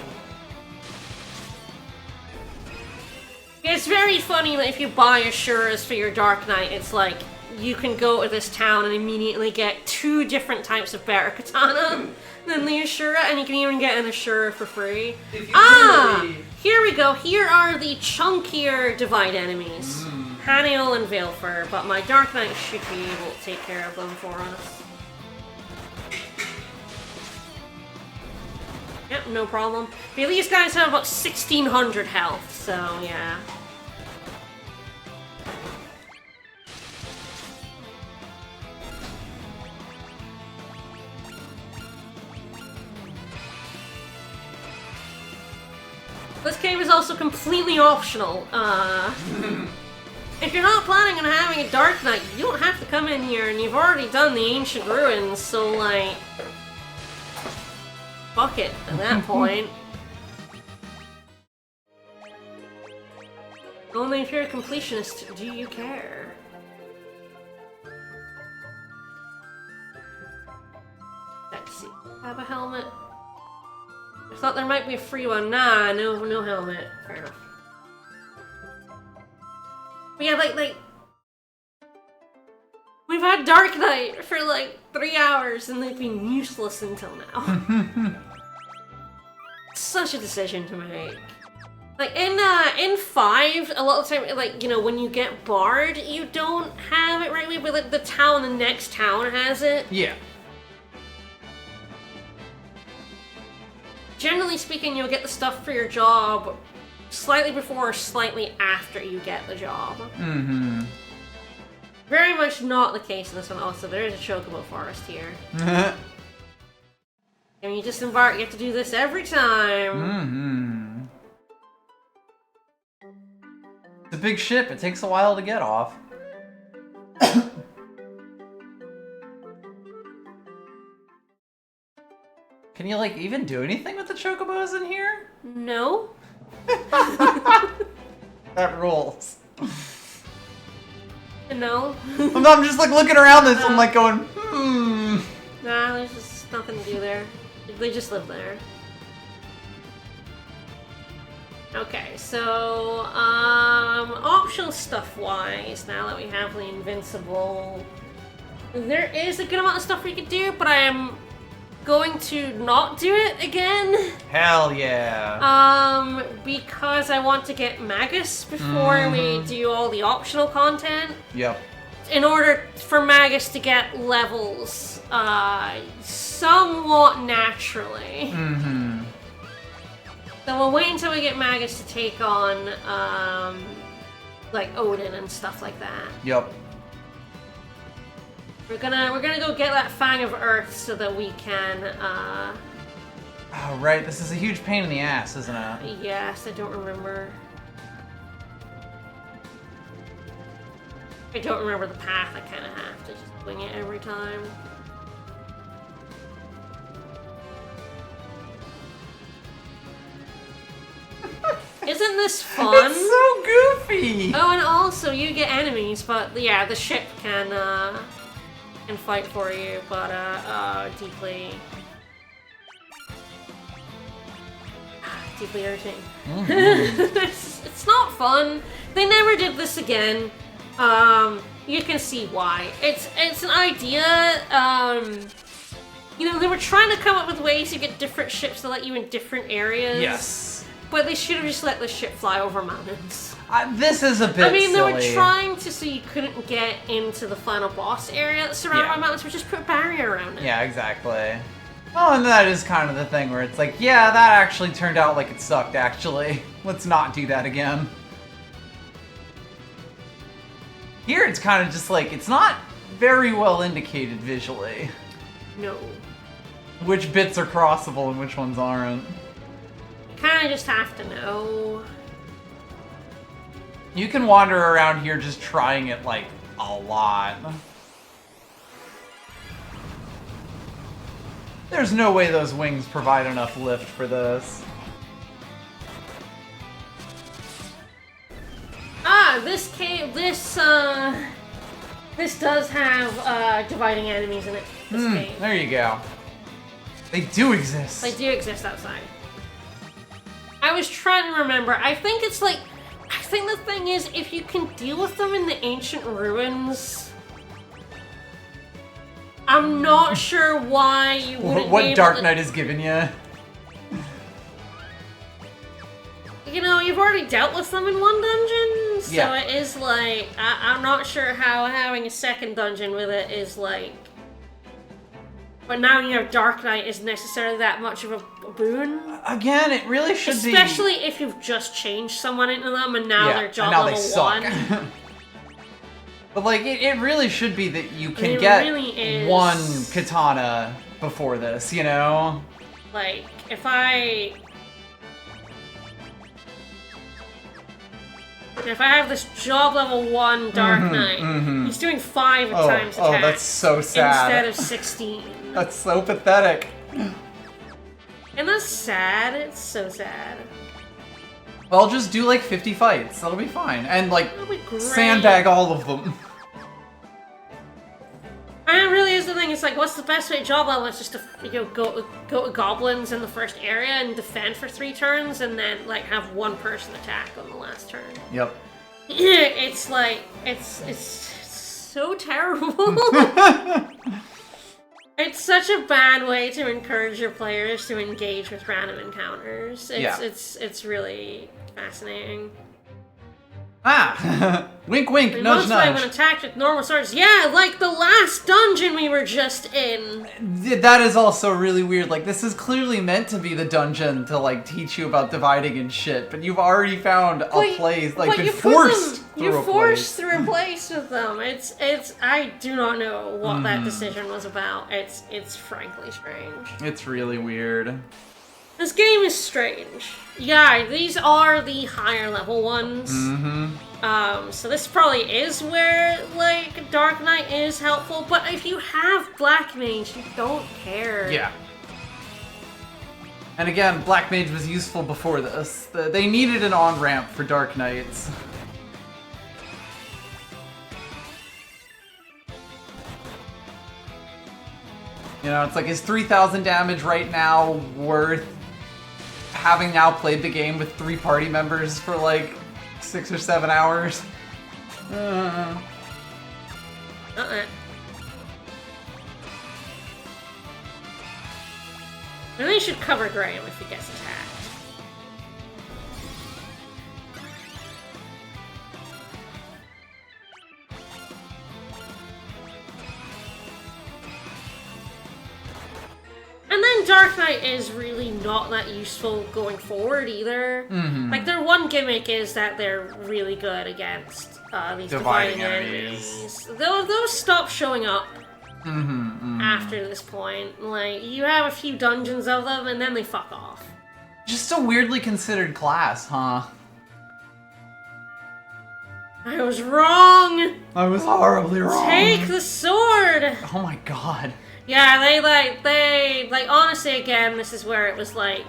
It's very funny that if you buy Assuras for your Dark Knight, it's like you can go to this town and immediately get 2 different types of better katana than the Ashura, and you can even get an Ashura for free. Here we go. Here are the chunkier Divide enemies. Haniel and Veilfur, but my Dark Knight should be able to take care of them for us. Yep, no problem. But these guys have about 1600 health, so yeah. This cave is also completely optional. If you're not planning on having a Dark Knight, you don't have to come in here, and you've already done the Ancient Ruins, so like... fuck it, at that point. Only if you're a completionist do you care. Let's see. Have a helmet. I thought there might be a free one. Nah, no helmet. Fair enough. But yeah, like... We've had Dark Knight for like 3 hours and they've been useless until now. Such a decision to make. Like in 5, a lot of the time, like, you know, when you get barred, you don't have it right away, but like the town, the next town has it. Yeah. Generally speaking, you'll get the stuff for your job slightly before or slightly after you get the job. Mm-hmm. Very much not the case in this one. Also, there is a chocobo forest here. And you just embark, you have to do this every time. Mm-hmm. It's a big ship, it takes a while to get off. Can you, like, even do anything with the chocobos in here? No. That rules. No. I'm just, like, looking around this, I'm, like, going, Nah, there's just nothing to do there. They just live there. Okay, so, optional stuff-wise, now that we have the Invincible, there is a good amount of stuff we could do, but I am going to not do it again. Hell yeah. Because I want to get Magus before we do all the optional content. Yep. In order for Magus to get levels, somewhat naturally. So we'll wait until we get Magus to take on, like Odin and stuff like that. Yep. We're gonna go get that Fang of Earth so that we can, Oh, right. This is a huge pain in the ass, isn't it? Yes, I don't remember. I don't remember the path. I kind of have to just wing it every time. Isn't this fun? It's so goofy! Oh, and also you get enemies, but yeah, the ship can fight for you, but deeply irritating. Mm-hmm. It's not fun. They never did this again. You can see why. It's an idea. You know, they were trying to come up with ways to get different ships to let you in different areas. Yes. But they should have just let the ship fly over mountains. This is a bit I mean, silly. they were trying to so you couldn't get into the final boss area that's surrounded by mountains, but just put a barrier around it. Yeah, exactly. Oh, and that is kind of the thing where it's like, yeah, that actually turned out like it sucked, actually. Let's not do that again. Here it's kind of just like, it's not very well indicated visually. No. Which bits are crossable and which ones aren't. You kind of just have to know. You can wander around here just trying it, like, a lot. There's no way those wings provide enough lift for this. Ah, this does have dividing enemies in it. This game. There you go. They do exist. They do exist outside. I was trying to remember. I think it's like, I think the thing is, if you can deal with them in the ancient ruins, I'm not sure why you wouldn't. What Dark Knight has given you? You know, you've already dealt with them in one dungeon, so Yeah. it is like, I'm not sure how having a second dungeon with it is like. But now you have Dark Knight isn't necessarily that much of a boon. Again, it really should be. Especially if you've just changed someone into them and now they're job and now level they suck. 1. But like, it really should be that you can It get really is. one katana before this, you know? Like, if I have this job level 1 Dark Knight, he's doing 5 times attack. Oh, that's so sad. Instead of 16. That's so pathetic. And that's sad. It's so sad. Well, just do like 50 fights. That'll be fine. And like, That'll be great. sandbag all of them. And it really is the thing. It's like, what's the best way to job level? It's just to go to goblins in the first area and defend for 3 turns, and then like have one person attack on the last turn. Yep. It's like it's so terrible. It's such a bad way to encourage your players to engage with random encounters. It's really fascinating. Ah! Wink wink, And nudge most of them nudge. when attacked with normal swords, yeah, like the last dungeon we were just in. That is also really weird. Like, this is clearly meant to be the dungeon to, like, teach you about dividing and shit, but you've already found a place, like, been forced through a place. Through a place with them. It's, I do not know what that decision was about. It's frankly strange. It's really weird. This game is strange. Yeah, these are the higher level ones. So this probably is where, like, Dark Knight is helpful, but if you have Black Mage, you don't care. Yeah. And again, Black Mage was useful before this. They needed an on-ramp for Dark Knights. You know, it's like, is 3,000 damage right now worth having now played the game with 3 party members for like 6 or 7 hours? Maybe you should cover Graham if he gets attacked. And then Dark Knight is really not that useful going forward either. Like, their one gimmick is that they're really good against these dividing enemies. Those stop showing up after this point. Like, you have a few dungeons of them, and then they fuck off. Just a weirdly considered class, huh? I was wrong! I was horribly wrong. Take the sword! Oh my god. Yeah, they honestly, again, this is where it was like,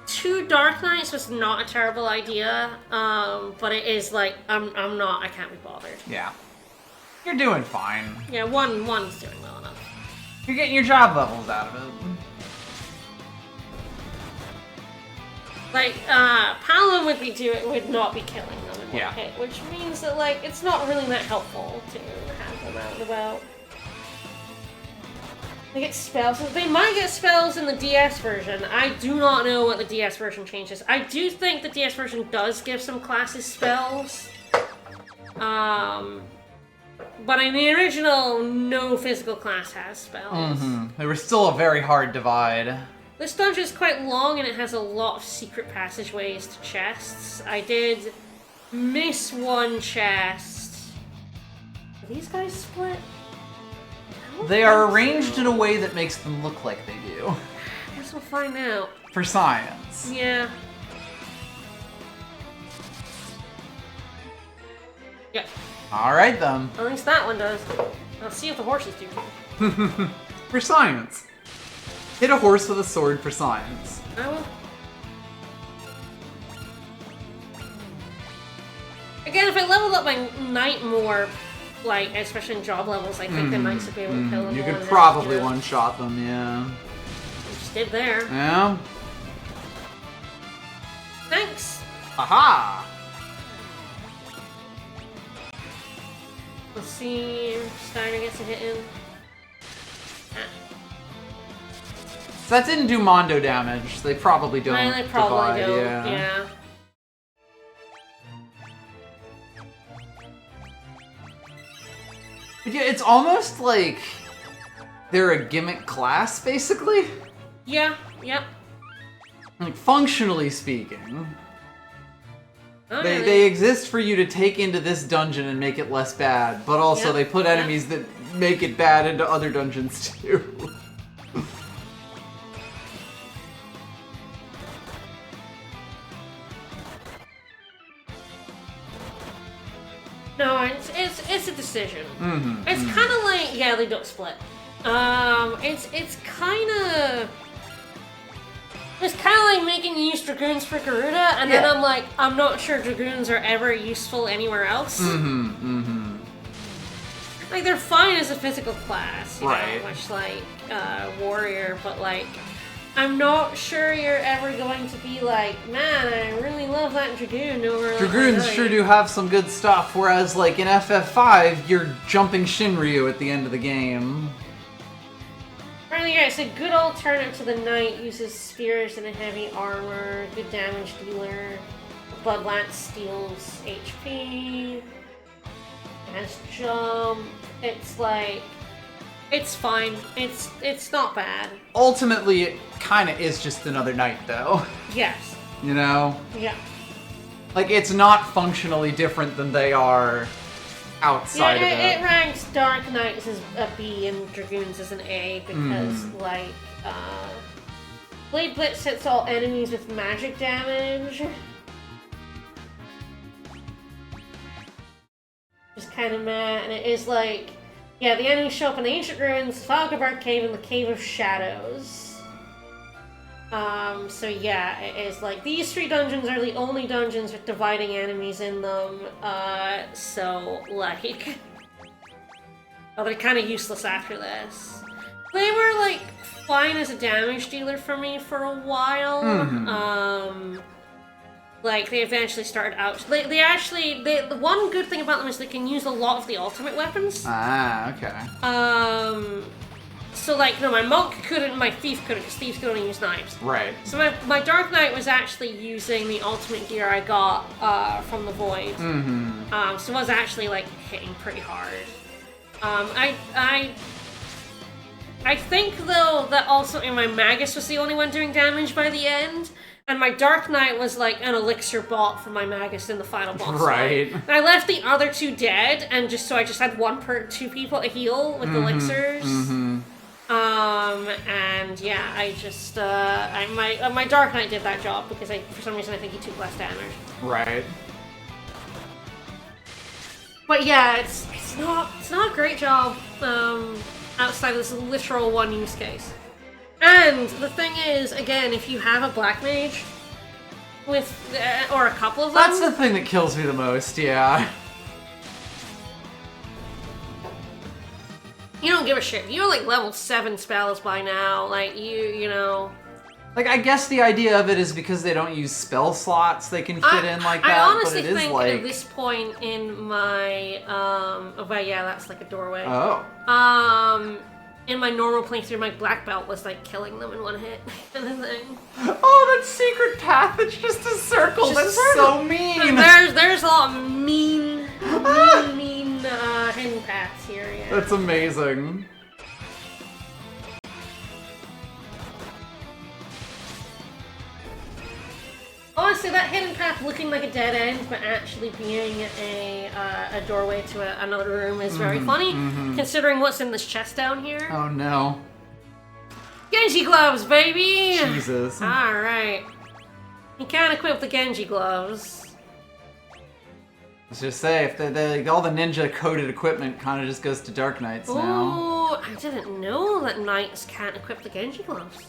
2 Dark Knights was not a terrible idea, but it is like, I can't be bothered. Yeah. You're doing fine. Yeah, one's doing well enough. You're getting your job levels out of it. Like, Paladin would not be killing them in one Yeah. hit, which means that, like, it's not really that helpful to have them out and about. They get spells. They might get spells in the DS version. I do not know what the DS version changes. I do think the DS version does give some classes spells. But in the original, no physical class has spells. There was still a very hard divide. This dungeon is quite long and it has a lot of secret passageways to chests. I did miss one chest. Are these guys split? They are arranged in a way that makes them look like they do. I guess we'll find out. For science. Yeah. Yeah. Alright then. At least that one does. I'll see if the horses do. For science. Hit a horse with a sword for science. I will. Again, if I leveled up my knight more, like, especially in job levels, I think the knights would be able to kill them. You all could in probably this, one-shot them, yeah. I just did there. Yeah? Thanks. Aha! Let's see if Steiner gets a hit in. So that didn't do Mondo damage. They probably don't They probably divide, don't, yeah. yeah. But yeah, it's almost like they're a gimmick class, basically. Yeah, yep. Like, functionally speaking. Oh, They exist for you to take into this dungeon and make it less bad, but also Yep, they put enemies that make it bad into other dungeons too. No, it's a decision. It's kind of like, yeah, they don't split. It's kind of like making you use Dragoons for Garuda, and then I'm like, I'm not sure Dragoons are ever useful anywhere else. Like, they're fine as a physical class, you know, much like Warrior, but like, I'm not sure you're ever going to be like, man, I really love that Dragoon over Dragoons sure do have some good stuff, whereas like in FF5, you're jumping Shinryu at the end of the game. Apparently, yeah, it's a good alternative to the Knight, uses spears and a heavy armor, good damage dealer. Blood Lance steals HP, has jump, it's like, it's fine. It's not bad. Ultimately, it kind of is just another knight, though. Yes. You know? Yeah. Like, it's not functionally different than they are outside of it. It ranks Dark Knights as a B and Dragoons as an A because, like, Blade Blitz hits all enemies with magic damage. Just kind of mad, and it is like, yeah, the enemies show up in the Ancient Ruins, Falgabar Cave, and the Cave of Shadows. So yeah, it is like, these 3 dungeons are the only dungeons with dividing enemies in them, so, like, oh, they're kind of useless after this. They were, like, fine as a damage dealer for me for a while, like, they eventually started out. The one good thing about them is they can use a lot of the ultimate weapons. Ah, okay. So, like, no, my monk couldn't, my thief couldn't, because thieves could only use knives. Right. So my Dark Knight was actually using the ultimate gear I got from the Void. So it was actually, like, hitting pretty hard. I think, though, that also in my Magus was the only one doing damage by the end, and my Dark Knight was like an elixir bot for my Magus in the final boss Right. fight. And I left the other two dead, and I just had two people to heal with elixirs. And yeah, I just, my Dark Knight did that job because for some reason I think he took less damage. Right. But yeah, it's not a great job, outside of this literal one use case. And the thing is, again, if you have a black mage with, or a couple of them. That's the thing that kills me the most, yeah. You don't give a shit. You're like level 7 spells by now. Like, you know. Like, I guess the idea of it is because they don't use spell slots they can fit in like that. I honestly but it is think like... at this point in my, well, yeah, that's like a doorway. Oh. In my normal playthrough, my black belt was like killing them in one hit kind of thing. Oh, that secret path, it's just a circle. That's so mean. There's a lot of mean hidden paths here, yeah. That's amazing. Honestly, that hidden path looking like a dead end, but actually being a doorway to another room is very funny, considering what's in this chest down here. Oh no. Genji gloves, baby! Jesus. Alright. You can't equip the Genji gloves. Let's just say, if all the ninja-coded equipment kind of just goes to Dark Knights now. Oh, I didn't know that knights can't equip the Genji gloves.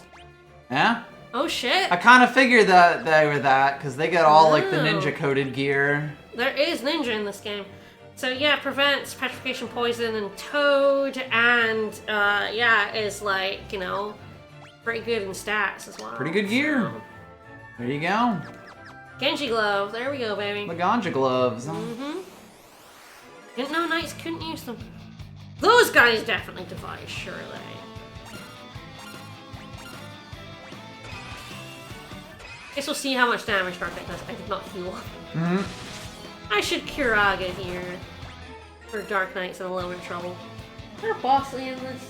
Yeah? Oh shit. I kind of figured that they were that, because they got all, like, the ninja-coded gear. There is ninja in this game. So yeah, prevents petrification, poison, and toad, and yeah, is like, you know, pretty good in stats as well. Pretty good gear. So. There you go. Genji glove, there we go, baby. The ganja gloves. Didn't know knights couldn't use them. Those guys definitely device, surely. Guess we'll see how much damage Dark Knight does. I did not heal. I should Kiraga here. For Dark Knight's in a little bit of trouble. Is there a boss in this?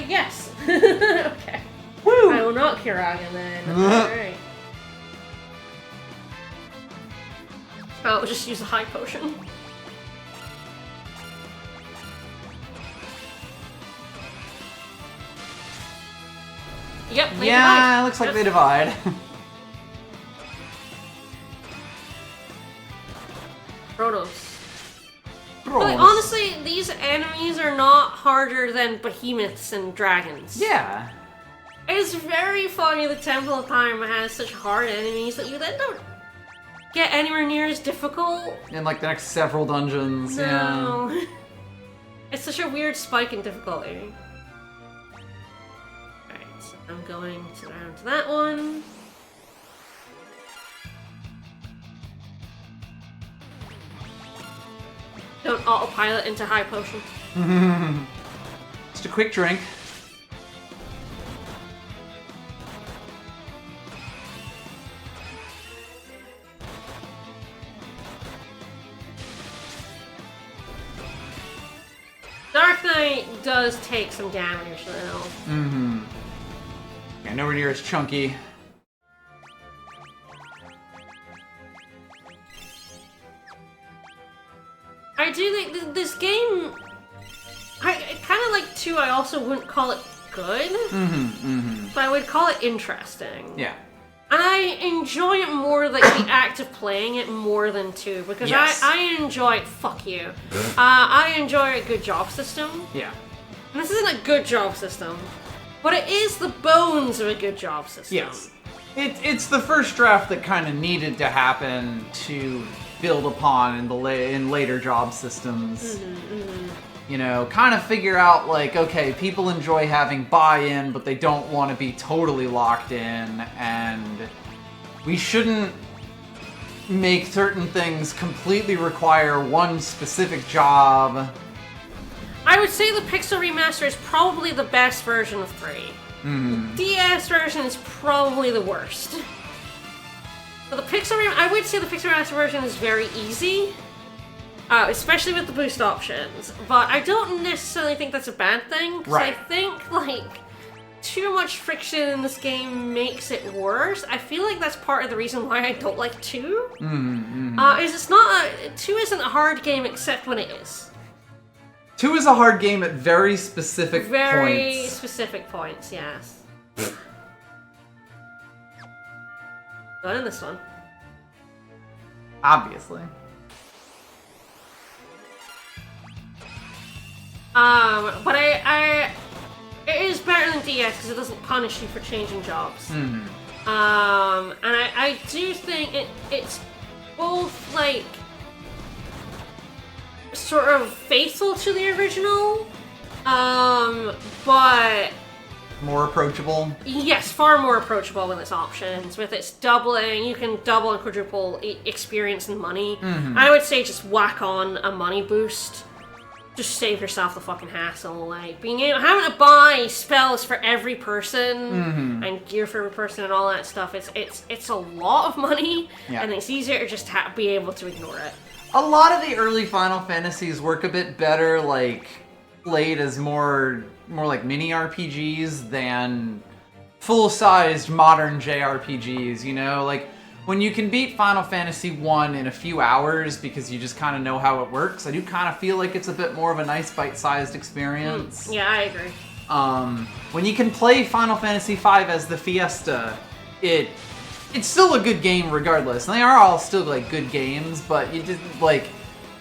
Yes. Okay. Woo! I will not Kiraga then. Alright. Oh, we'll just use a high potion. Yep, they yeah, divide. it looks like they divide. Protos. But honestly, these enemies are not harder than behemoths and dragons. Yeah. It's very funny the Temple of Time has such hard enemies that you then don't get anywhere near as difficult. In like the next several dungeons, No. yeah. It's such a weird spike in difficulty. Alright, so I'm going around to that one. Don't autopilot into high potion. Just a quick drink. Dark Knight does take some damage though. Yeah, nowhere near as chunky. I do think this game, I kind of like 2, I also wouldn't call it good, but I would call it interesting. Yeah. And I enjoy it more, like the act of playing it more than 2, because Yes. I enjoy, fuck you, I enjoy a good job system. Yeah. And this isn't a good job system, but it is the bones of a good job system. Yes. It's the first draft that kind of needed to happen to build upon in later job systems. You know, kind of figure out like, okay, people enjoy having buy-in, but they don't want to be totally locked in, and we shouldn't make certain things completely require one specific job. I would say the Pixel Remaster is probably the best version of 3. The DS version is probably the worst. The So the I would say the Pixel Remaster version is very easy. Especially with the boost options. But I don't necessarily think that's a bad thing. Because I think, like, too much friction in this game makes it worse. I feel like that's part of the reason why I don't like 2. Is it's not 2 isn't a hard game except when it is. 2 is a hard game at very specific points. Very specific points, yes. Not in this one. Obviously. But it is better than DS because it doesn't punish you for changing jobs. And I do think it's both, like, sort of faithful to the original, but... More approachable? Yes, far more approachable with its options. With its doubling, you can double and quadruple experience and money. I would say just whack on a money boost. Just save yourself the fucking hassle. Like, having to buy spells for every person and gear for every person and all that stuff, it's a lot of money, and it's easier to just be able to ignore it. A lot of the early Final Fantasies work a bit better, like, played as more like mini RPGs than full-sized modern JRPGs, you know? Like, when you can beat Final Fantasy 1 in a few hours because you just kind of know how it works, I do kind of feel like it's a bit more of a nice bite-sized experience. Yeah, I agree. When you can play Final Fantasy V as the Fiesta, it's still a good game regardless. And they are all still, like, good games, but you just, like,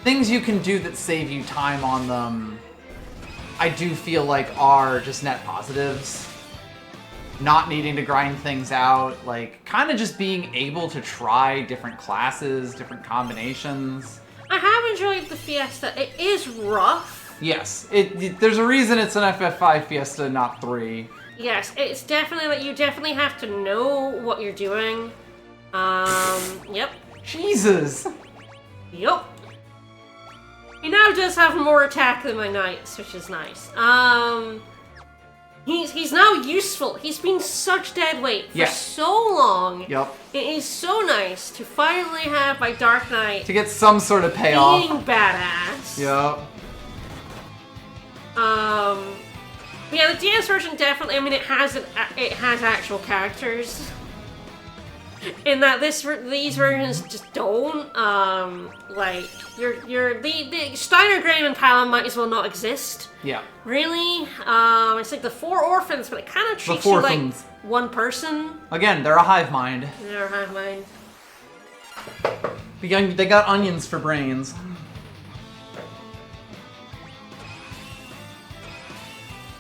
things you can do that save you time on them, I do feel like are just net positives. Not needing to grind things out, like, kind of just being able to try different classes, different combinations. I have enjoyed the Fiesta. It is rough. Yes, there's a reason it's an FF5 Fiesta, not 3. Yes, it's definitely, like, you definitely have to know what you're doing. Yep. Jesus! Yep. He now does have more attack than my knights, which is nice. He's now useful. He's been such dead weight for so long. Yep. It is so nice to finally have my Dark Knight to get some sort of payoff. Being badass. Yep. Yeah, the DS version definitely. I mean, it has actual characters. In that these versions just don't. Like the Steiner, Graham, and Palom might as well not exist. Yeah. Really? It's like the 4 orphans, but it kind of treats you like one person. Again, they're a hive mind. They're a hive mind. They got onions for brains.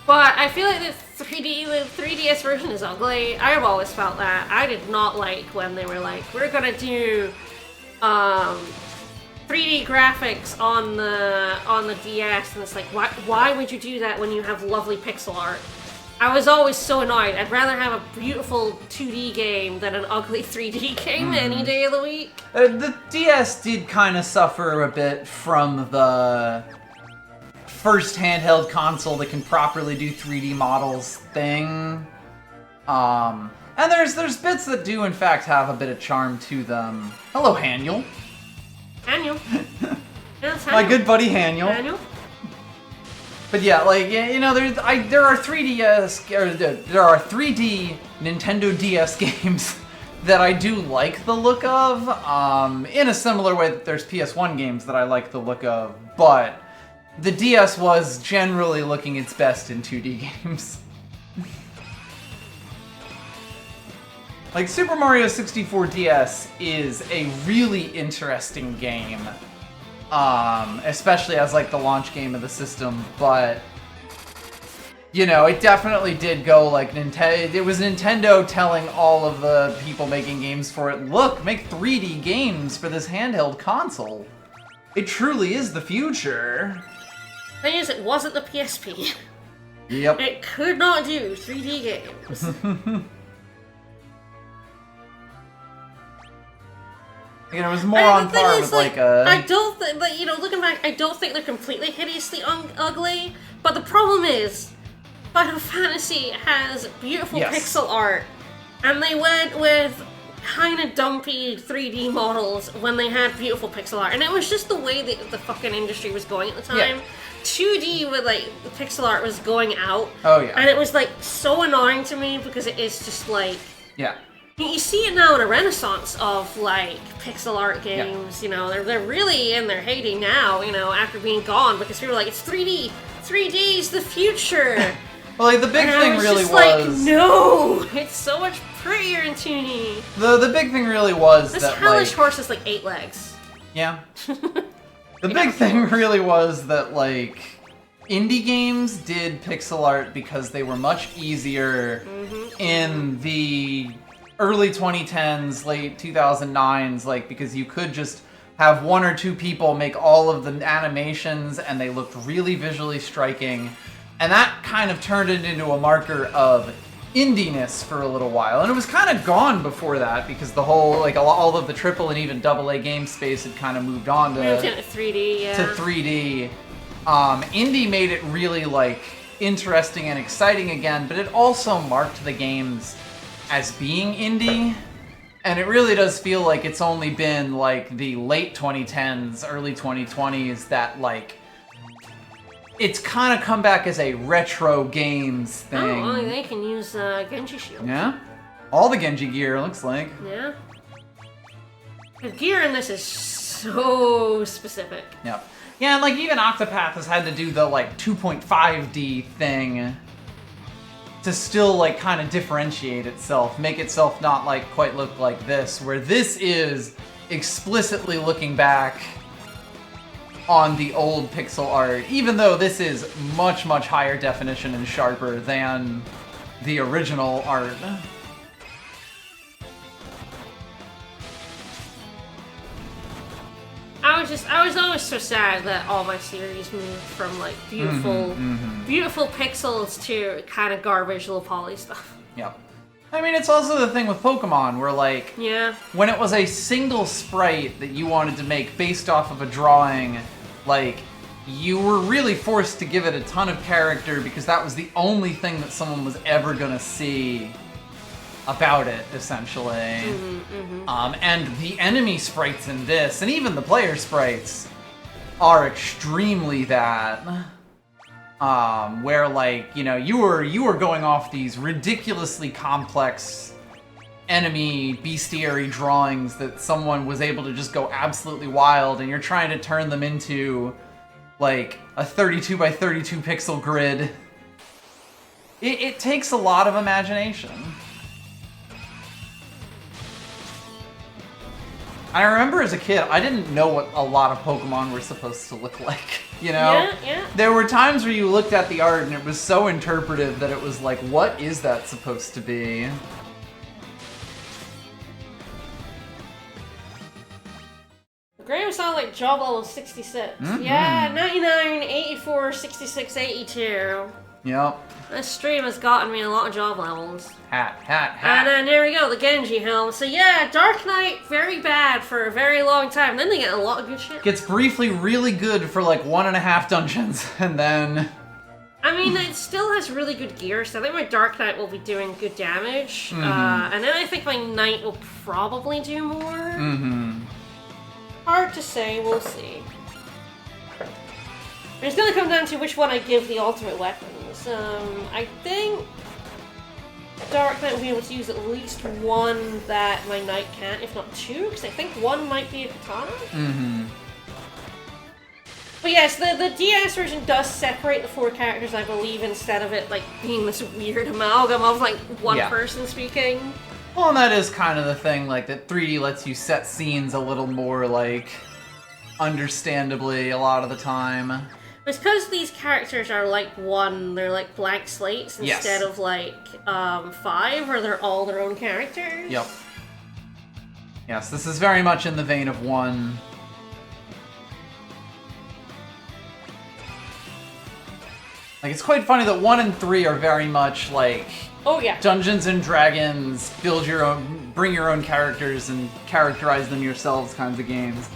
But I feel like the 3DS version is ugly. I've always felt that. I did not like when they were like, we're gonna do 3D graphics on the DS, and it's like, why would you do that when you have lovely pixel art? I was always so annoyed. I'd rather have a beautiful 2D game than an ugly 3D game any day of the week. The DS did kind of suffer a bit from the first handheld console that can properly do 3D models thing. And there's bits that do in fact have a bit of charm to them. Hello, Haniel. Haniel. Yes, My good buddy Haniel. Haniel. But yeah, like, you know, there are 3D Nintendo DS games that I do like the look of, in a similar way that there's PS1 games that I like the look of, but the DS was generally looking its best in 2D games. Like, Super Mario 64 DS is a really interesting game, especially as, like, the launch game of the system, but, you know, it definitely did go, like, it was Nintendo telling all of the people making games for it, look, make 3D games for this handheld console. It truly is the future. Thing is, it wasn't the PSP. Yep. It could not do 3D games. Again, it was more on par with like a... I don't think, but you know, looking back, I don't think they're completely hideously ugly. But the problem is, Final Fantasy has beautiful pixel art, and they went with kind of dumpy 3D models when they had beautiful pixel art. And it was just the way that the fucking industry was going at the time. Yeah. 2D with, like, the pixel art was going out. Oh, yeah. And it was, like, so annoying to me because it is just, like... Yeah. You see it now in a renaissance of, like, pixel art games, you know, they're really in their heyday now, you know, after being gone, because people are like, it's 3D! 3D's the future! Well, like, the big thing really just was... like, no! It's so much prettier in 2D! The big thing really was this that, hellish like... horse has, like, 8 legs. Yeah. The big thing really was that, like, indie games did pixel art because they were much easier in the early 2010s, late 2009s, like, because you could just have 1 or 2 people make all of the animations and they looked really visually striking. And that kind of turned it into a marker of indiness for a little while. And it was kind of gone before that because the whole, like, all of the triple and even AA game space had kind of moved on to... Moved into 3D, yeah. To 3D. Indie made it really, like, interesting and exciting again, but it also marked the games as being indie, and it really does feel like it's only been, like, the late 2010s, early 2020s that, like, it's kind of come back as a retro games thing. Oh, only they can use Genji Shield. Yeah? All the Genji gear, looks like. Yeah. The gear in this is so specific. Yep. Yeah, and, like, even Octopath has had to do the, like, 2.5D thing to still, like, kind of differentiate itself, make itself not, like, quite look like this, where this is explicitly looking back on the old pixel art, even though this is much, much higher definition and sharper than the original art. I was always so sad that all my series moved from, like, beautiful beautiful pixels to kind of garbage little poly stuff. Yep. I mean, it's also the thing with Pokemon, where, like, yeah, when it was a single sprite that you wanted to make based off of a drawing, like, you were really forced to give it a ton of character because that was the only thing that someone was ever gonna see about it, essentially. And the enemy sprites in this, and even the player sprites, are extremely that. Where, like, you know, you were going off these ridiculously complex enemy bestiary drawings that someone was able to just go absolutely wild, and you're trying to turn them into, like, a 32 by 32 pixel grid. It takes a lot of imagination. I remember as a kid, I didn't know what a lot of Pokemon were supposed to look like, you know? Yeah, yeah. There were times where you looked at the art and it was so interpretive that it was like, what is that supposed to be? Graham saw like job level 66. Yeah, 99, 84, 66, 82. Yep. This stream has gotten me a lot of job levels. Hat. And then there we go, the Genji helm. So yeah, Dark Knight, very bad for a very long time. Then they get a lot of good shit. Gets briefly really good for like 1.5 dungeons, and then... I mean, it still has really good gear, so I think my Dark Knight will be doing good damage. And then I think my Knight will probably do more. Hard to say, we'll see. It's gonna come down to which one I give the ultimate weapons. I think Dark Knight will be able to use at least one that my Knight can't, if not two, because I think one might be a katana. But yes, the DS version does separate the 4 characters, I believe, instead of it like being this weird amalgam of like one person speaking. Well, and that is kind of the thing, like, that 3D lets you set scenes a little more, like, understandably a lot of the time. It's because these characters are like they're like blank slates instead of like 5, where they're all their own characters. Yep. Yes, this is very much in the vein of 1. Like, it's quite funny that 1 and 3 are very much like... Oh yeah. Dungeons and Dragons, build your own, bring your own characters and characterize them yourselves kinds of games.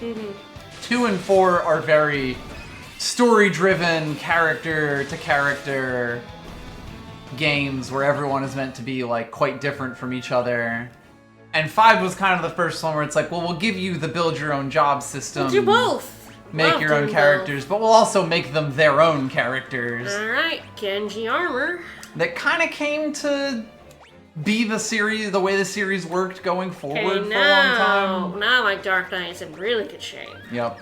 2 and 4 are very story-driven, character-to-character games where everyone is meant to be, like, quite different from each other. And 5 was kind of the first one where it's like, well, we'll give you the build your own job system. We'll do both. Make your own characters, but we'll also make them their own characters. Alright, Genji armor. That kind of came to be the way the series worked going forward for a long time. Now my Dark Knight is in really good shape. Yep.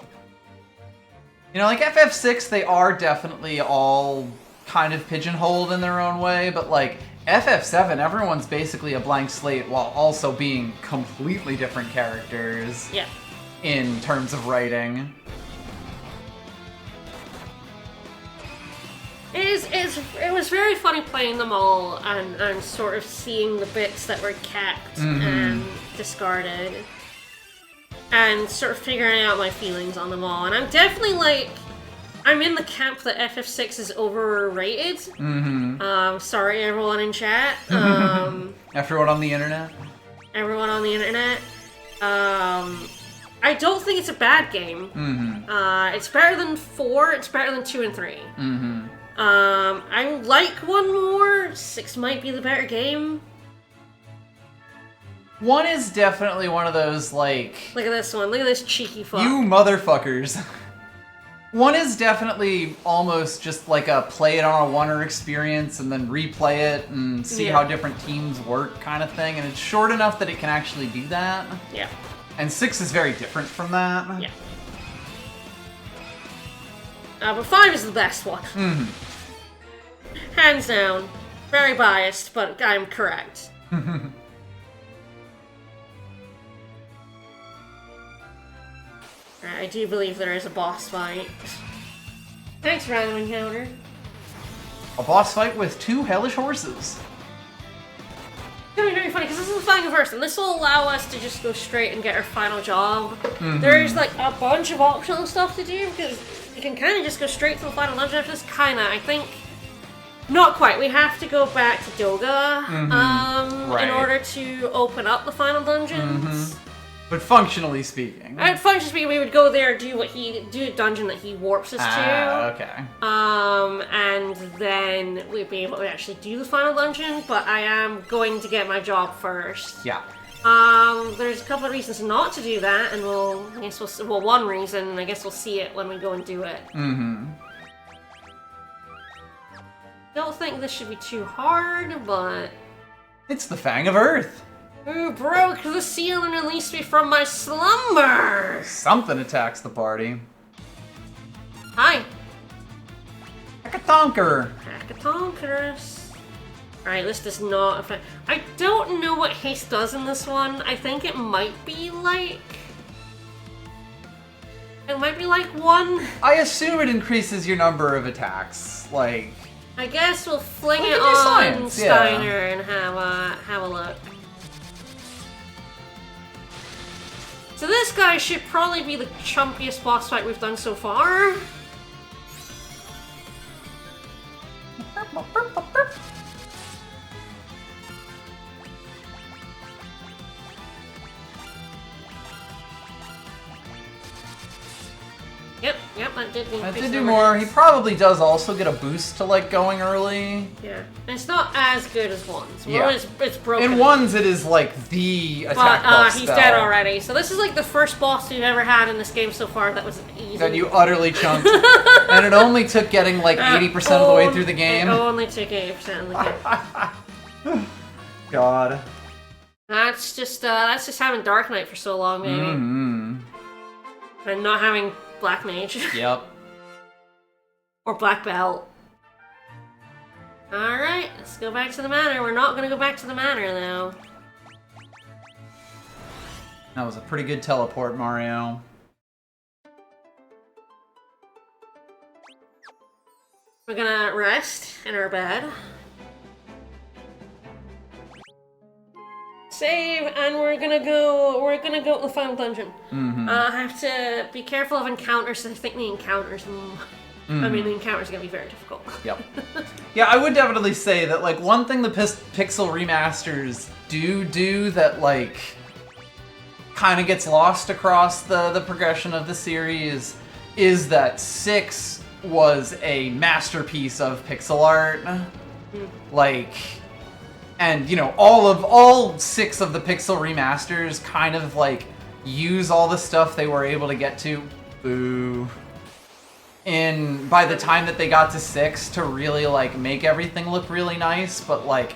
You know, like FF6, they are definitely all kind of pigeonholed in their own way, but like FF7, everyone's basically a blank slate while also being completely different characters. Yeah. In terms of writing. It was very funny playing them all and sort of seeing the bits that were kept and discarded. And sort of figuring out my feelings on them all. And I'm definitely like, I'm in the camp that FF6 is overrated. Sorry everyone in chat. Everyone on the internet? Everyone on the internet. I don't think it's a bad game. It's better than 4, it's better than 2 and 3. I like 1 more. 6 might be the better game. 1 is definitely one of those, like... Look at this one. Look at this cheeky fuck. You motherfuckers. 1 is definitely almost just like a play it on a oneer experience and then replay it and see how different teams work kind of thing. And it's short enough that it can actually do that. Yeah. And 6 is very different from that. Yeah. But 5 is the best one. Hands down. Very biased, but I'm correct. I do believe there is a boss fight. Thanks, random encounter. A boss fight with 2 hellish horses. It's gonna be very funny because this is the final verse, and this will allow us to just go straight and get our final job. There's like a bunch of optional stuff to do because you can kind of just go straight to the final dungeon after this. I think. Not quite. We have to go back to Doga in order to open up the final dungeons. But functionally speaking. Functionally speaking, we would go there, do a dungeon that he warps us to. Okay. And then we'd be able to actually do the final dungeon, but I am going to get my job first. Yeah. There's a couple of reasons not to do that, and one reason, and I guess we'll see it when we go and do it. Don't think this should be too hard, but... It's the Fang of Earth! Who broke the seal and released me from my slumber? Something attacks the party. Hi. Hackatonker! Hackatonkerus. Alright, this does not affect... I don't know what haste does in this one. I think it might be like... It might be like 1. I assume it increases your number of attacks, like... I guess we'll fling it on Steiner and have a look. So this guy should probably be the chumpiest boss fight we've done so far. Yep, that did do. That did do more. He probably does also get a boost to like going early. Yeah, and it's not as good as 1's. It's broken. In 1's, it is like the attack buff he's spell. dead already. So this is like the first boss we've ever had in this game so far that was easy. That you utterly chunked, and it only took getting like 80% of the way through the game. It only took 80% of the game. God. That's just having Dark Knight for so long, maybe. And not having Black Mage. Yep. Or Black Belt. Alright, let's go back to the manor. We're not gonna go back to the manor, though. That was a pretty good teleport, Mario. We're gonna rest in our bed. Save, and we're gonna go to the final dungeon. I have to be careful of encounters. I think the encounters, I mean, the encounters are gonna be very difficult. Yep. Yeah, I would definitely say that, like, one thing the Pixel remasters do that, like, kind of gets lost across the progression of the series is that 6 was a masterpiece of pixel art. Like, And, you know, all 6 of the Pixel remasters kind of, like, use all the stuff they were able to get to. Boo. By the time that they got to 6 to really, like, make everything look really nice, but, like,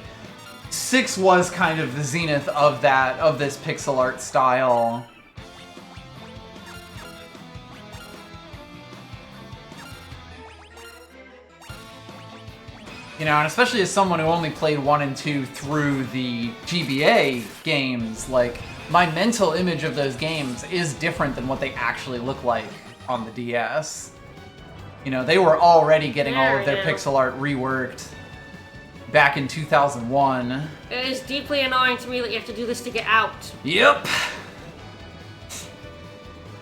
6 was kind of the zenith of this pixel art style. You know, and especially as someone who only played 1 and 2 through the GBA games, like, my mental image of those games is different than what they actually look like on the DS. You know, they were already getting all of their pixel art reworked back in 2001. It is deeply annoying to me that you have to do this to get out. Yep.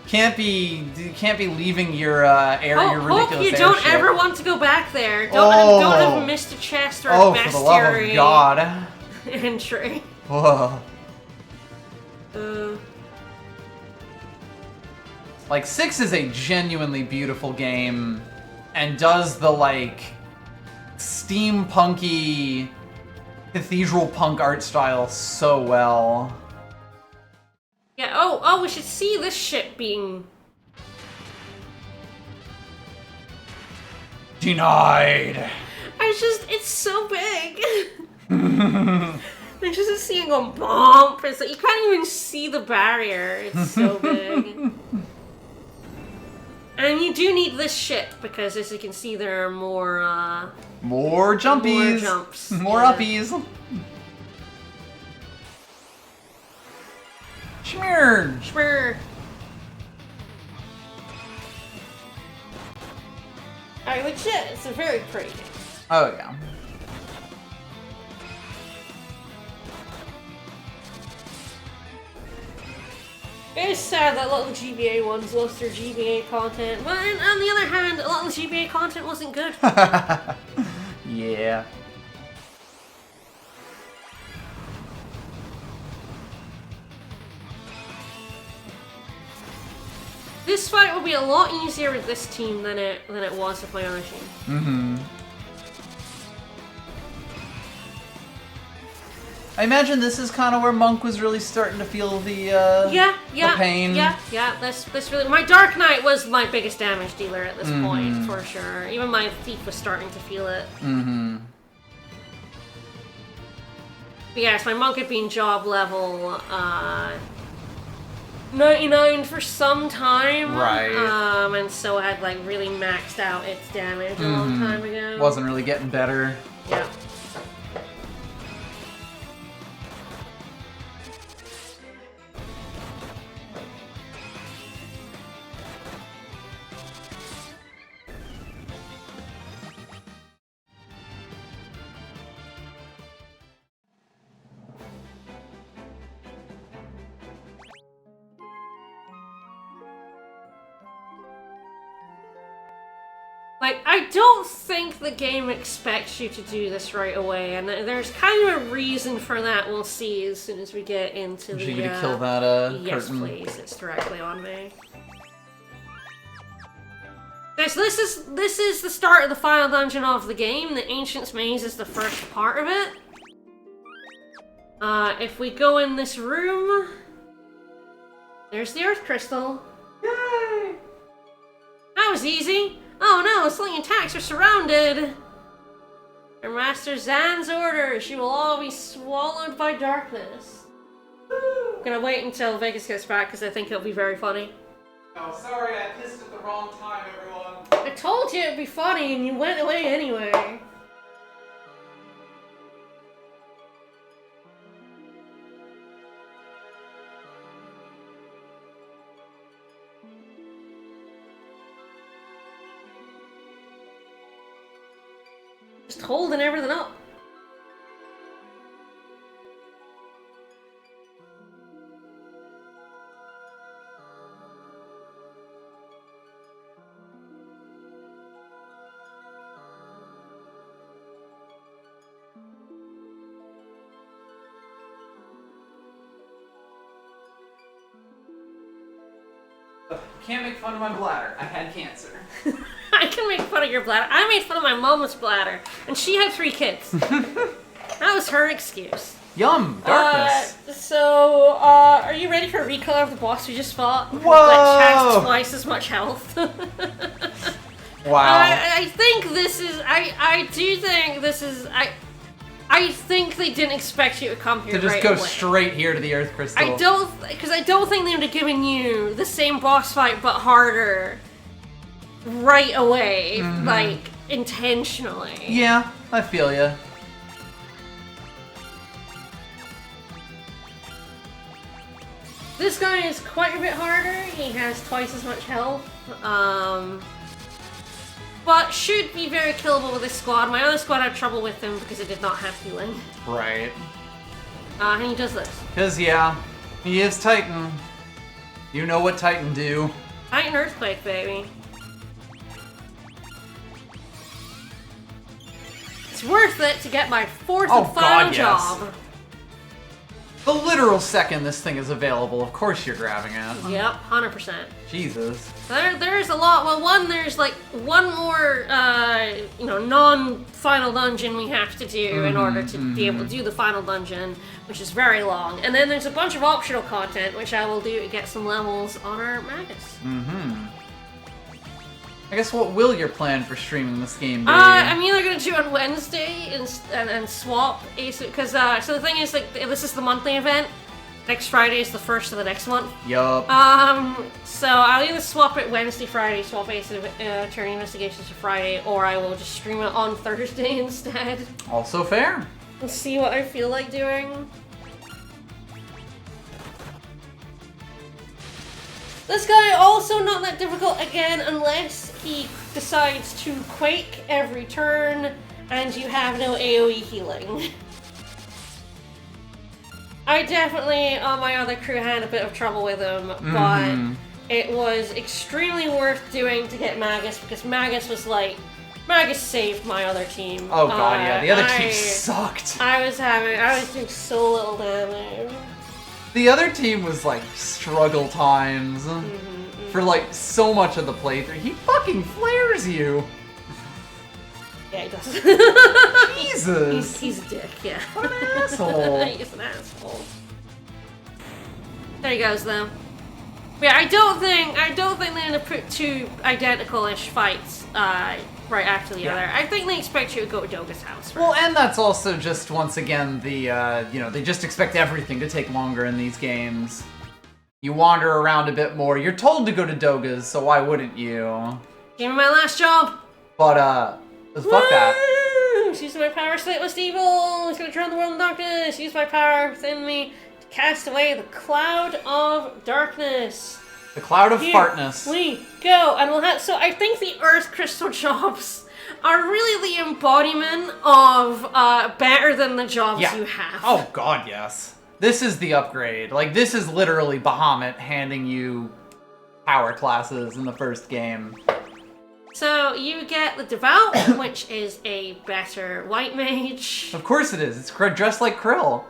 Can't be leaving your your ridiculous hope you airship. don't ever want to go back there. Don't have missed a chest or a bestiary. For the love of God. Entry. Whoa. Like, 6 is a genuinely beautiful game and does the, like, steampunky cathedral punk art style so well. Yeah, oh, we should see this ship being... Denied! It's so big! It's just a scene going bump. It's like, you can't even see the barrier. It's so big. And you do need this ship, because as you can see, there are more, More jumpies! More jumps. More uppies! Schmear! Schmear! Alright, legit, it's a very pretty game. Oh, yeah. It is sad that a lot of the GBA ones lost their GBA content, but on the other hand, a lot of the GBA content wasn't good. Yeah. This fight will be a lot easier with this team than it was with my other team. Mm-hmm. I imagine this is kind of where Monk was really starting to feel the pain. Yeah. This really. My Dark Knight was my biggest damage dealer at this point, for sure. Even my Thief was starting to feel it. Mm-hmm. But yes, my Monk had been job level 99 for some time. Right. And so it had like really maxed out its damage a long time ago. Wasn't really getting better. Yeah. Like, I don't think the game expects you to do this right away, and there's kind of a reason for that we'll see as soon as we get into the... You get to kill that, yes, curtain. please. It's directly on me. Guys, this is the start of the final dungeon of the game. The Ancient's Maze is the first part of it. If we go in this room... There's the Earth Crystal. Yay! That was easy. Oh no, Sling attacks are surrounded! Her Master Zan's order, she will all be swallowed by darkness. I'm gonna wait until Vicas gets back because I think it'll be very funny. Oh, sorry, I pissed at the wrong time, everyone. I told you it'd be funny and you went away anyway. Just holding everything up. Can't make fun of my bladder. I had cancer. I can make fun of your bladder. I made fun of my mom's bladder, and she had 3 kids. That was her excuse. Yum, darkness. So, are you ready for a recolor of the boss we just fought? Whoa! Which has twice as much health. Wow. I think this is. I do think this is. I think they didn't expect you to come here to just right go away. straight here to the Earth Crystal. I don't think they would have given you the same boss fight but harder right away, like intentionally. Yeah, I feel ya. This guy is quite a bit harder. He has twice as much health. But should be very killable with this squad. My other squad had trouble with him because it did not have healing. Right. And he does this. Because, yeah, he is Titan. You know what Titan do. Titan Earthquake, baby. It's worth it to get my fourth and final job. The literal second this thing is available, of course you're grabbing it. Yep, 100%. Jesus. There's a lot. Well, there's like one more, non-final dungeon we have to do in order to be able to do the final dungeon, which is very long. And then there's a bunch of optional content, which I will do to get some levels on our Magus. I guess what will your plan for streaming this game be? I'm either going to do it on Wednesday and swap Ace, because, so the thing is, like, this is the monthly event. Next Friday is the first of the next month. Yup. So I'll either swap it Wednesday, Friday, swap Ace Attorney Investigations to Friday, or I will just stream it on Thursday instead. Also fair. We'll see what I feel like doing. This guy also not that difficult again, unless he decides to quake every turn and you have no AoE healing. I definitely, on my other crew, had a bit of trouble with him, but it was extremely worth doing to get Magus, because Magus saved my other team. Oh god, yeah, the other team sucked. I was doing so little damage. The other team was like struggle times for like so much of the playthrough. He fucking flares you. Yeah, he does. Jesus. He's a dick, yeah. What an asshole. He's an asshole. There he goes, though. Yeah, I don't think they're gonna put two identical-ish fights right after the other. I think they expect you to go to Doga's house. Right? Well, and that's also just once again the they just expect everything to take longer in these games. You wander around a bit more. You're told to go to Doga's, so why wouldn't you? Give me my last job. But fuck that. Use my power, slightless evil. It's gonna drown the world in darkness. Use my power within me to cast away the cloud of darkness. The cloud of fartness. We go, and we'll have. So I think the Earth Crystal jobs are really the embodiment of better than the jobs you have. Oh god, yes. This is the upgrade. Like, this is literally Bahamut handing you power classes in the first game. So you get the Devout, which is a better white mage. Of course it is. It's dressed like Krill.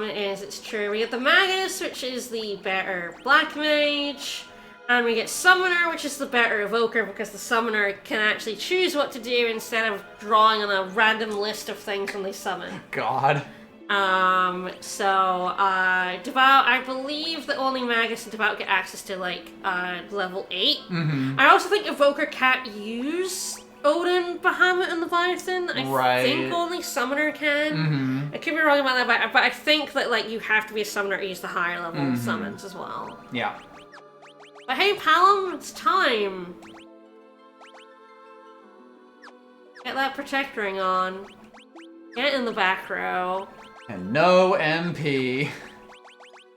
It's true. We get the Magus, which is the better black mage. And we get Summoner, which is the better Evoker, because the Summoner can actually choose what to do instead of drawing on a random list of things when they summon. God. Devout, I believe that only Magus and Devout get access to, like, level 8. I also think Evoker can't use Odin, Bahamut, and Leviathan. I think only Summoner can. I could be wrong about that, but I think that, like, you have to be a Summoner to use the higher level summons as well. Yeah. But hey, Palom, it's time. Get that Protect Ring on. Get in the back row. And no MP.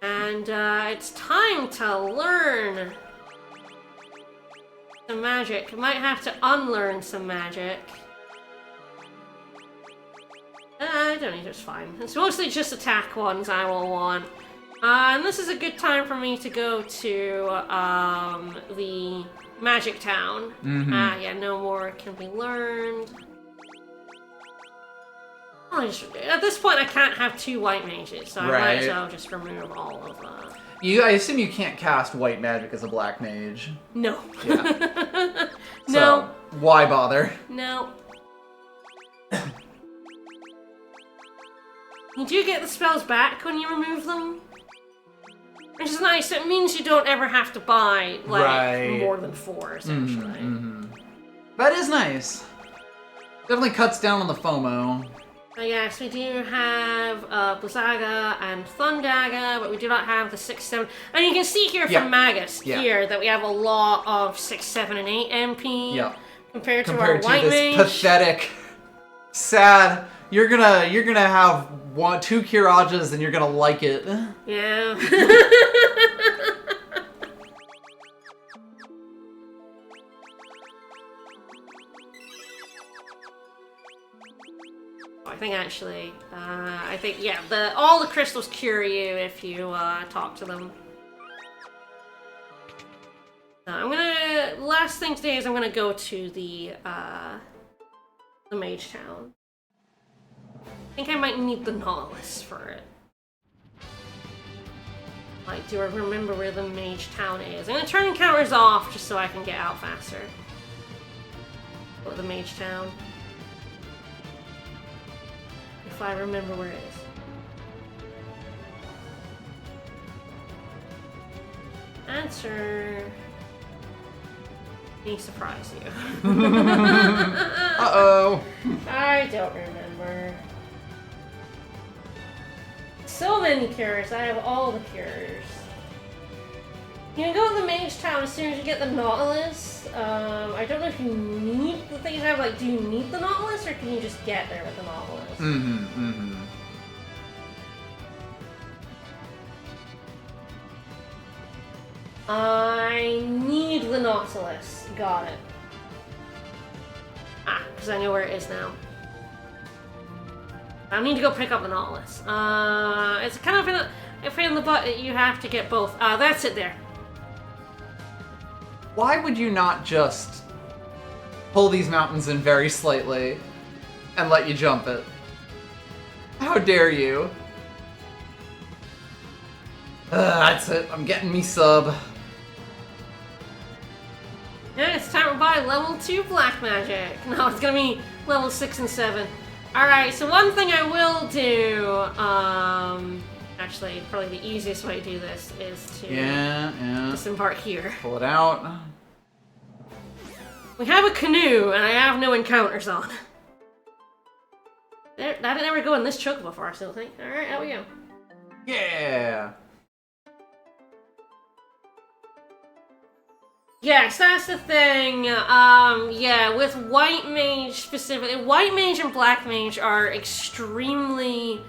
And it's time to learn some magic. I might have to unlearn some magic. I don't need it, it's fine. It's mostly just attack ones I will want. And this is a good time for me to go to the Magic Town. Yeah, no more can be learned. At this point, I can't have two white mages, so I might as well just remove all of that. I assume you can't cast white magic as a black mage. No. Yeah. No. So, why bother? No. You do get the spells back when you remove them. Which is nice. It means you don't ever have to buy, like, more than 4, essentially. That is nice. Definitely cuts down on the FOMO. Yes, we do have Blizzaga and Thundaga, but we do not have the 6, 7... And you can see here from Magus here that we have a lot of 6, 7, and 8 MP compared to our White Mage. Pathetic, sad. You're gonna have 2 Kirajas and you're gonna like it. Yeah. I think all the crystals cure you if you talk to them. Last thing today is I'm gonna go to the Mage Town. I think I might need the Nautilus for it. Like, do I remember where the Mage Town is? I'm gonna turn encounters off just so I can get out faster. Go to the Mage Town. If I remember where it is. Answer. Me surprise you. Uh-oh. I don't remember. So many cures. I have all the cures. You can go to the Mage Town as soon as you get the Nautilus. I don't know if you need the things I have. Like, do you need the Nautilus, or can you just get there with the Nautilus? I need the Nautilus. Got it. Because I know where it is now. I need to go pick up the Nautilus. It's kind of a pain in the butt that you have to get both. That's it there. Why would you not just pull these mountains in very slightly and let you jump it? How dare you? That's it. I'm getting me sub. Yeah, it's time to buy level 2 Black Magic. No, it's gonna be level 6 and 7. Alright, so one thing I will do, actually, probably the easiest way to do this is to disembark here. Pull it out. We have a canoe, and I have no encounters on. I didn't ever go in this choke before, I still think. Alright, out we go. Yeah! Yes, that's the thing. With White Mage specifically, White Mage and Black Mage are extremely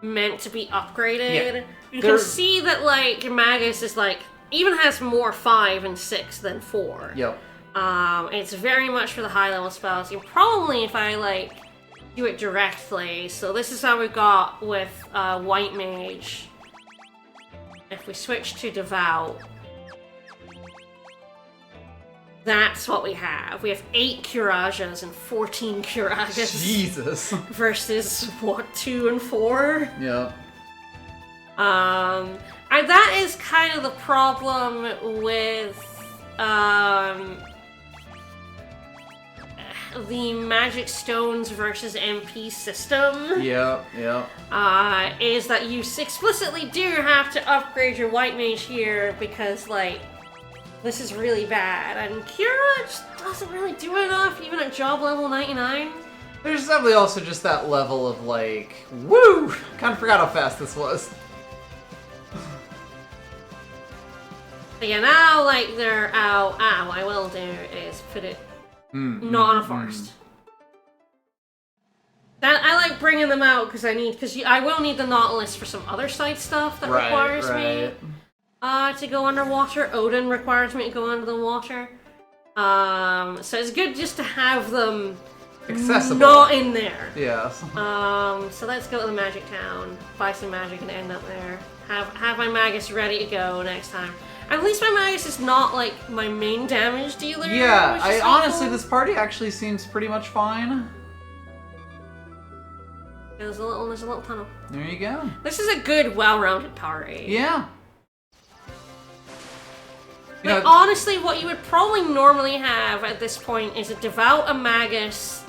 meant to be upgraded. Yeah, you can see that, like, Magus is, like, even has more 5 and 6 than 4. Yep. It's very much for the high level spells. You probably, if I, like, do it directly. So this is how we got with White Mage. If we switch to Devout, that's what we have. We have 8 Kirajas and 14 Kirajas. Jesus. Versus, what, 2 and 4? Yeah. And that is kind of the problem with, the Magic Stones versus MP system. Yeah. Is that you explicitly do have to upgrade your White Mage here because, like, this is really bad, and Kira just doesn't really do enough, even at job level 99. There's definitely also just that level of, like, woo! Kind of forgot how fast this was. But yeah, now, like, they're out. What I will do is put it not on a forest. I like bringing them out because I will need the Nautilus for some other side stuff that requires me. To go underwater. Odin requires me to go under the water. So it's good just to have them accessible. Not in there. Yes. So let's go to the Magic Town, buy some magic and end up there. Have my Magus ready to go next time. At least my Magus is not, like, my main damage dealer. Yeah, honestly, this party actually seems pretty much fine. There's a little tunnel. There you go. This is a good, well-rounded party. Yeah. But honestly, what you would probably normally have at this point is a Devout, a Magus,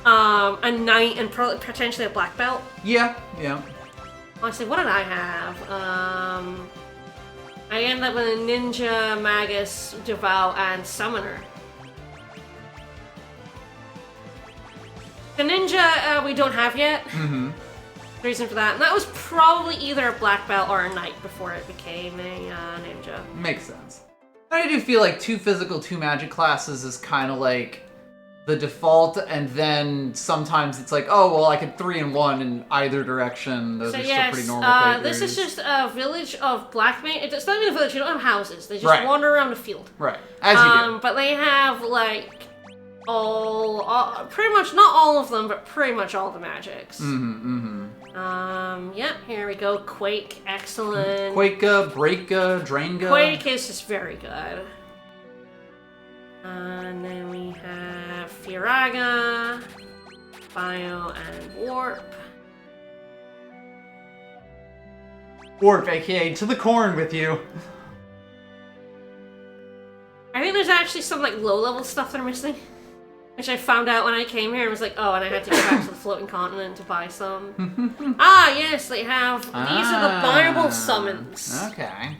a Knight, and potentially a Black Belt. Yeah. Honestly, what did I have? I ended up with a Ninja, Magus, Devout, and Summoner. The Ninja, we don't have yet. Mm-hmm. The reason for that, and that was probably either a Black Belt or a Knight before it became a Ninja. Makes sense. I do feel like 2 physical, 2 magic classes is kind of like the default, and then sometimes it's like, oh, well, I could 3 and 1 in either direction. Those are still pretty normal. This is just a village of black mages. It's not even a village, you don't have houses. They just wander around the field. Right, as you do. But they have, like, pretty much, not all of them, but pretty much all the magics. Yeah, here we go. Quake, excellent. Quakea, Breaka, Drainga. Quake is just very good. And then we have Firaga, Bio, and Warp. Warp, aka to the corn with you. I think there's actually some like low-level stuff that are missing. Which I found out when I came here and was like, oh, and I had to go back to the floating continent to buy some. Yes, they have. These are the buyable summons. Okay.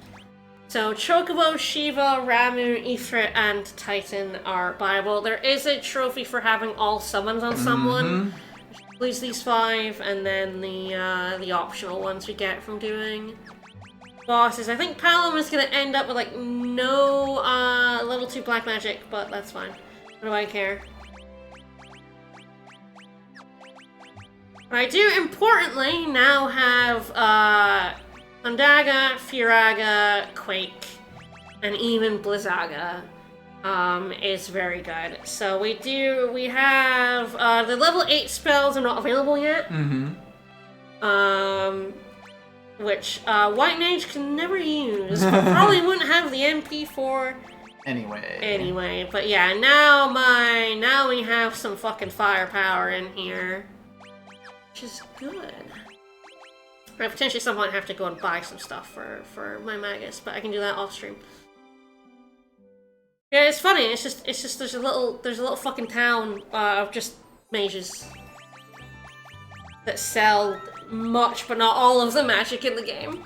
So Chocobo, Shiva, Ramu, Ifrit, and Titan are buyable. There is a trophy for having all summons on someone. Which includes these 5, and then the optional ones we get from doing bosses. I think Palom is going to end up with like no level 2 black magic, but that's fine. What do I care? But I do, importantly, now have Undaga, Firaga, Quake, and even Blizzaga is very good. So we have the level 8 spells are not available yet. Which White Mage can never use, but probably wouldn't have the MP for anyway. But yeah, now we have some fucking firepower in here, which is good. I potentially someone have to go and buy some stuff for my Magus, but I can do that off stream. Yeah, it's funny. It's just there's a little fucking town of just mages that sell much, but not all of the magic in the game.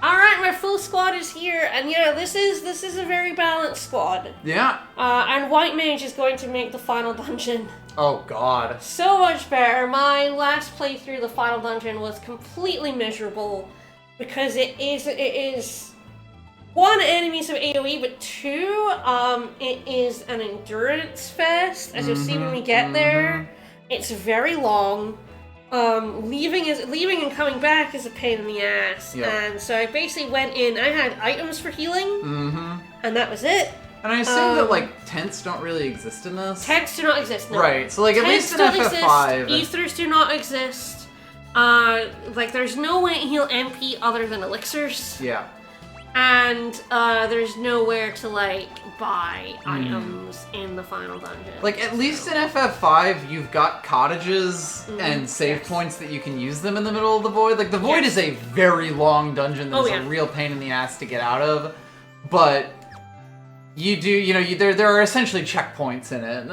All right, my full squad is here, and yeah, this is a very balanced squad. Yeah. And White Mage is going to make the final dungeon. Oh God. So much better. My last playthrough, the final dungeon, was completely miserable because it is 1, enemies of AoE, but 2, it is an endurance fest. As you'll see when we get there, it's very long. Leaving and coming back is a pain in the ass. Yep. And so I basically went in, I had items for healing, and that was it. And I assume that, like, tents don't really exist in this? Tents do not exist, no. Right, so, like, at least in FF5... Ethers do not exist. Like, there's no way to heal MP other than elixirs. Yeah. And, there's nowhere to, like, buy items in the final dungeon. Like, at least in FF5, you've got cottages and save points that you can use them in the middle of the Void. Like, the Void is a very long dungeon that is a real pain in the ass to get out of. But... you do, there are essentially checkpoints in it.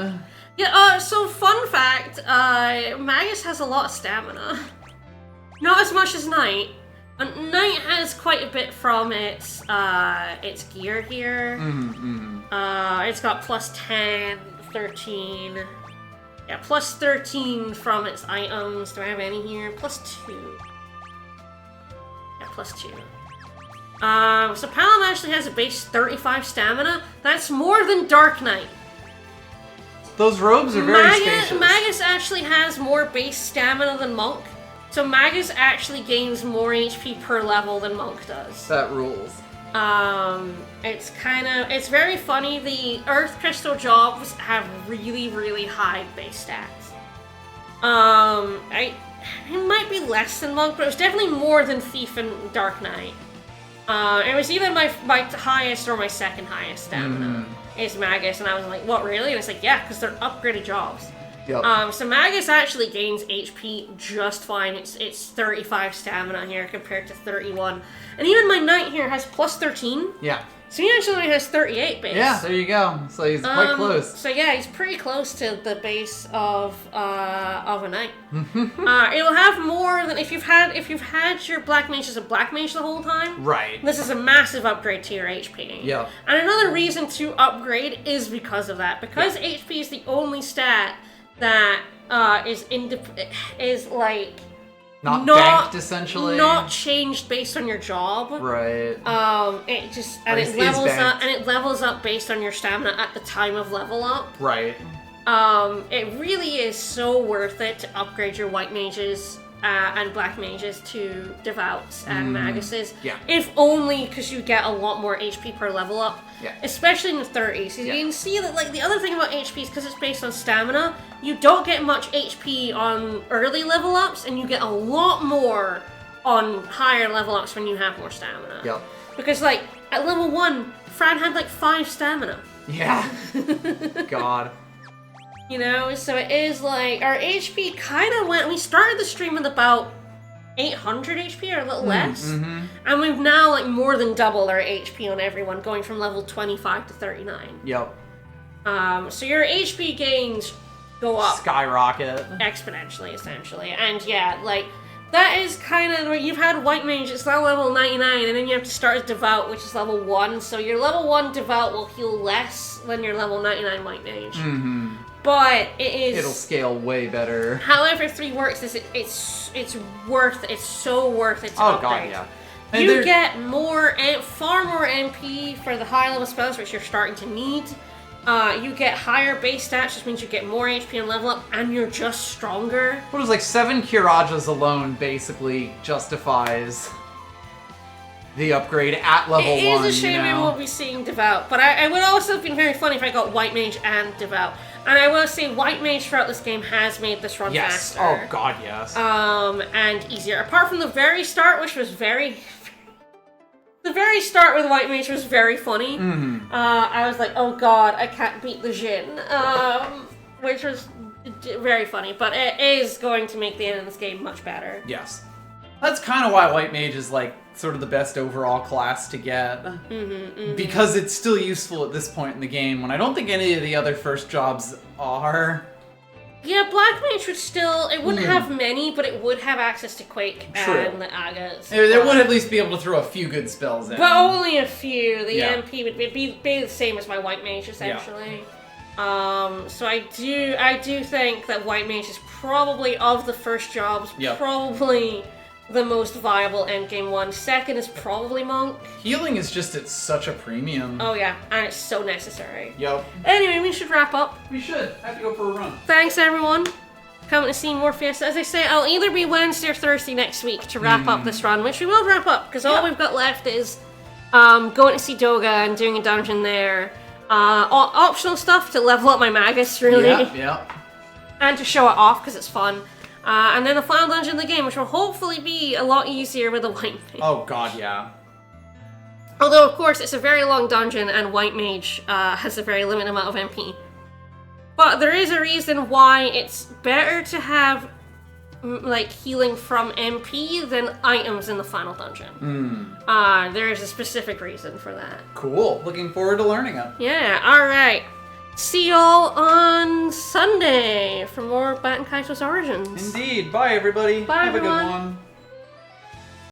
Yeah, so fun fact, Magus has a lot of stamina. Not as much as Knight. Knight has quite a bit from its gear here. It's got plus 10, 13. Yeah, plus 13 from its items. Do I have any here? Plus 2. Yeah, plus 2. So Palom actually has a base 35 stamina. That's more than Dark Knight. Those robes are very spacious. Magus actually has more base stamina than Monk. So Magus actually gains more HP per level than Monk does. That rules. It's very funny. The Earth Crystal jobs have really, really high base stats. It might be less than Monk, but it was definitely more than Thief and Dark Knight. It was either my highest or my second highest stamina is Magus, and I was like, what, really? And it's like, yeah, because they're upgraded jobs. Yep. So Magus actually gains HP just fine. It's 35 stamina here compared to 31. And even my Knight here has plus 13. Yeah. So he actually only has 38 base. Yeah, there you go. So he's quite close. So yeah, he's pretty close to the base of a knight. It will have more than if you've had your black mage as a black mage the whole time. Right. This is a massive upgrade to your HP. Yeah. And another reason to upgrade is because of that. Because HP is the only stat that is like not banked, essentially. Not changed based on your job. Right. It just it levels up based on your stamina at the time of level up. Right. It really is so worth it to upgrade your white mages and black mages to devouts and maguses. Yeah. If only because you get a lot more HP per level up. Yeah. Especially in the 30s. So you can see that, like, the other thing about HP is because it's based on stamina, you don't get much HP on early level ups, and you get a lot more on higher level ups when you have more stamina. Yep. Because, like, at level 1, Fran had, like, 5 stamina. Yeah. God. You know, so it is, like, our HP kind of went, we started the stream with about 800 HP or a little less. And we've now, like, more than doubled our HP on everyone, going from level 25 to 39. Yep. So your HP gains go up. Skyrocket. Exponentially, essentially. And yeah, like, that is kind of where you've had White Mage, it's now level 99, and then you have to start as Devout, which is level 1. So your level 1 Devout will heal less than your level 99 White Mage. But it'll scale way better. However 3 works is it's so worth it to upgrade. God, yeah. And you get far more MP for the high level spells, which you're starting to need. You get higher base stats, which means you get more HP and level up, and you're just stronger. What was like 7 Kirajas alone basically justifies the upgrade at level 1. It is a shame we won't be seeing Devout, but I would also have been very funny if I got White Mage and Devout. And I will say White Mage throughout this game has made this run faster. Oh god, yes. And easier. Apart from the very start, which was the very start with White Mage was very funny. I was like, oh god, I can't beat the Jin. Which was very funny, but it is going to make the end of this game much better. Yes. That's kind of why White Mage is like sort of the best overall class to get. Because it's still useful at this point in the game, when I don't think any of the other first jobs are. Yeah, Black Mage would still, it wouldn't have many, but it would have access to Quake and the Agas. It would at least be able to throw a few good spells in. But only a few. The MP would be the same as my White Mage, essentially. So I do think that White Mage is probably, of the first jobs, probably the most viable endgame one. Second is probably Monk. Healing is just at such a premium. Oh yeah, and it's so necessary. Yep. Anyway, we should wrap up. We should. I have to go for a run. Thanks everyone. Coming to see more Fiesta. As I say, I'll either be Wednesday or Thursday next week to wrap up this run, which we will wrap up, because all we've got left is going to see Doga and doing a dungeon there. Optional stuff to level up my Magus, really. Yeah. And to show it off, because it's fun. And then the final dungeon of the game, which will hopefully be a lot easier with a White Mage. Oh god, yeah. Although, of course, it's a very long dungeon, and White Mage has a very limited amount of MP. But there is a reason why it's better to have, like, healing from MP than items in the final dungeon. There is a specific reason for that. Cool. Looking forward to learning it. Yeah, alright. See y'all on Sunday for more Bat and Kaito's Origins. Indeed. Bye, everybody. Bye, Have everyone. a good one.